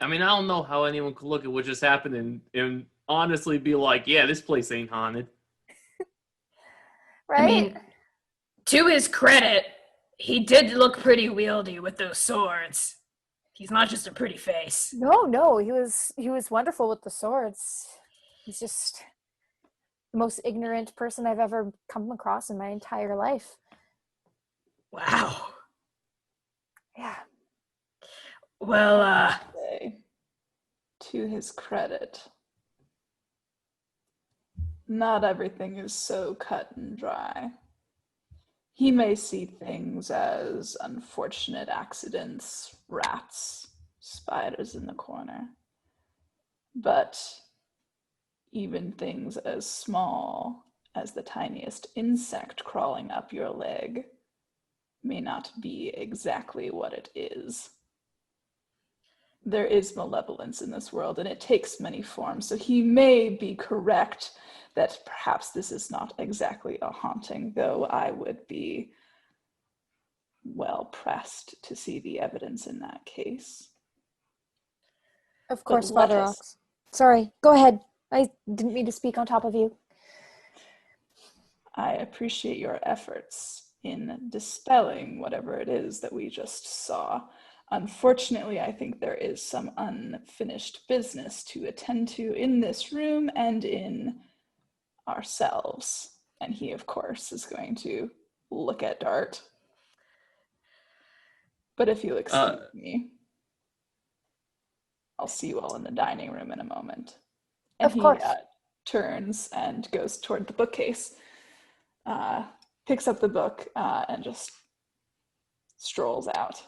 I mean, I don't know how anyone could look at what just happened and honestly be like, yeah, this place ain't haunted. right? I mean, to his credit, he did look pretty wieldy with those swords. He's not just a pretty face. No, he was wonderful with the swords. He's just the most ignorant person I've ever come across in my entire life. Wow. Yeah. Well, Say, to his credit, not everything is so cut and dry. He may see things as unfortunate accidents, rats, spiders in the corner. But even things as small as the tiniest insect crawling up your leg may not be exactly what it is. There is malevolence in this world, and it takes many forms, so he may be correct that perhaps this is not exactly a haunting, though I would be well pressed to see the evidence in that case. Of course, let Father us- Ox. Sorry, go ahead. I didn't mean to speak on top of you. I appreciate your efforts in dispelling whatever it is that we just saw. Unfortunately, I think there is some unfinished business to attend to in this room and in ourselves. And he, of course, is going to look at Dart. But if you'll excuse me, I'll see you all in the dining room in a moment. And Of course. he turns and goes toward the bookcase, picks up the book, and just strolls out.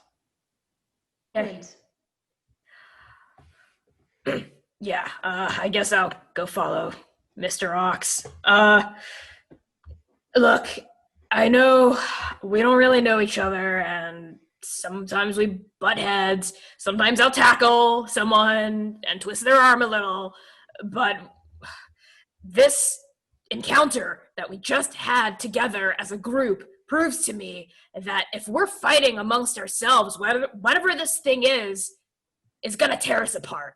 yeah, I guess I'll go follow Mr. Ox. Look, I know we don't really know each other, and sometimes we butt heads. Sometimes I'll tackle someone and twist their arm a little, but this encounter that we just had together as a group proves to me that if we're fighting amongst ourselves, whatever this thing is gonna tear us apart.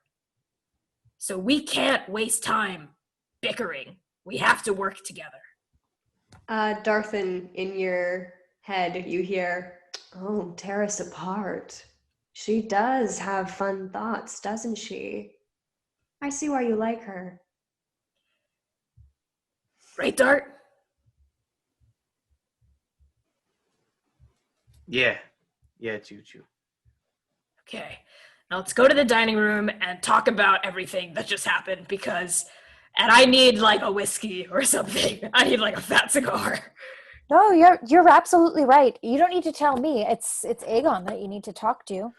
So we can't waste time bickering. We have to work together. Darthen, in your head, you hear, "Oh, tear us apart. She does have fun thoughts, doesn't she? I see why you like her." Right, Dart? Yeah, Chū Chū. Okay. Now let's go to the dining room and talk about everything that just happened and I need like a whiskey or something. I need like a fat cigar. No, you're absolutely right. You don't need to tell me. It's Aegon that you need to talk to.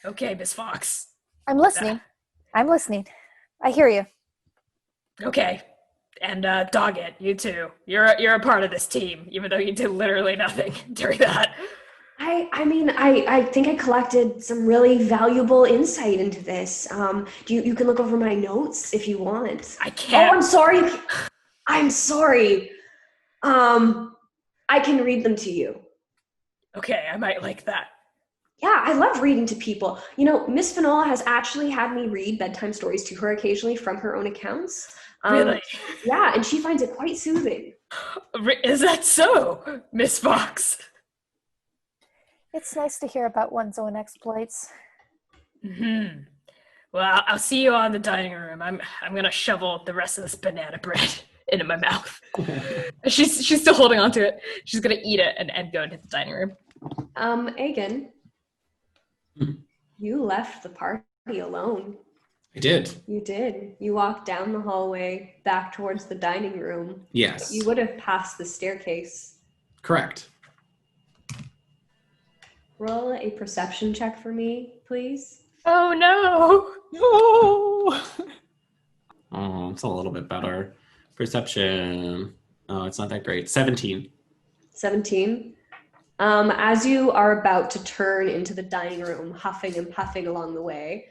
Okay, Miss Fox. I'm listening. I'm listening. I hear you. Okay. And Dog It, you too. You're a part of this team, even though you did literally nothing during that. I mean, I think I collected some really valuable insight into this. You can look over my notes if you want. I can't. Oh, I'm sorry. I'm sorry. I can read them to you. Okay, I might like that. Yeah, I love reading to people. You know, Miss Finola has actually had me read bedtime stories to her occasionally from her own accounts. Really? Yeah, and she finds it quite soothing. Is that so, Miss Fox? It's nice to hear about one's own exploits. Mm-hmm. Well, I'll see you on the dining room. I'm gonna shovel the rest of this banana bread into my mouth. She's still holding on to it. She's gonna eat it and go into the dining room. Aegon, you left the party alone. I did. You did. You walked down the hallway back towards the dining room. Yes. You would have passed the staircase. Correct. Roll a perception check for me, please. Oh no! No. Oh, it's a little bit better. Perception. Oh, it's not that great. 17. 17. As you are about to turn into the dining room, huffing and puffing along the way,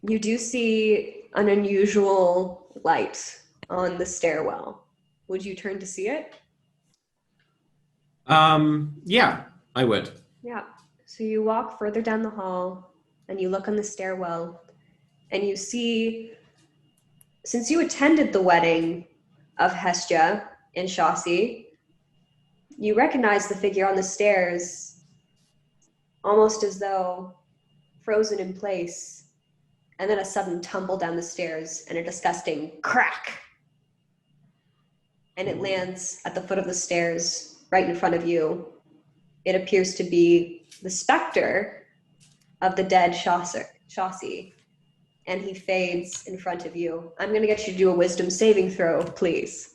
you do see an unusual light on the stairwell. Would you turn to see it? Yeah, I would. Yeah. So you walk further down the hall and you look on the stairwell and you see, since you attended the wedding of Hestia and Shasi, you recognize the figure on the stairs almost as though frozen in place, and then a sudden tumble down the stairs and a disgusting crack. And it lands at the foot of the stairs right in front of you. It appears to be the specter of the dead Shasi, and he fades in front of you. I'm going to get you to do a wisdom saving throw, please.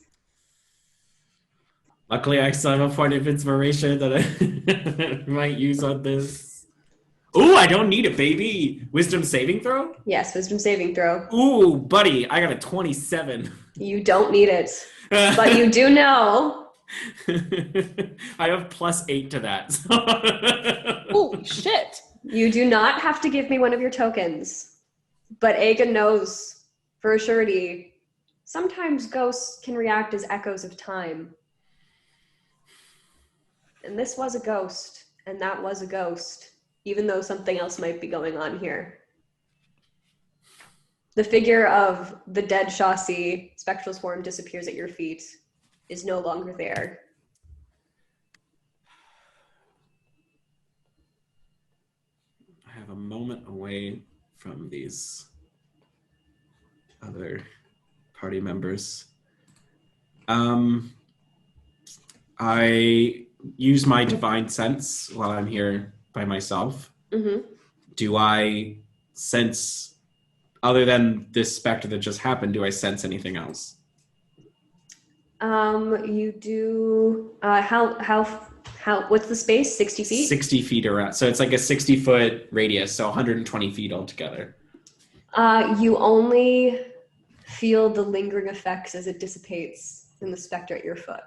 Luckily, I still have a point of inspiration that I might use on this. Ooh, I don't need it, baby. Wisdom saving throw? Yes, wisdom saving throw. Ooh, buddy, I got a 27. You don't need it, but you do know. I have +8 to that. So. Holy shit. You do not have to give me one of your tokens, but Aegon knows for a surety, sometimes ghosts can react as echoes of time. And this was a ghost, and that was a ghost, even though something else might be going on here. The figure of the dead Shasi, spectral form, disappears at your feet, is no longer there. I have a moment away from these other party members. I use my divine sense while I'm here by myself. Mm-hmm. Do I sense, other than this specter that just happened, do I sense anything else? You do, how, what's the space? 60 feet? 60 feet around. So it's like a 60-foot radius, so 120 feet altogether. You only feel the lingering effects as it dissipates in the specter at your foot.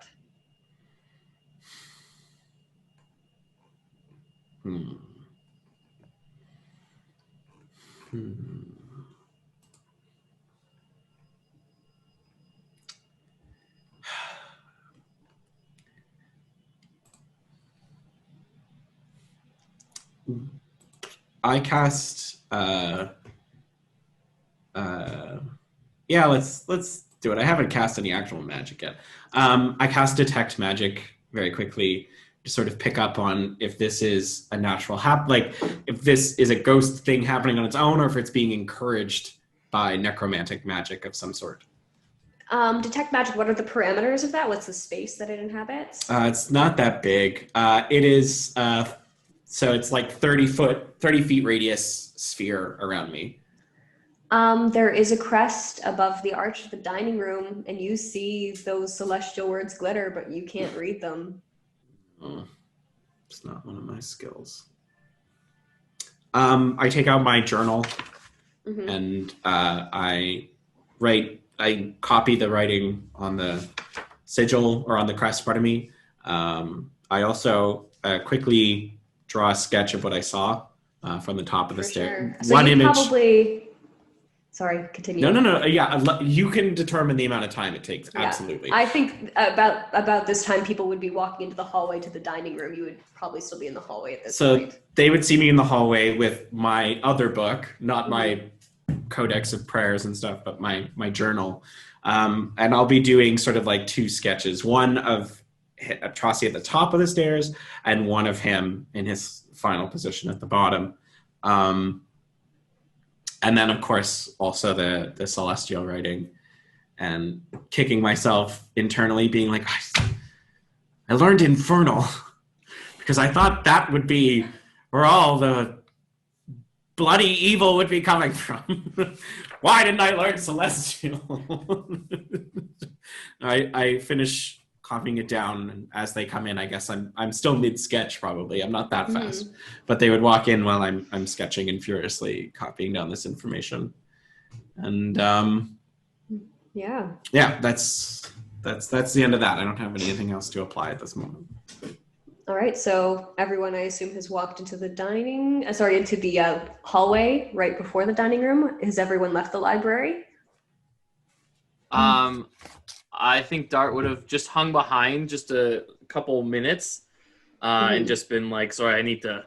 I cast yeah, let's do it. I haven't cast any actual magic yet. I cast detect magic very quickly to sort of pick up on if this is a natural like if this is a ghost thing happening on its own or if it's being encouraged by necromantic magic of some sort. Detect magic, what are the parameters of that? What's the space that it inhabits? It's not that big. It is, so it's like 30 feet radius sphere around me. There is a crest above the arch of the dining room, and you see those celestial words glitter, but you can't read them. Oh, it's not one of my skills. I take out my journal and I copy the writing on the sigil or on the crest, pardon me. I also quickly draw a sketch of what I saw from the top of the stair. So One you image. probably... Sorry, continue. No. Yeah, you can determine the amount of time it takes. Yeah. Absolutely. I think about this time, people would be walking into the hallway to the dining room. You would probably still be in the hallway at this point. So they would see me in the hallway with my other book, not my codex of prayers and stuff, but my journal. And I'll be doing sort of like two sketches, one of Atrocity at the top of the stairs and one of him in his final position at the bottom. And then, of course, also the celestial writing and kicking myself internally, being like, I learned Infernal because I thought that would be where all the bloody evil would be coming from. Why didn't I learn Celestial? I finish copying it down, and as they come in, I guess I'm still mid-sketch probably. I'm not that fast. But they would walk in while I'm sketching and furiously copying down this information. And yeah, that's the end of that. I don't have anything else to apply at this moment. All right, so everyone, I assume, has walked into the into the hallway right before the dining room. Has everyone left the library? I think Dart would have just hung behind just a couple minutes and just been like, sorry, I need to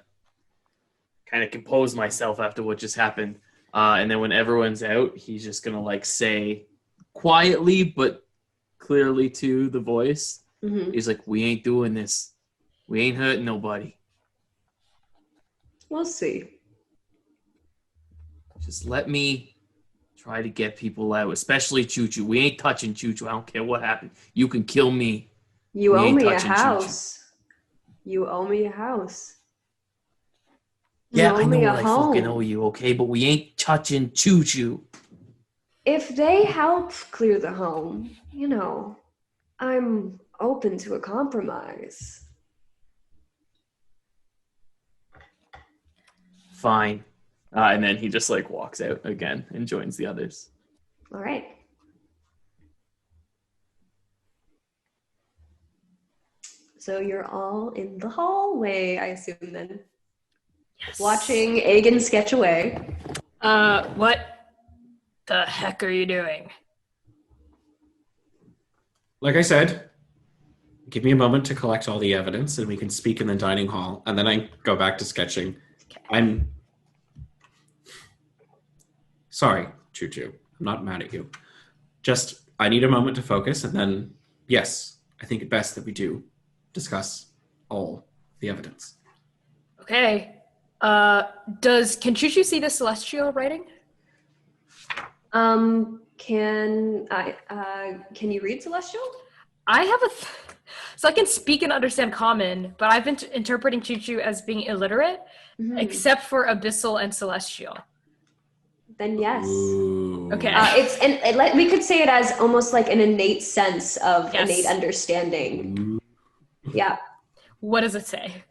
kind of compose myself after what just happened. And then when everyone's out, he's just going to like say quietly but clearly to the voice, he's like, we ain't doing this. We ain't hurting nobody. We'll see. Just let me try to get people out, especially Chū Chū. We ain't touching Chū Chū. I don't care what happened. You can kill me. You owe me a house. You owe me a house. Yeah, I know I fucking owe you, okay? But we ain't touching Chū Chū. If they help clear the home, I'm open to a compromise. Fine. And then he just like walks out again and joins the others. All right. So you're all in the hallway, I assume then. Yes. Watching Aegon sketch away. What the heck are you doing? Like I said, give me a moment to collect all the evidence and we can speak in the dining hall. And then I go back to sketching. Okay. I'm sorry, Chū Chū. I'm not mad at you. Just, I need a moment to focus, and then, yes, I think it best that we do discuss all the evidence. Okay. Can Chū Chū see the celestial writing? Can you read celestial? I have so I can speak and understand common, but I've been interpreting Chū Chū as being illiterate, except for abyssal and celestial. Then yes. Ooh. Okay. We could say it as almost like an innate sense of innate understanding. Yeah. What does it say?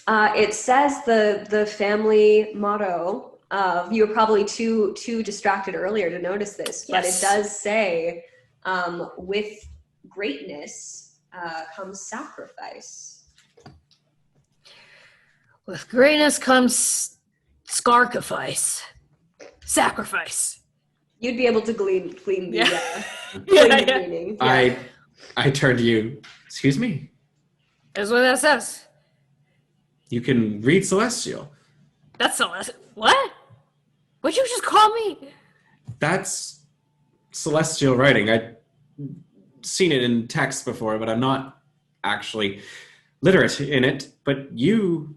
It says the family motto. You were probably too distracted earlier to notice this, but it does say, with greatness comes sacrifice. With greatness comes sacrifice. You'd be able to glean the meaning. Yeah. I turn to you. Excuse me. That's what that says. You can read celestial. That's celestial. What? What'd you just call me? That's celestial writing. I've seen it in text before, but I'm not actually literate in it. But you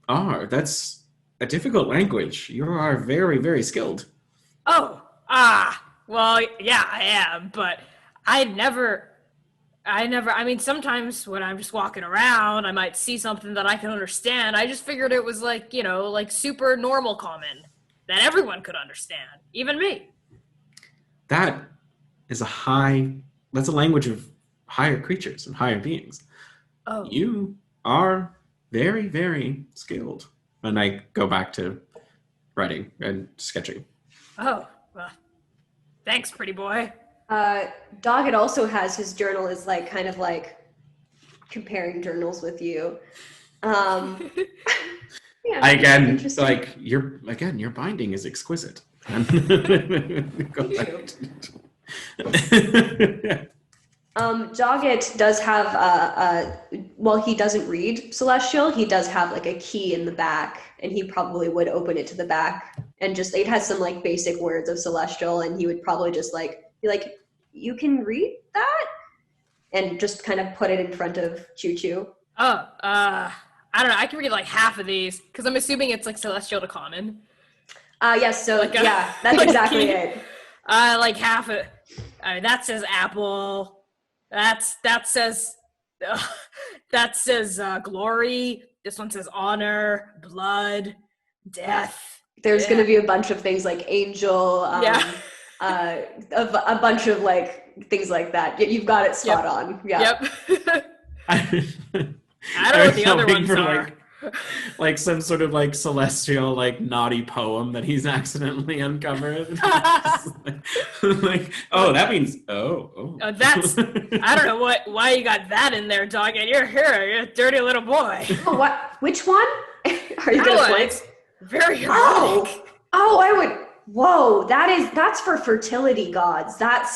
are. That's a difficult language. You are very, very skilled. Well, yeah, I am, but I mean, sometimes when I'm just walking around, I might see something that I can understand. I just figured it was like, like super normal common that everyone could understand, even me. That is that's a language of higher creatures and higher beings. Oh. You are very, very skilled. And I go back to writing and sketching. Oh, well, thanks, pretty boy. Doggett also has his journal is like kind of like comparing journals with you. Yeah, Again, like your binding is exquisite. Doggett does have he doesn't read Celestial, he does have like a key in the back, and he probably would open it to the back and just it has some like basic words of Celestial, and he would probably just like be like, you can read that? And just kind of put it in front of Chū Chū. Oh, I don't know. I can read like half of these because I'm assuming it's like Celestial to Common. Yes. So yeah, that's like exactly it. Like half of. That says apple. That says glory. This one says honor, blood, death. There's gonna be a bunch of things like angel. A bunch of like things like that. You've got it spot on. Yeah. Yep. I don't know what the other ones are. Like some sort of like celestial like naughty poem that he's accidentally uncovered. That means that's I don't know why you got that in there, dog. And you're a dirty little boy. Oh, what? Which one? Are you gonna play? Very erotic. I would. Whoa, that's for fertility gods. That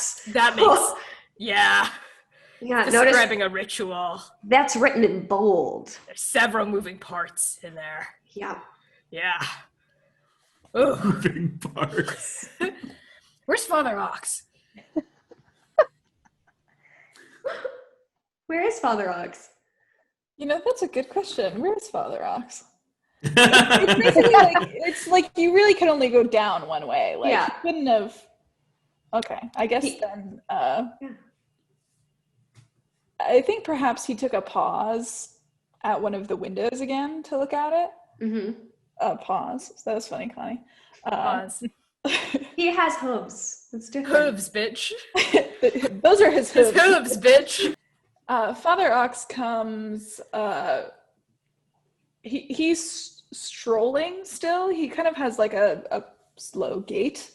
makes yeah. Describing a ritual. That's written in bold. There's several moving parts in there. Yeah. Yeah. Ooh. Moving parts. Where's Father Ox? Where is Father Ox? That's a good question. Where is Father Ox? It's basically it's like you really could only go down one way. Like you couldn't have. Okay, I guess then. I think perhaps he took a pause at one of the windows again to look at it. Mm-hmm. Pause. So that was funny, Connie. Pause. He has hooves. It's different. Hooves, bitch. Those are his hooves. His hooves, bitch. Father Ox comes. He's strolling still. He kind of has like a slow gait.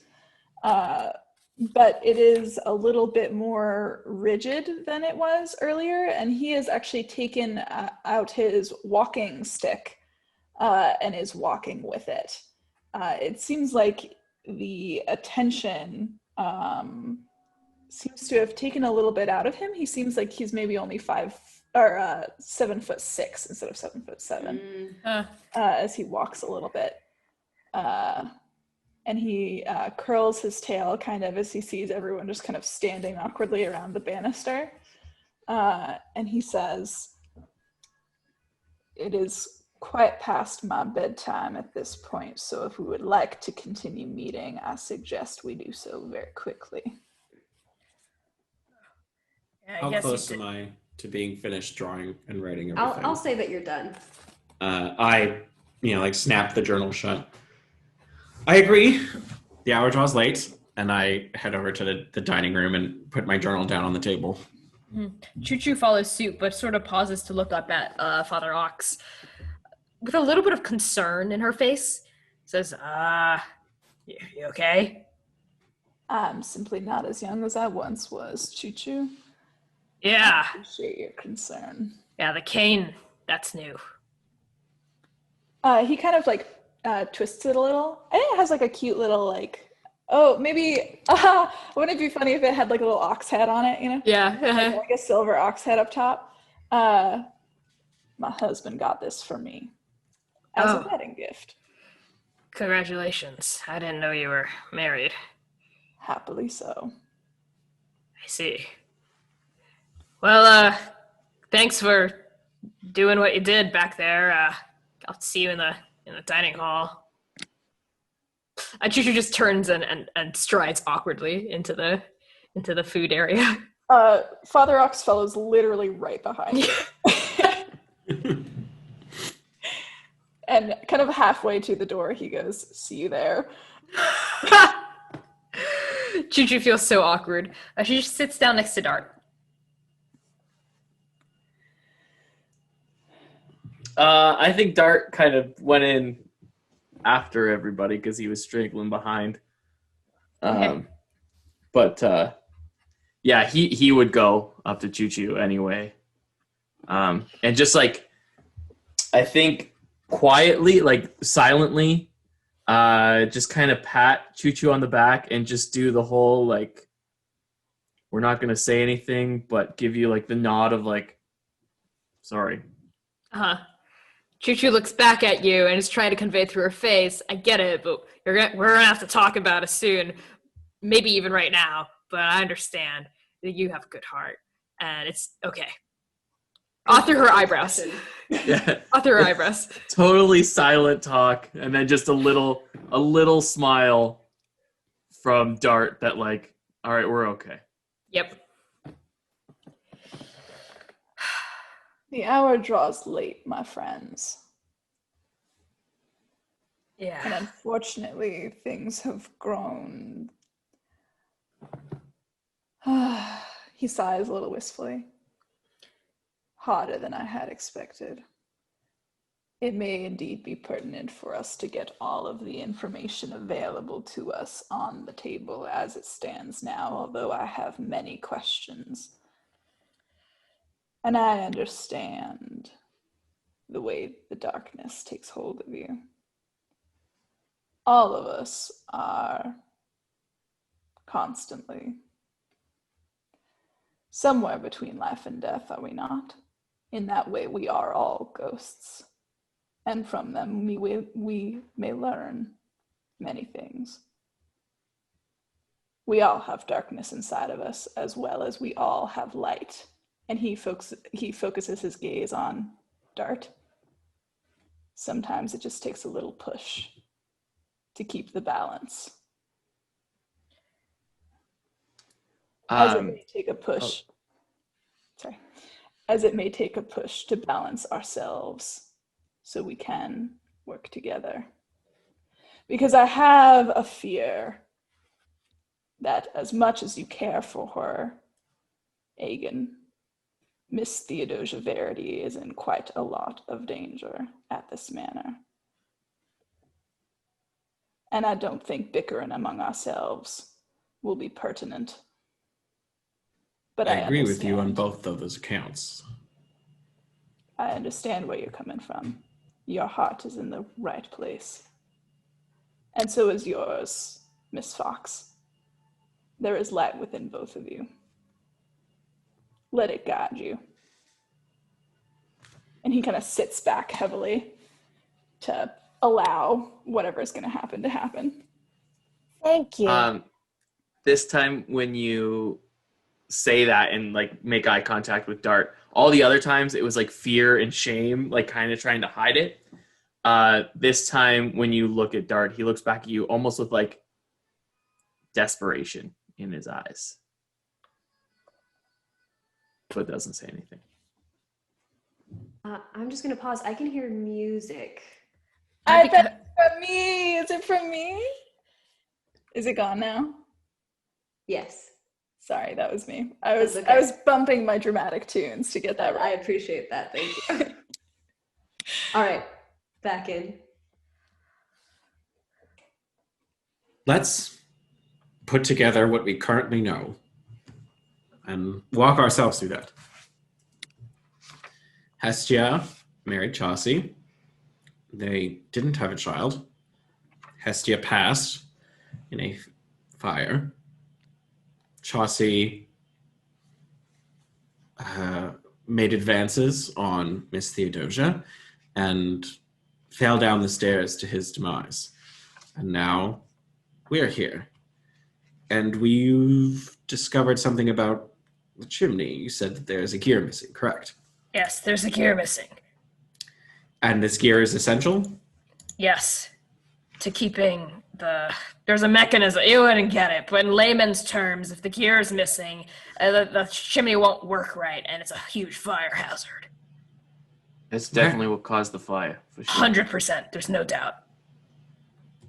But it is a little bit more rigid than it was earlier, and he has actually taken out his walking stick and is walking with it. It seems like the attention seems to have taken a little bit out of him. He seems like he's maybe only 7'6" instead of 7'7", as he walks a little bit. And he curls his tail kind of as he sees everyone just kind of standing awkwardly around the banister. And he says, "It is quite past my bedtime at this point, so if we would like to continue meeting, I suggest we do so very quickly." How close am I to being finished drawing and writing everything? I'll say that you're done. I snap the journal shut. I agree. The hour draws late, and I head over to the dining room and put my journal down on the table. Chū Chū follows suit, but sort of pauses to look up at Father Ox with a little bit of concern in her face. Says, you okay? I'm simply not as young as I once was, Chū Chū. Yeah. I appreciate your concern. Yeah, the cane, that's new. He kind of twists it a little. I think it has like a cute little maybe wouldn't it be funny if it had like a little ox head on it, Yeah. like a silver ox head up top. My husband got this for me as a wedding gift. Congratulations. I didn't know you were married. Happily so. I see. Well, thanks for doing what you did back there. I'll see you in the dining hall. Chū Chū just turns and strides awkwardly into the food area. Father Ox follows literally right behind you. And kind of halfway to the door, he goes, "See you there." Chū Chū feels so awkward. She just sits down next to Dart. I think Dart kind of went in after everybody because he was straggling behind. Okay. But yeah, he would go up to Chū Chū anyway. And just like, I think quietly, like silently, just kind of pat Chū Chū on the back and just do the whole like, we're not going to say anything, but give you like the nod of like, sorry. Uh-huh. Chū Chū looks back at you and is trying to convey through her face, I get it, but we're gonna have to talk about it soon. Maybe even right now, but I understand that you have a good heart, and it's okay. Off through her eyebrows. Yeah. Off through her eyebrows. Totally silent talk, and then just a little smile from Dart that like, all right, we're okay. Yep. The hour draws late, my friends. And Yeah. unfortunately, things have grown. He sighs a little wistfully. Harder than I had expected. It may indeed be pertinent for us to get all of the information available to us on the table as it stands now, although I have many questions. And I understand the way the darkness takes hold of you. All of us are constantly somewhere between life and death, are we not? In that way, we are all ghosts. And from them, we may learn many things. We all have darkness inside of us, as well as we all have light. And he focuses his gaze on Dart. Sometimes it just takes a little push to keep the balance. As it may take a push. As it may take a push to balance ourselves so we can work together. Because I have a fear that as much as you care for her, Aegon, Miss Theodosia Verity is in quite a lot of danger at this manor. And I don't think bickering among ourselves will be pertinent. But I agree with you on understand. both of those accounts. I understand where you're coming from. Your heart is in the right place. And so is yours, Miss Fox. There is light within both of you. Let it guide you. And he kind of sits back heavily to allow whatever is going to happen. Thank you. This time when you say that and like make eye contact with Dart, all the other times it was like fear and shame, like kind of trying to hide it. This time when you look at Dart, he looks back at you almost with like desperation in his eyes, but doesn't say anything. I'm just going to pause. I can hear music. I bet it's from me. Is it from me? Is it gone now? Yes. Sorry, that was me. I was That's okay. I was bumping my dramatic tunes to get that I right. appreciate that. Thank you. All right. Back in. Let's put together what we currently know and walk ourselves through that. Hestia married Chaucy. They didn't have a child. Hestia passed in a fire. Chaucy made advances on Miss Theodosia and fell down the stairs to his demise. And now we are here. And we've discovered something about the chimney. You said that there's a gear missing, correct? Yes, there's a gear missing. And this gear is essential? Yes. To keeping there's a mechanism. You wouldn't get it, but in layman's terms, if the gear is missing, the chimney won't work right, and it's a huge fire hazard. That's definitely what caused the fire, for sure. 100%. There's no doubt.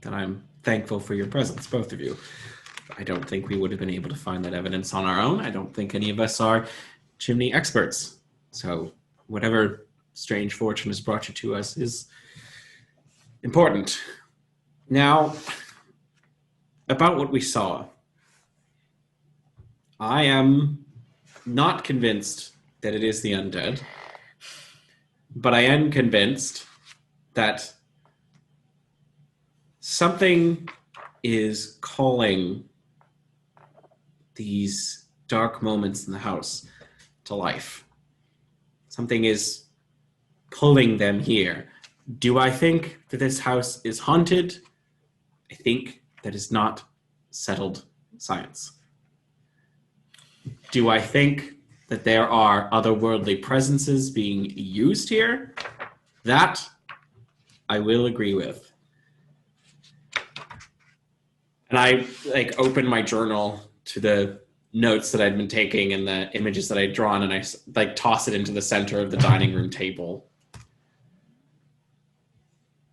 Then I'm thankful for your presence, both of you. I don't think we would have been able to find that evidence on our own. I don't think any of us are chimney experts. So whatever strange fortune has brought you to us is important. Now, about what we saw. I am not convinced that it is the undead, but I am convinced that something is calling these dark moments in the house to life. Something is pulling them here. Do I think that this house is haunted? I think that is not settled science. Do I think that there are otherworldly presences being used here? That I will agree with. And I open my journal to the notes that I'd been taking and the images that I'd drawn, and I toss it into the center of the dining room table.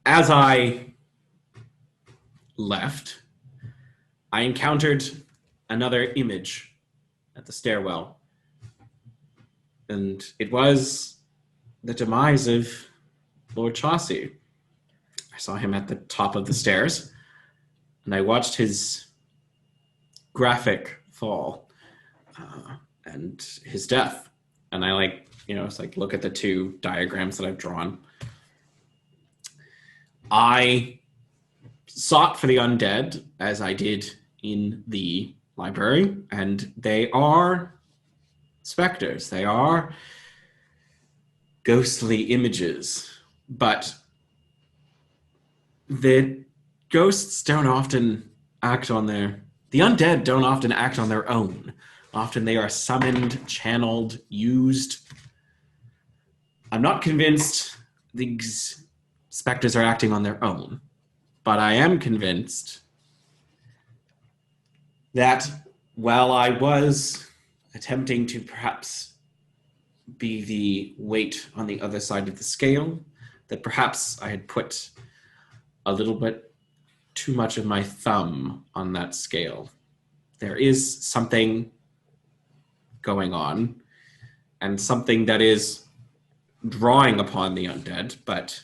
As I left, I encountered another image at the stairwell. And it was the demise of Lord Chaucy. I saw him at the top of the stairs, and I watched his graphic fall and his death. And I look at the two diagrams that I've drawn. I sought for the undead, as I did in the library, and they are specters. They are ghostly images, but the ghosts don't often act on the undead don't often act on their own. Often they are summoned, channeled, used. I'm not convinced these specters are acting on their own, but I am convinced that while I was attempting to perhaps be the weight on the other side of the scale, that perhaps I had put a little bit too much of my thumb on that scale. There is something going on, and something that is drawing upon the undead, but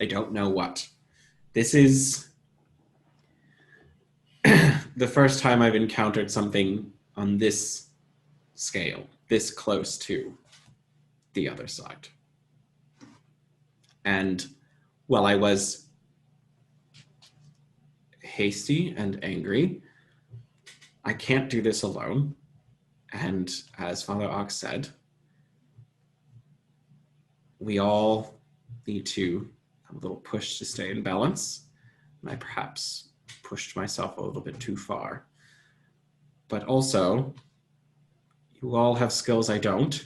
I don't know what. This is the first time I've encountered something on this scale, this close to the other side. And while I was hasty and angry, I can't do this alone. And as Father Ox said, we all need to have a little push to stay in balance. And I perhaps pushed myself a little bit too far. But also, you all have skills I don't,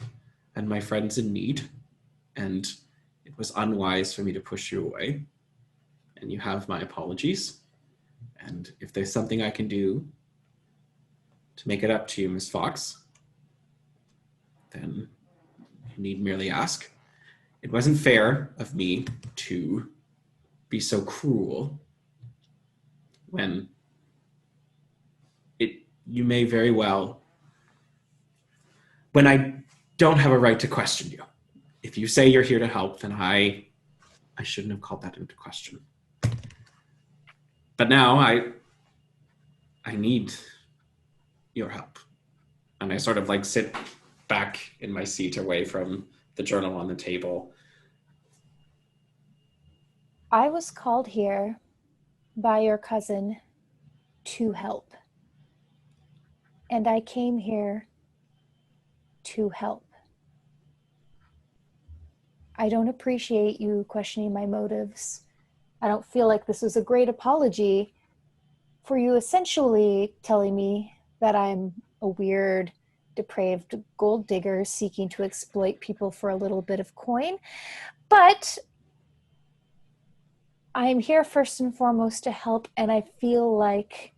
and my friend's in need, and it was unwise for me to push you away. And you have my apologies. And if there's something I can do to make it up to you, Miss Fox, then you need merely ask. It wasn't fair of me to be so cruel when you may very well, when I don't have a right to question you. If you say you're here to help, then I shouldn't have called that into question. But now I need your help. And I sort of sit back in my seat away from the journal on the table. I was called here by your cousin to help. And I came here to help. I don't appreciate you questioning my motives. I don't feel like this was a great apology for you essentially telling me that I'm a weird, depraved gold digger seeking to exploit people for a little bit of coin. But I'm here first and foremost to help, and I feel like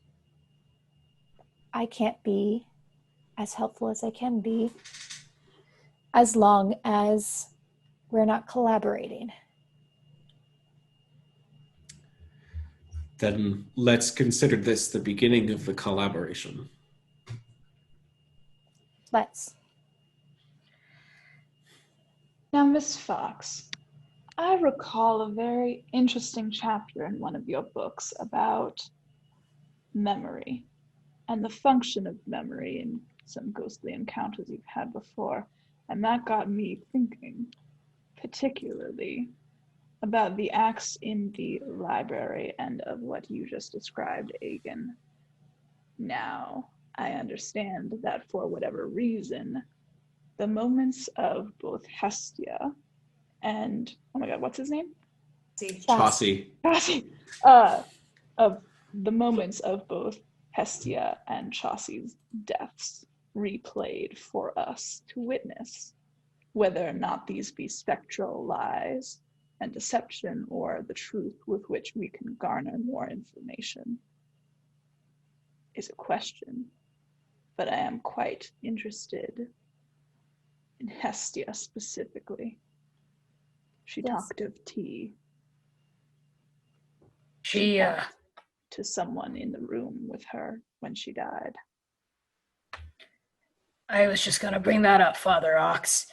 I can't be as helpful as I can be as long as we're not collaborating. Then let's consider this the beginning of the collaboration. Let's. Now, Miss Fox, I recall a very interesting chapter in one of your books about memory and the function of memory in some ghostly encounters you've had before. And that got me thinking, particularly about the acts in the library and of what you just described, Aegon. Now, I understand that for whatever reason, the moments of both Hestia and, oh my god, what's his name? Chaucy. Of the moments of both Hestia and Chaucy's deaths replayed for us to witness, whether or not these be spectral lies and deception or the truth with which we can garner more information is a question. But I am quite interested in Hestia specifically. She talked of tea. She talked to someone in the room with her when she died. I was just gonna bring that up, Father Ox.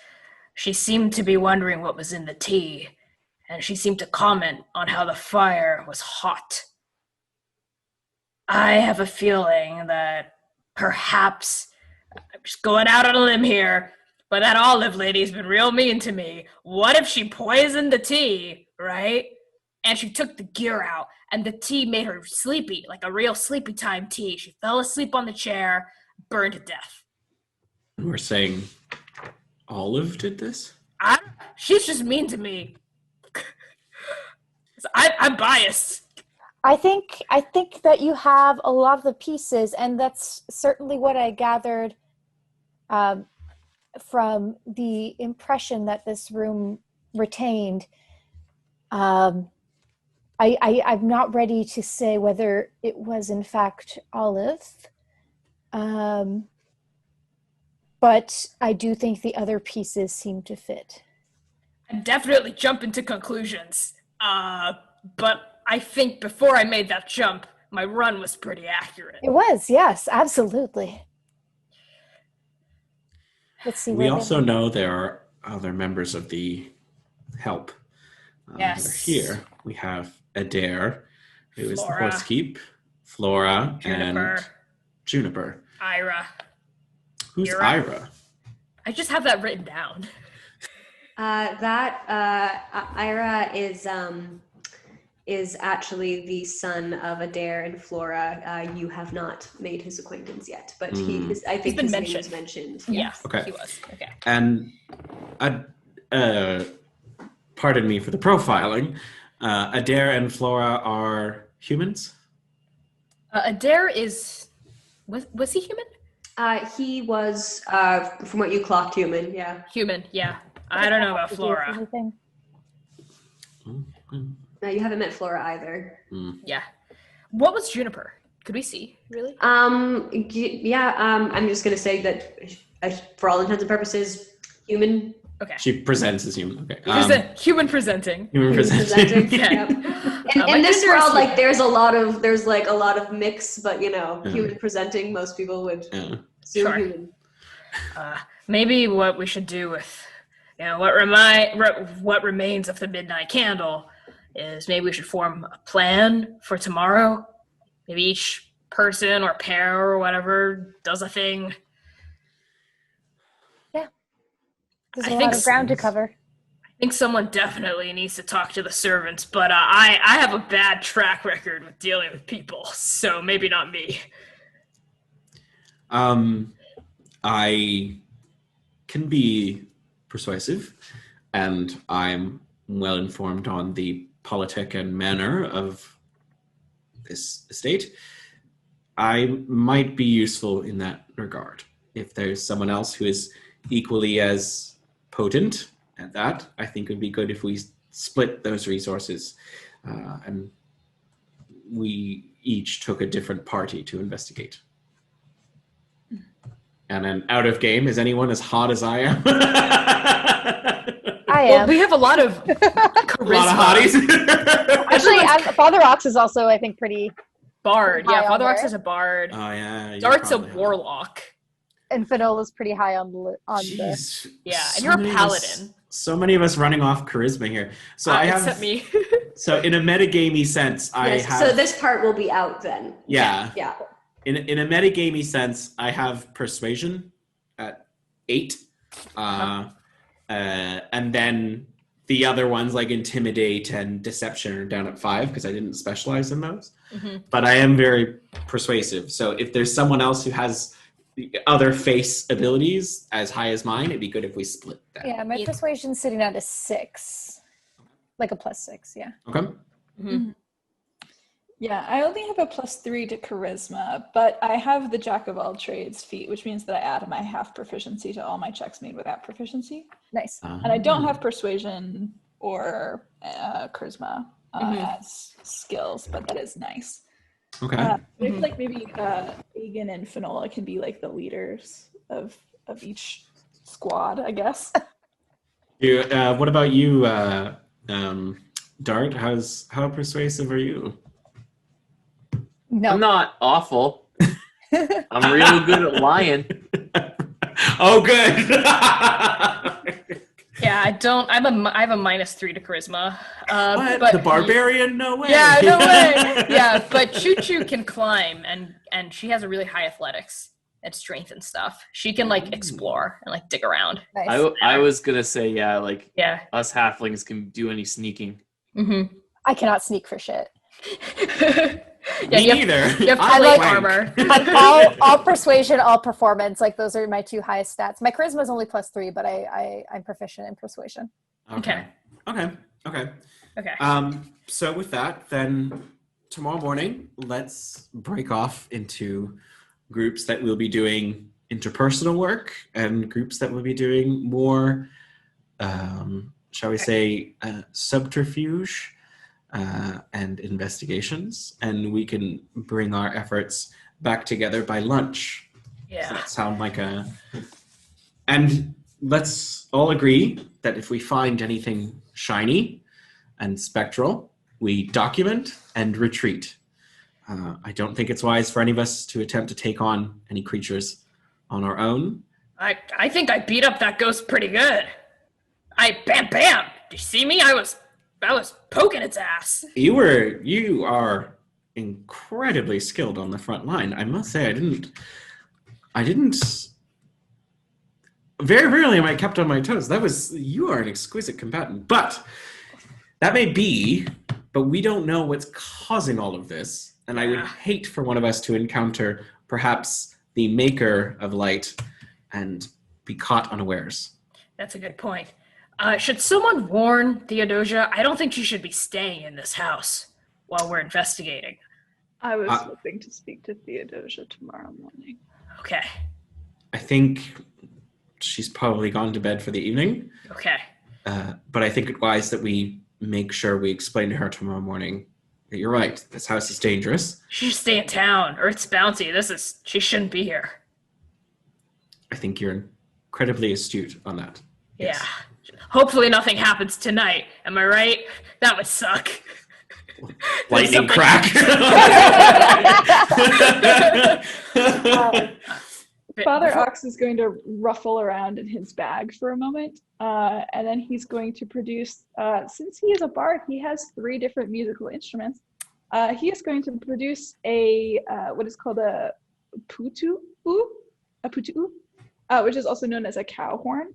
She seemed to be wondering what was in the tea, and she seemed to comment on how the fire was hot. I have a feeling that perhaps, I'm just going out on a limb here, but that Olive lady's been real mean to me. What if she poisoned the tea, right? And she took the gear out, and the tea made her sleepy, like a real sleepy time tea. She fell asleep on the chair, burned to death. We're saying Olive did this? She's just mean to me. I'm biased. I think that you have a lot of the pieces, and that's certainly what I gathered from the impression that this room retained. I'm not ready to say whether it was in fact Olive, but I do think the other pieces seem to fit. I definitely jump into conclusions, but I think before I made that jump, my run was pretty accurate. It was, yes, absolutely. Let's see. We also know there are other members of the help that are here. We have Adair, who is the horsekeep, Flora, and Juniper. Ira. Who's Ira? I just have that written down. Ira is actually the son of Adair and Flora. You have not made his acquaintance yet, but I think his name was mentioned. Yeah, okay. He was. Okay. And pardon me for the profiling. Adair and Flora are humans? Adair is... Was he human? He was, from what you clocked, human, yeah. Human, yeah. I don't know about Flora. No, you haven't met Flora either. Yeah. What was Juniper? Could we see, really? I'm just going to say that, for all intents and purposes, human. Okay. She presents as human. Okay. Human presenting. Human presenting. Yeah. In this world, like there's a lot of mix, but human presenting, most people would assume human. Maybe what we should do with, what remains of the Midnight Candle is maybe we should form a plan for tomorrow. Maybe each person or pair or whatever does a thing. There's a lot of ground to cover. I think someone definitely needs to talk to the servants, but I have a bad track record with dealing with people, so maybe not me. I can be persuasive, and I'm well informed on the politic and manner of this estate. I might be useful in that regard. If there's someone else who is equally as potent at that, I think it would be good if we split those resources and we each took a different party to investigate. And then out of game, is anyone as hot as I am? I Well, am. we have a lot of charisma. A lot of hotties. Actually, Father Ox is also, I think, pretty. Bard. High Yeah, on Father Ox there. is a bard. Oh yeah. you're Dart's a probably hot. warlock. And Finola's pretty high on the. Jeez. Yeah, and So you're a many of paladin. us- so many of us running off charisma here. So I have. Except me. So in a metagamey sense, I Yes, have. so this part will be out then. Yeah. Yeah. In a metagamey sense, I have persuasion at 8, and then the other ones like intimidate and deception are down at 5 because I didn't specialize in those. Mhm. But I am very persuasive. So if there's someone else who has the other face abilities as high as mine, it'd be good if we split that. Yeah, my persuasion's sitting at a 6. Like a +6, yeah. Okay. Mhm. Yeah, I only have a +3 to charisma, but I have the Jack of all trades feat, which means that I add my half proficiency to all my checks made without proficiency. Nice. And I don't have persuasion or charisma as skills, but that is nice. Okay. I feel like maybe Aegon and Finola can be like the leaders of each squad, I guess. What about you, Dart? How persuasive are you? No. I'm not awful. I'm real good at lying. Oh, good. Yeah, I don't. I have a -3 to charisma. What? But The Barbarian? No way. Yeah, no way. Yeah, but Chū Chū can climb, and she has a really high athletics and strength and stuff. She can like explore and like dig around. Nice. I was gonna say Yeah. us halflings can do any sneaking. Mm-hmm. I cannot sneak for shit. Yeah, Me you have, neither. you have I plate like armor. all persuasion, all performance. Like those are my 2 highest stats. My charisma is only +3, but I'm proficient in persuasion. Okay. Okay. Okay. So with that, then tomorrow morning, let's break off into groups that will be doing interpersonal work and groups that will be doing more, shall we say, subterfuge and investigations. And we can bring our efforts back together by lunch. Does Yeah. that sound like a... And let's all agree that if we find anything shiny and spectral, we document and retreat. I don't think it's wise for any of us to attempt to take on any creatures on our own. I think I beat up that ghost pretty good. Bam! Did you see me? I was poking its ass. You are incredibly skilled on the front line. I must say, I didn't. Very rarely am I kept on my toes. You are an exquisite combatant. But that may be, but we don't know what's causing all of this. And I would hate for one of us to encounter perhaps the maker of light and be caught unawares. That's a good point. Should someone warn Theodosia? I don't think she should be staying in this house while we're investigating. I was hoping to speak to Theodosia tomorrow morning. Okay. I think she's probably gone to bed for the evening. Okay. But I think it's wise that we make sure we explain to her tomorrow morning that you're right. This house is dangerous. She should stay in town. Earth's bounty. She shouldn't be here. I think you're incredibly astute on that. Yeah. Hopefully nothing happens tonight. Am I right? That would suck. Lightning crack. Father Ox is going to ruffle around in his bag for a moment, and then he's going to produce, since he is a bard, he has 3 different musical instruments. He is going to produce what is called a putu, which is also known as a cow horn.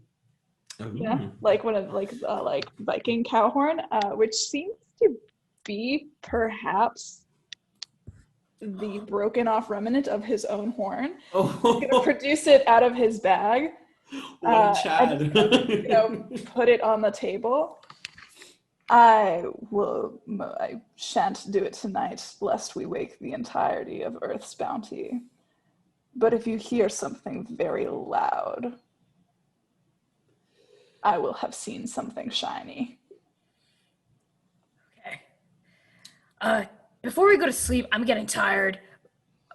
Yeah, like one of like Viking cow horn, which seems to be perhaps the broken off remnant of his own horn. He's gonna produce it out of his bag. Chad. And, put it on the table. I shan't do it tonight, lest we wake the entirety of Earth's bounty. But if you hear something very loud, I will have seen something shiny. Okay. Before we go to sleep, I'm getting tired.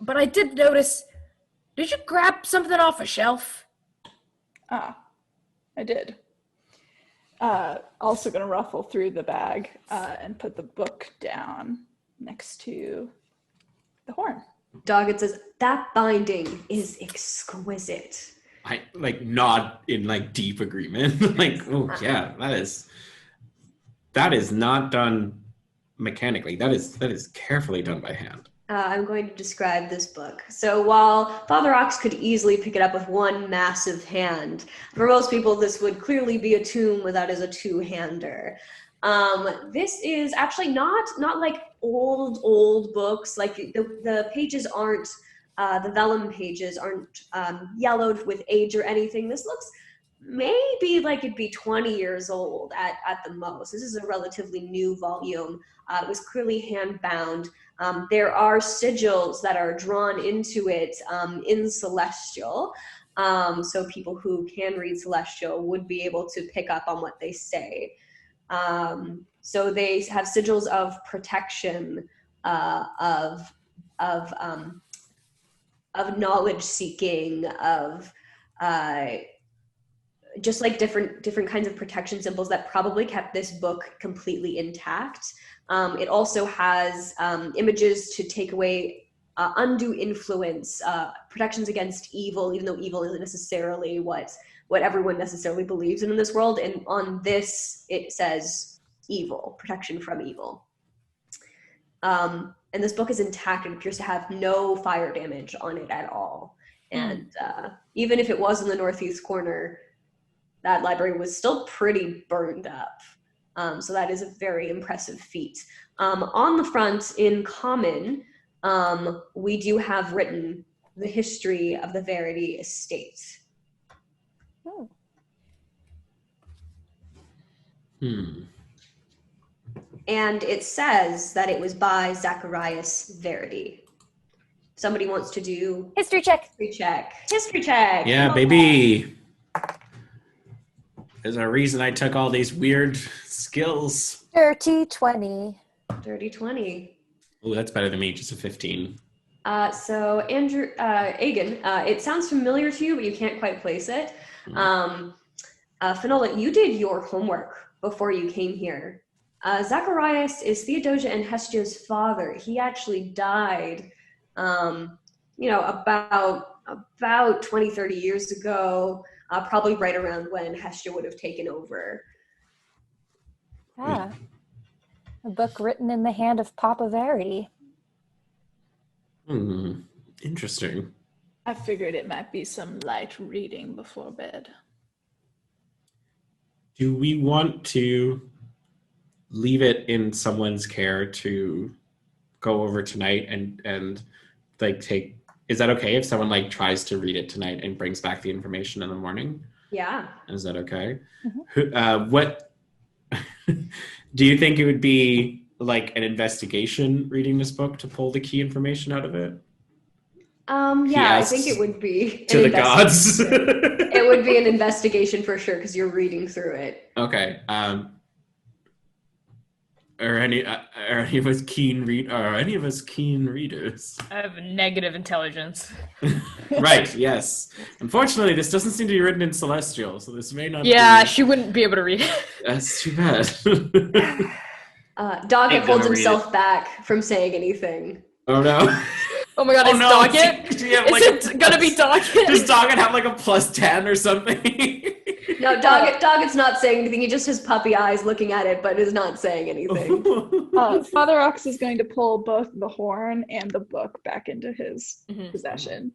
But I did notice, did you grab something off a shelf? I did. Also gonna ruffle through the bag and put the book down next to the horn. Doggett says, that binding is exquisite. I nod in deep agreement. Oh yeah, that is not done mechanically. That is carefully done by hand. I'm going to describe this book. So while Father Ox could easily pick it up with one massive hand, for most people this would clearly be a tome that is a two-hander. This is actually not like old books. Like the pages aren't, the vellum pages aren't yellowed with age or anything. This looks maybe like it'd be 20 years old at the most. This is a relatively new volume. It was clearly hand-bound. There are sigils that are drawn into it in Celestial. So people who can read Celestial would be able to pick up on what they say. So they have sigils of protection, of knowledge seeking, of just like different kinds of protection symbols that probably kept this book completely intact. It also has images to take away undue influence, protections against evil, even though evil isn't necessarily what everyone necessarily believes in this world. And on this, it says evil, protection from evil. And this book is intact. It appears to have no fire damage on it at all. And even if it was in the northeast corner, that library was still pretty burned up. So that is a very impressive feat. On the front, in common, we do have written the history of the Verity estate. And it says that it was by Zacharias Verity. Somebody wants to do History check. History check. Yeah, baby. There's a reason I took all these weird skills. Dirty 20. Dirty 20. Oh, that's better than me. Just a 15. So Andrew, Aegon, it sounds familiar to you, but you can't quite place it. Finola, you did your homework before you came here. Zacharias is Theodosia and Hestia's father. He actually died, about 20, 30 years ago, probably right around when Hestia would have taken over. A book written in the hand of Papa Verity. Interesting. I figured it might be some light reading before bed. Do we want to leave it in someone's care to go over tonight and take? Is that okay if someone tries to read it tonight and brings back the information in the morning? Yeah. Is that okay? What do you think it would be an investigation reading this book to pull the key information out of it? I think it would be to the gods. It would be an investigation for sure because you're reading through it. Okay. Are any of us keen readers? I have negative intelligence. Right, yes. Unfortunately, this doesn't seem to be written in Celestial, so this may not she wouldn't be able to read it. That's too bad. Doggett holds himself back from saying anything. Oh no. Oh my god, is Doggett? Is it gonna be Doggett? Does Doggett have a plus 10 or something? No, Doggett's not saying anything. He just has puppy eyes looking at it, but is not saying anything. Father Ox is going to pull both the horn and the book back into his possession.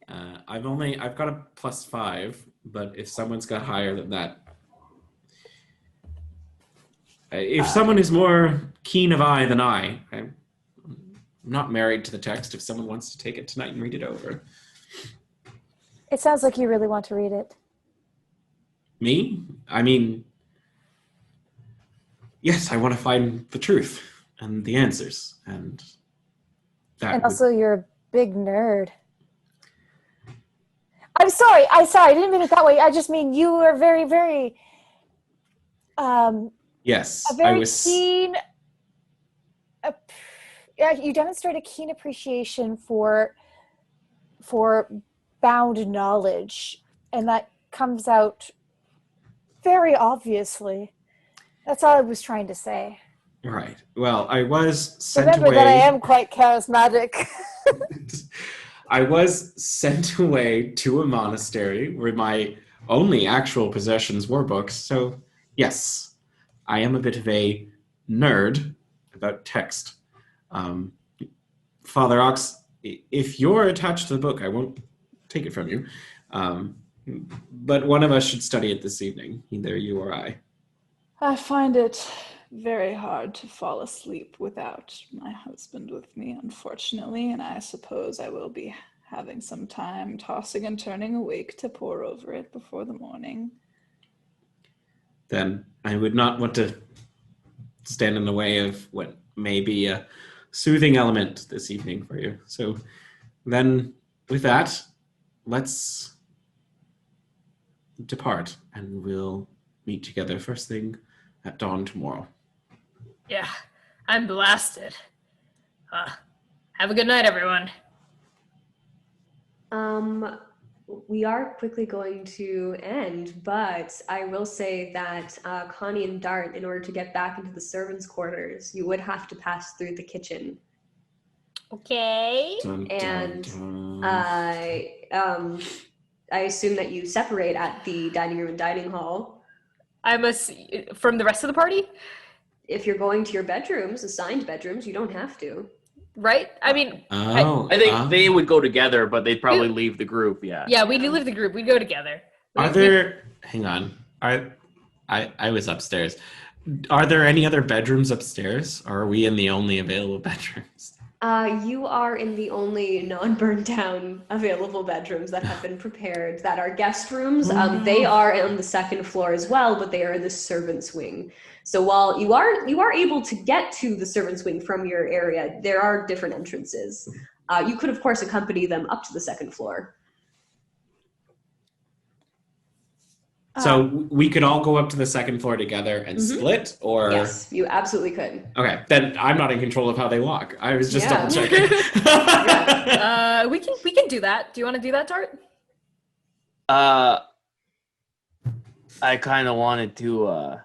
I've got a +5, but if someone's got higher than that, if someone is more keen of eye than I'm not married to the text. If someone wants to take it tonight and read it over. It sounds like you really want to read it. Me? I mean, yes, I want to find the truth and the answers, and that. And also, you're a big nerd. I'm sorry. I didn't mean it that way. I just mean you are very, very. Yes, a very keen Yeah, you demonstrate a keen appreciation for bound knowledge, and that comes out very obviously. That's all I was trying to say. Right. Well, I was sent Remember away. that I am quite charismatic. I was sent away to a monastery where my only actual possessions were books. So, yes, I am a bit of a nerd about text. Father Ox, if you're attached to the book, I won't take it from you. But one of us should study it this evening, either you or I. I find it very hard to fall asleep without my husband with me, unfortunately, and I suppose I will be having some time tossing and turning awake to pore over it before the morning. Then I would not want to stand in the way of what may be a soothing element this evening for you. So then, with that, let's depart, and we'll meet together first thing at dawn tomorrow. Yeah, I'm blasted. Have a good night, everyone. We are quickly going to end, but I will say that Connie and Dart, in order to get back into the servants' quarters, you would have to pass through the kitchen. Okay. Dun, And dun. I assume that you separate at the dining room and dining hall. From the rest of the party? If you're going to your bedrooms, assigned bedrooms, you don't have to. Right? I mean, Oh, I think they would go together, but they'd probably leave the group. Yeah. yeah, we do leave the group. We go together. Are there? Hang on. I was upstairs. Are there any other bedrooms upstairs, or are we in the only available bedrooms? You are in the only non-burned down available bedrooms that have been prepared that are guest rooms. They are on the second floor as well, but they are in the servants' wing. So while you are able to get to the servants' wing from your area, there are different entrances. You could, of course, accompany them up to the second floor. So we could all go up to the second floor together and split, or Yes, you absolutely could. Okay, then I'm not in control of how they walk. I was just double checking. We can do that. Do you want to do that, Dart? I kind of wanted to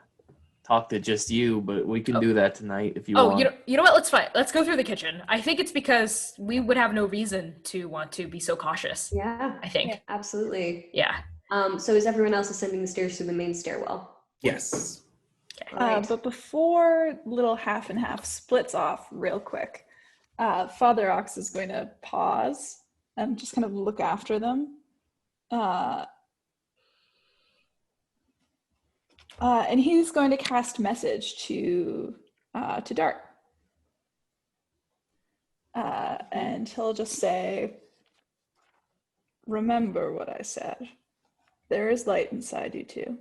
talk to just you, but we can do that tonight if you want. You know what? Let's fight. Let's go through the kitchen. I think it's because we would have no reason to want to be so cautious. Yeah, I think. yeah, absolutely. Yeah. So is everyone else ascending the stairs to the main stairwell? Yes. All right. But before little half and half splits off real quick, Father Ox is going to pause and just kind of look after them. And he's going to cast message to Dart. And he'll just say, "Remember what I said. There is light inside you too,"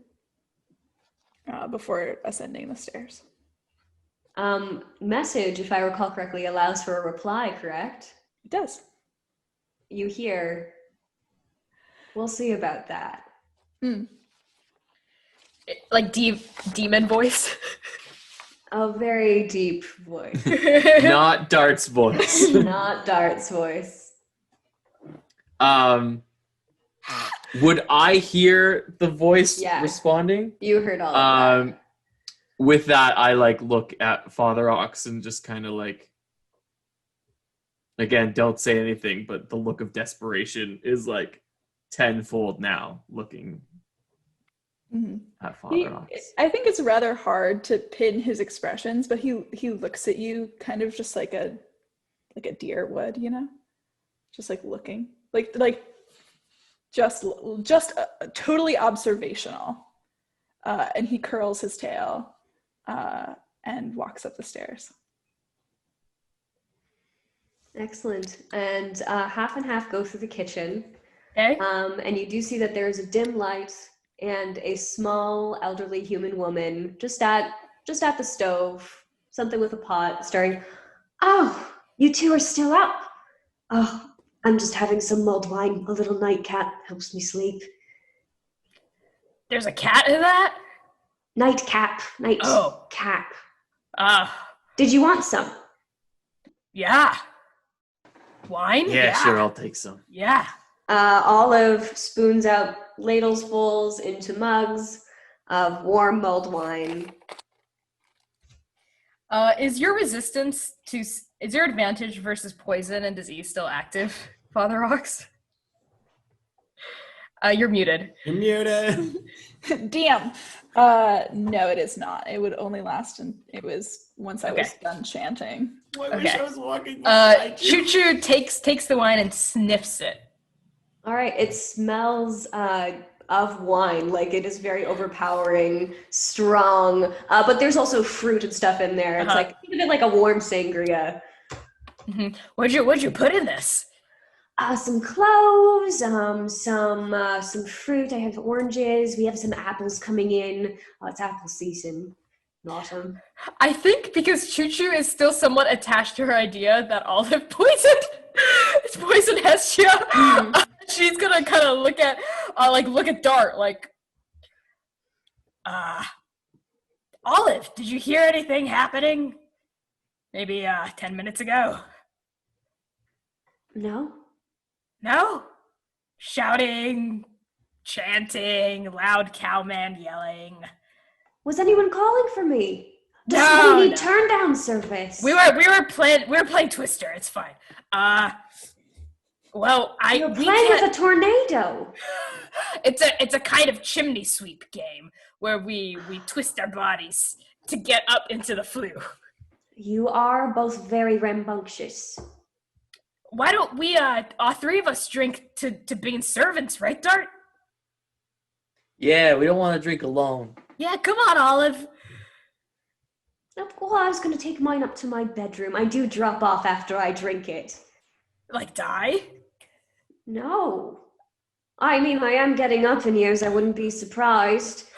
before ascending the stairs. Message, if I recall correctly, allows for a reply, correct? It does. You hear, "We'll see about that." Like demon voice. A very deep voice. Not Dart's voice. Not Dart's voice. Would I hear the voice responding? You heard all of that. With that, I look at Father Ox and just kind of again, don't say anything, but the look of desperation is tenfold now looking at Father Ox. I think it's rather hard to pin his expressions, but he looks at you kind of just like a deer would, just looking just totally observational, and he curls his tail and walks up the stairs. Excellent. And half and half go through the kitchen. Okay. And you do see that there is a dim light and a small elderly human woman just at the stove, something with a pot, stirring. "Oh, you two are still up. Oh, I'm just having some mulled wine. A little nightcap helps me sleep." There's a cat in that? Nightcap. Nightcap. Ah. Did you want some? Yeah. Wine? Yeah, sure, I'll take some. Yeah. Olive spoons out ladles fulls into mugs of warm mulled wine. Is your advantage versus poison and disease still active, Father Ox? You're muted. You're muted. DM. No, it is not. It would only last, and it was once I was done chanting. I wish I was walking beside you. Chū Chū takes the wine and sniffs it. All right, it smells of wine, like it is very overpowering, strong, but there's also fruit and stuff in there. It's like, think of it like a warm sangria. Mm-hmm. What'd you put in this? Some cloves, some fruit. I have oranges. We have some apples coming in. It's apple season in autumn. I think because Chū Chū is still somewhat attached to her idea that Olive poisoned Hestia, she's gonna kind of look at Dart like, Olive, did you hear anything happening? Maybe 10 minutes ago. No. No? Shouting, chanting, loud cowman yelling. Was anyone calling for me? Does we need turn down service? We were playing Twister. It's fine. Well, You're playing with a tornado. It's a kind of chimney sweep game where we twist our bodies to get up into the flue. You are both very rambunctious. Why don't we all three of us drink to being servants, right, Dart? Yeah, we don't want to drink alone. Yeah, come on, Olive. Well, I was going to take mine up to my bedroom. I do drop off after I drink it. Like die? No. I mean, I am getting up in years. I wouldn't be surprised.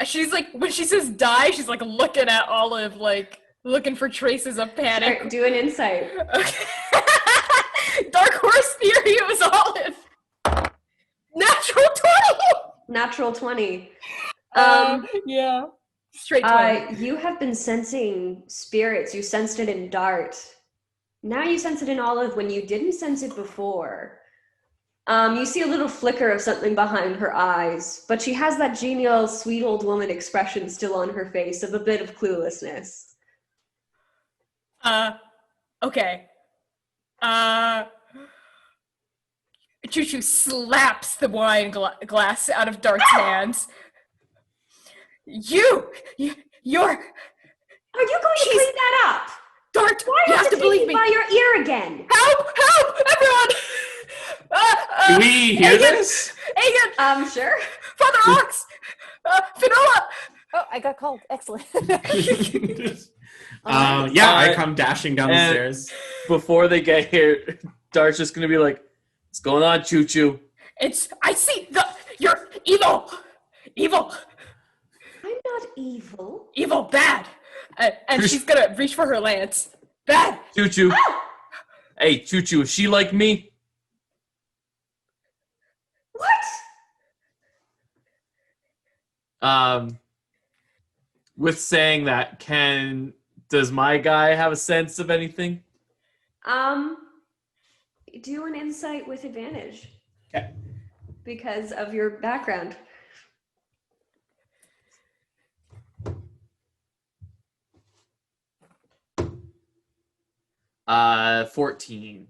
She's like, when she says die, she's like looking at Olive, like looking for traces of panic. Sure, do an insight. Okay. Dark Horse Theory was Olive. Natural 20! Natural 20. Yeah. Straight 20. You have been sensing spirits. You sensed it in Dart. Now you sense it in Olive when you didn't sense it before. You see a little flicker of something behind her eyes, but she has that genial, sweet old woman expression still on her face of a bit of cluelessness. Okay. Chū Chū slaps the wine glass out of Dart's hands. You're... Are you going to clean that up? Dart, why you have to believe me. By your ear again? Help! Everyone! Do we hear this? Aegon! Sure. Father Ox! Finola! Oh, I got called. Excellent. I come dashing down the stairs. Before they get here, Dart's just gonna be like, "What's going on, Chū Chū?" I see you're evil! Evil! I'm not evil. Evil, bad! And she's gonna reach for her lance. Bad! Chū Chū. Hey, Chū Chū, is she like me? What? With saying that, does my guy have a sense of anything? Do an insight with advantage. Okay. Because of your background. 14.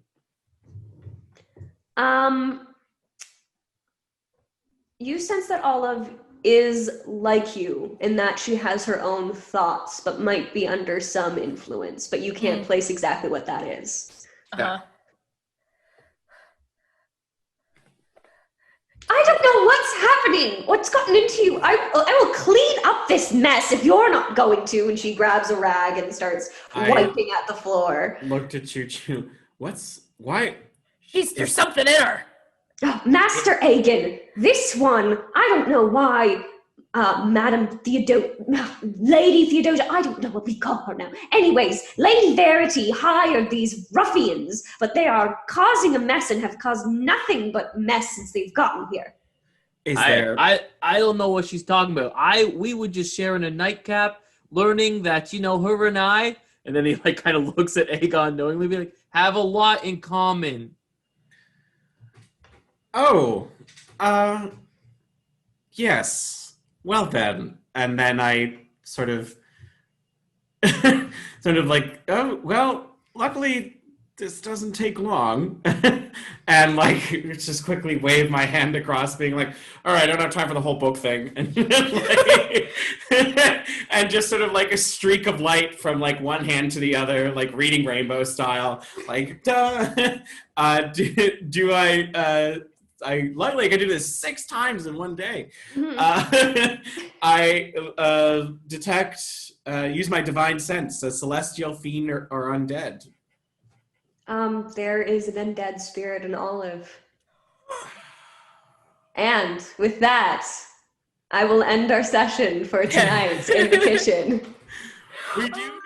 You sense that Olive is like you in that she has her own thoughts, but might be under some influence, but you can't place exactly what that is. Uh-huh. I don't know what's happening. What's gotten into you? I will clean up this mess if you're not going to. And she grabs a rag and starts wiping at the floor. Looked at Chū Chū. Why? There's something in her. Oh, Master Aegon, this one, I don't know why, Lady Theodosia, I don't know what we call her now. Anyways, Lady Verity hired these ruffians, but they are causing a mess and have caused nothing but mess since they've gotten here. I don't know what she's talking about. We were just sharing a nightcap, learning that, her and And then he like kind of looks at Aegon knowingly, be like, have a lot in common. Oh, yes. Well then. And then I sort of like, oh, well, luckily this doesn't take long. And like just quickly wave my hand across, being like, all right, I don't have time for the whole book thing. And like, and just sort of like a streak of light from like one hand to the other, like reading Rainbow style. Like, duh. Do I luckily I could do this 6 times in one day. I detect, use my divine sense, a celestial fiend or undead. There is an undead spirit in Olive. And with that, I will end our session for tonight in the kitchen. We do